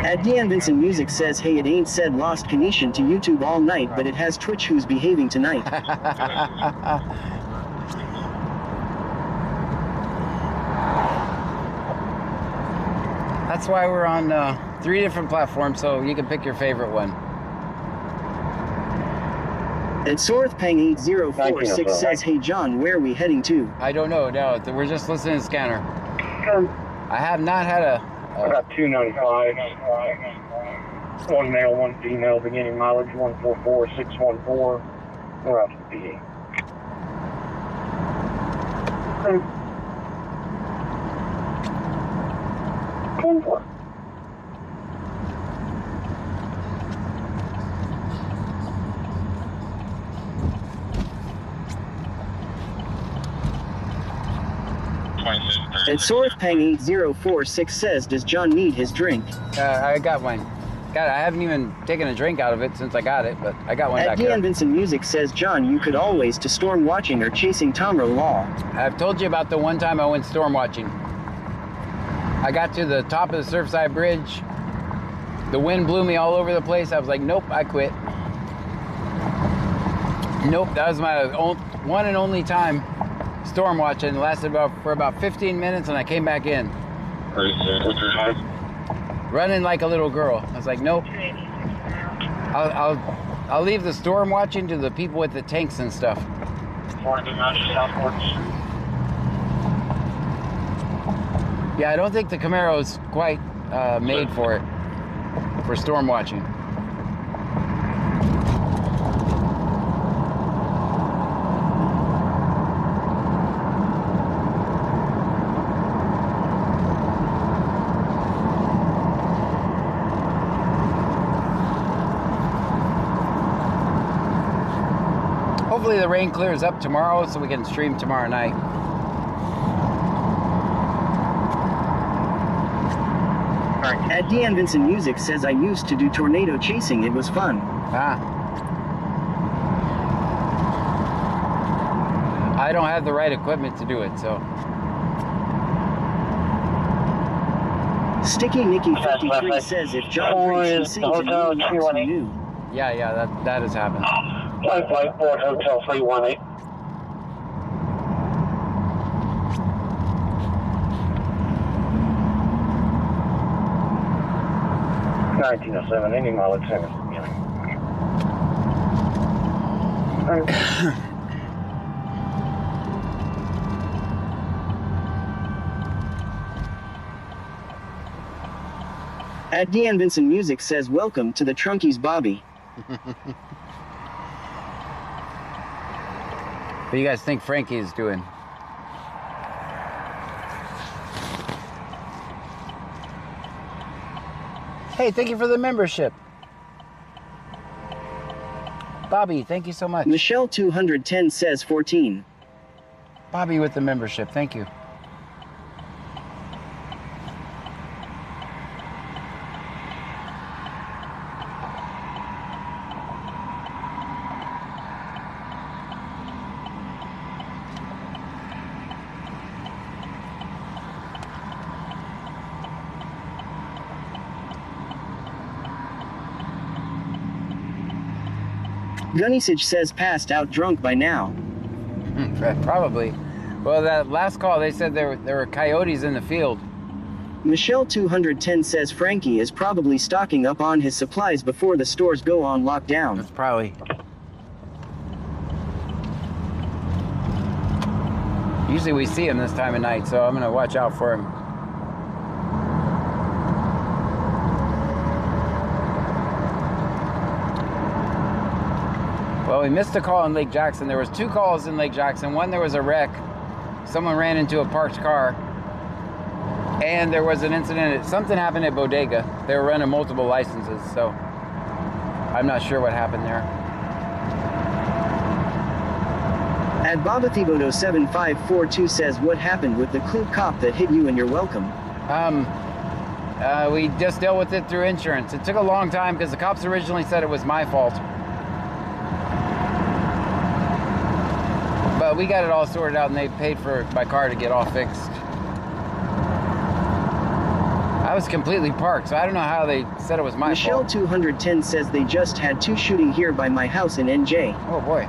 At Deanne Vincent Music says, hey, it ain't said lost Canesian to YouTube all night, but it has Twitch who's behaving tonight. That's why we're on 3 different platforms, so you can pick your favorite one. And Sorthpang8046 says, hey John, where are we heading to? I don't know, no, we're just listening to Scanner. I have not had a... I got 295. One male, one female, beginning mileage 144614. We're out to the PA. And Sorthpang8046 says, does John need his drink? I got one. God, I haven't even taken a drink out of it since I got it, but I got one back there. Deanne Vincent Music says, John, you could always to storm watching or chasing Tomro Law. I've told you about the one time I went storm watching. I got to the top of the Surfside Bridge. The wind blew me all over the place. I was like, nope, I quit. Nope, that was my one and only time storm watching. It lasted for about 15 minutes and I came back in. Running like a little girl. I was like, nope. I'll leave the storm watching to the people with the tanks and stuff. Yeah, I don't think the Camaro's quite made for it, for storm watching. Hopefully the rain clears up tomorrow so we can stream tomorrow night. At Deanne Vincent Music says, I used to do tornado chasing. It was fun. I don't have the right equipment to do it, so. Sticky Nikki 53 says, if John drinks, he sings and he walks new. Yeah, that has happened. Flight Board Hotel 318. $19.07, any mileage 7. At Deanne Vincent Music says, welcome to the Trunkies, Bobby. What do you guys think Frankie is doing? Hey, thank you for the membership. Bobby, thank you so much. Michelle 210 says 14. Bobby with the membership, thank you. Gunnysage says passed out drunk by now. Probably. Well, that last call, they said there were coyotes in the field. Michelle 210 says Frankie is probably stocking up on his supplies before the stores go on lockdown. That's probably. Usually we see him this time of night, so I'm gonna watch out for him. Well, we missed a call in Lake Jackson. There was 2 calls in Lake Jackson. One, there was a wreck. Someone ran into a parked car. And there was an incident. Something happened at Bodega. They were running multiple licenses, so I'm not sure what happened there. At Babathibodo 7542 says, what happened with the clue cop that hit you and you're welcome? We just dealt with it through insurance. It took a long time because the cops originally said it was my fault. But we got it all sorted out and they paid for my car to get all fixed. I was completely parked, so I don't know how they said it was my Michelle fault. 210 says they just had 2 shooting here by my house in NJ. Oh boy.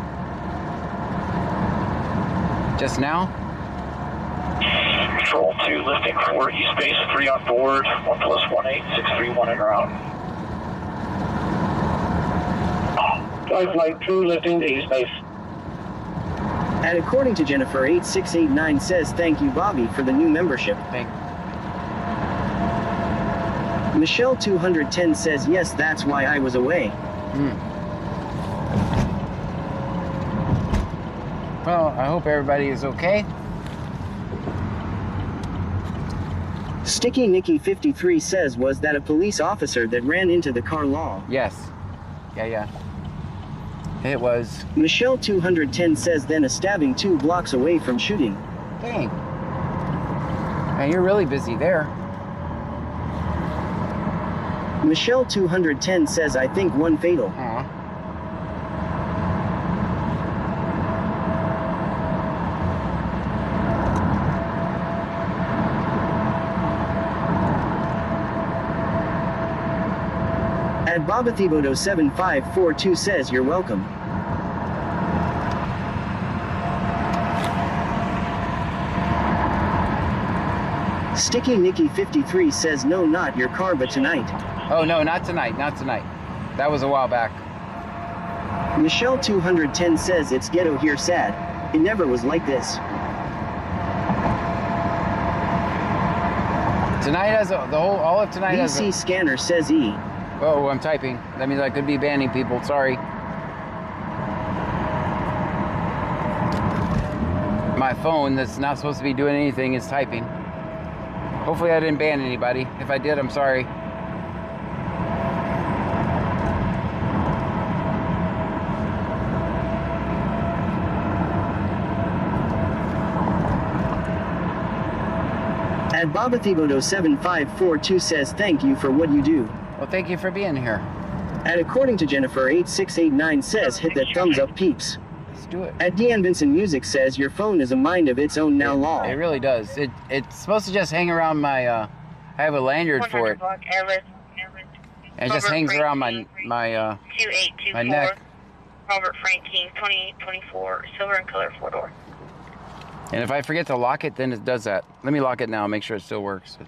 Just now? Control 2, lifting 4, east base, 3 on board, 1+18, 631 en route. Flight 2, lifting to east base. And according to Jennifer 8689 says, thank you Bobby for the new membership. Thank you. Michelle 210 says, yes, that's why I was away. Well, I hope everybody is okay. Sticky Nikki 53 says, was that a police officer that ran into the car law? Yes. Yeah. It was. Michelle 210 says, then a stabbing 2 blocks away from shooting. Dang. Man, you're really busy there. Michelle 210 says, I think 1 fatal. Aw. At Babathibodo 7542 says, you're welcome. Sticky Nikki 53 says, no, not your car, but tonight. Oh no, not tonight, not tonight. That was a while back. Michelle 210 says, it's ghetto here, sad. It never was like this. Tonight has all of tonight has BC Scanner says E. Oh, I'm typing. That means I could be banning people, sorry. My phone that's not supposed to be doing anything is typing. Hopefully I didn't ban anybody. If I did, I'm sorry. At Babathibodo 7542 says, thank you for what you do. Well, thank you for being here. And according to Jennifer 8689 says, hit that thumbs up peeps. Let's do it. At Deanne Vincent Music says, your phone is a mind of its own now law. It really does. It's supposed to just hang around my, I have a lanyard for it. And it just hangs around my neck. Robert Frank King, 2024, silver and color 4-door. And if I forget to lock it, then it does that. Let me lock it now, make sure it still works.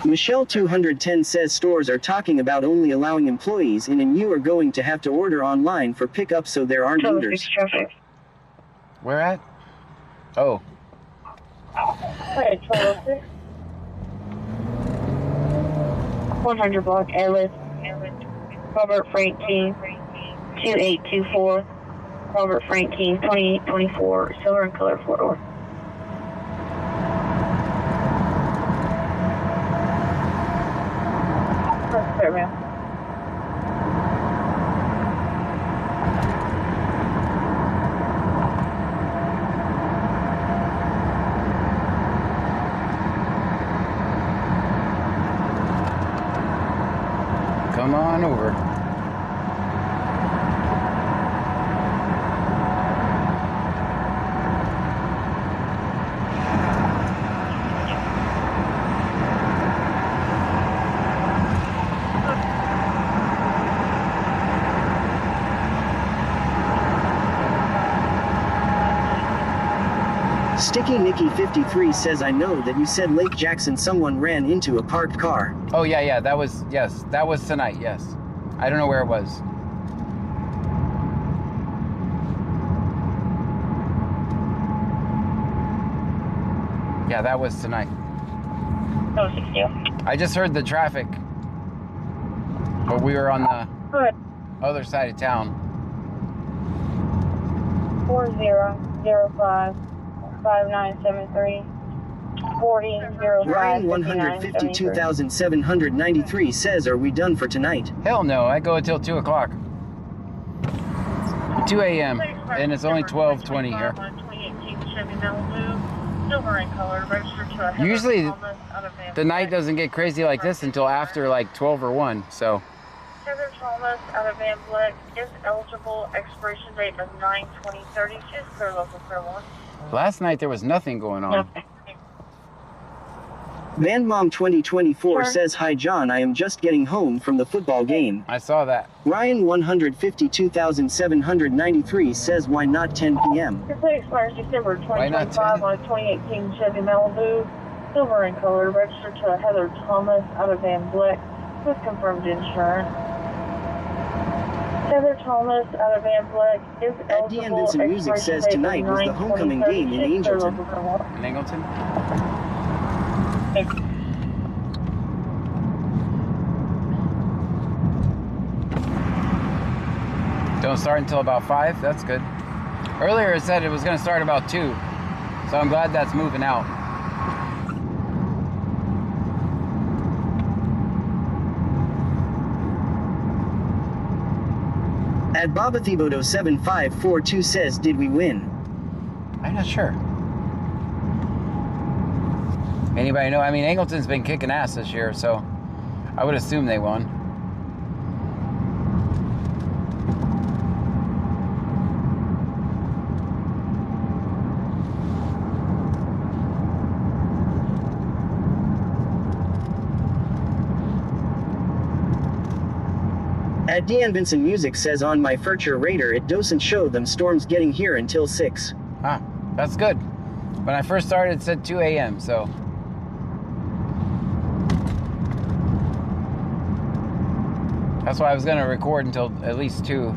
Michelle 210 says stores are talking about only allowing employees in and you are going to have to order online for pickup so there aren't orders. Where at? Oh. 100 block Ellis. Robert Frank King, 2824. Robert Frank King, 2024, silver and color 4-door. Sir, ma'am. Come on over. Sticky Nicky 53 says, I know that you said Lake Jackson someone ran into a parked car. Oh, yeah, that was, yes, that was tonight, yes. I don't know where it was. Yeah, that was tonight. Oh, 60. I just heard the traffic, but we were on the other side of town. 40055973 4005 Ryan 152,793 says, are we done for tonight? Hell no, I go until 2 o'clock. 2 a.m. and it's only 12:20 here. 2018 Chevy Malibu, silver in color, registered to a Heather Usually Thomas out of Van the night doesn't get crazy like this until after like 12 or 1, so. Heather Thomas out of Van Vleck is eligible. Expiration date of 9/20/30. She's clear local clear one. Last night there was nothing going on. Van Mom 2024 says, hi John, I am just getting home from the football game. I saw that. Ryan 152,793 says, why not 10 p.m.? Your plate expires December Why not 2025 on a 2018 Chevy Malibu, silver in color, registered to a Heather Thomas out of Van Vleck with confirmed insurance. Heather Thomas out of Van Vleck is eligible. Dean Vincent Music says tonight was the homecoming game in Angleton. In Angleton? Don't start until about 5? That's good. Earlier it said it was going to start about 2, so I'm glad that's moving out. At Baba Thibodeau 7542 says, did we win? I'm not sure. Anybody know? I mean, Angleton's been kicking ass this year, so I would assume they won. At Dean Vincent Music says, on my Furture Raider it doesn't show them storms getting here until 6. Ah, that's good. When I first started it said 2 a.m., so. That's why I was going to record until at least 2.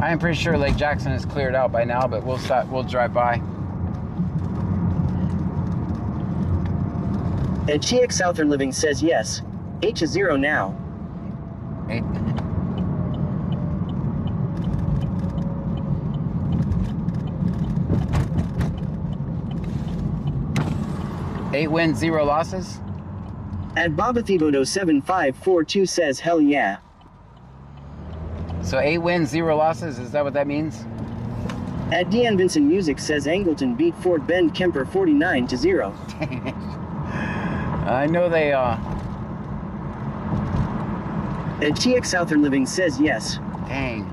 I am pretty sure Lake Jackson is cleared out by now, but we'll drive by. And TX Southern Living says yes. 8-0 now. 8. Eight wins, 0 losses. At Baba Thibodeau 7542 says, hell yeah. So 8 wins, 0 losses. Is that what that means? At Dean Vincent Music says, Angleton beat Fort Bend Kemper 49-0. I know they At TX Southern Living says yes. Dang.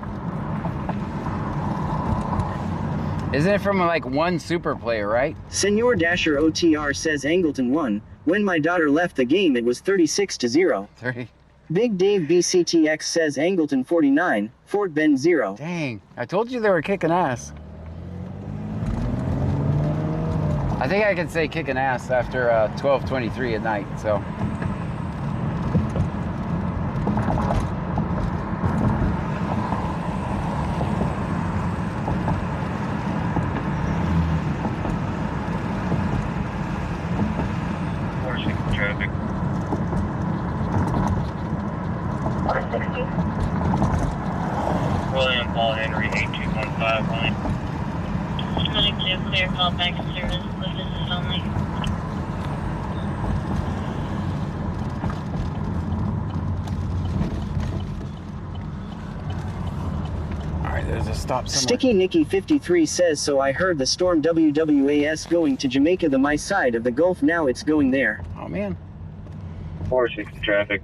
Isn't it from like one super player, right? Senor Dasher OTR says Angleton won. When my daughter left the game it was 36-0. 30. Big Dave BCTX says Angleton 49, Fort Bend 0. Dang. I told you they were kicking ass. I think I can say kicking ass after 12:23 at night, so. Traffic. 460. William Paul Henry 8215 line. 22, clear call back to service, business only. Alright, there's a stop somewhere. Sticky Nicky 53 says, so I heard the Storm WWAS going to Jamaica, the my side of the Gulf, now it's going there. Oh man. 460 traffic.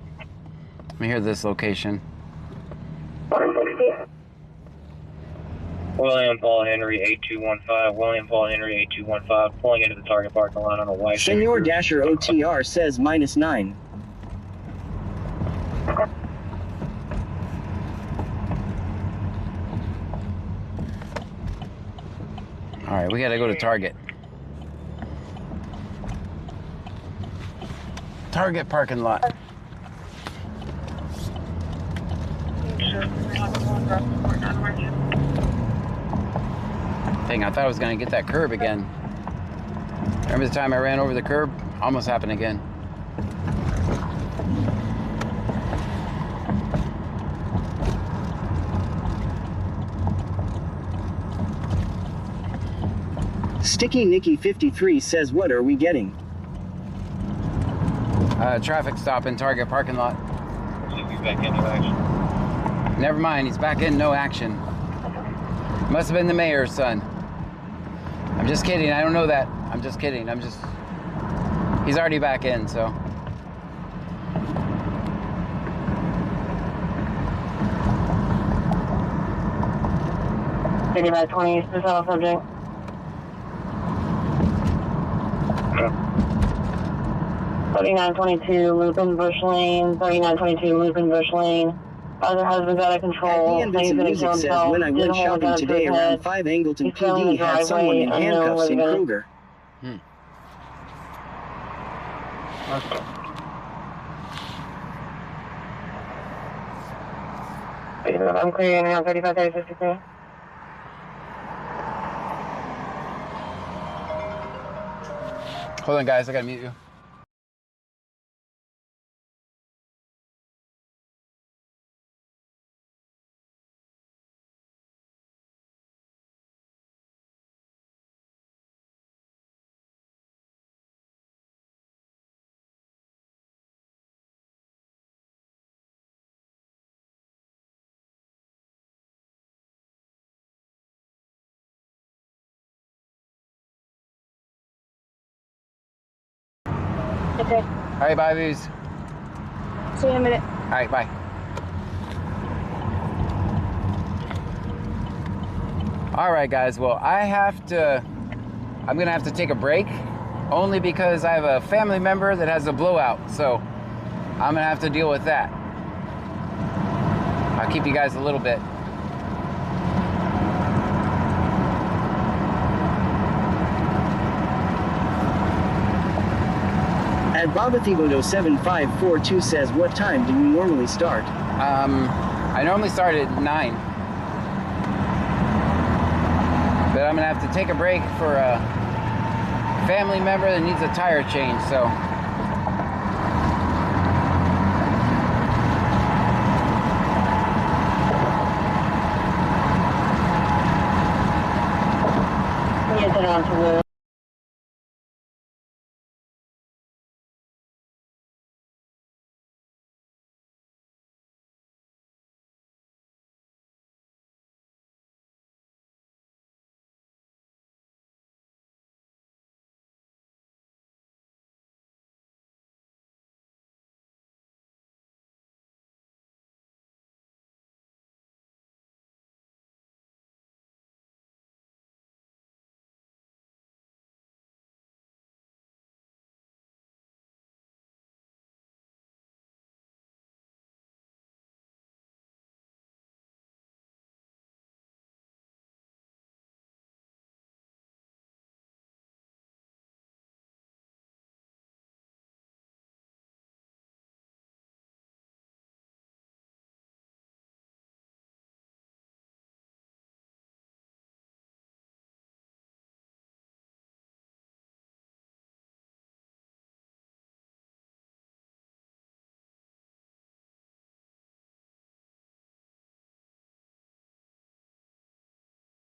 Let me hear this location. 460. William Paul Henry 8215. William Paul Henry 8215. Pulling into the target parking lot on a white. Senor Dasher OTR says -9. right, we gotta go to Target. Target parking lot. Dang, I thought I was gonna get that curb again. Remember the time I ran over the curb? Almost happened again. Sticky Nicky 53 says, what are we getting? Traffic stop in Target parking lot. Should be back into action. Never mind, he's back in, no action. Must have been the mayor's son. I'm just kidding, I don't know that. I'm just kidding, he's already back in, so. 3520, special subject. 3922, looping bush lane. 3922, looping bush lane. Other husband's out of control. At the end, some music says, when I went shopping today around 5 Angleton PD had someone in handcuffs in Kruger. I'm clearing around 35-53. Hold on, guys, I gotta mute you. Okay. All right, bye, Luz. See you in a minute. All right, bye. All right, guys, well, I'm gonna have to take a break only because I have a family member that has a blowout, so I'm gonna have to deal with that. I'll keep you guys a little bit. At Babathibodo 7542 says, what time do you normally start? I normally start at 9. But I'm gonna have to take a break for a family member that needs a tire change, so. Get that on to Lou.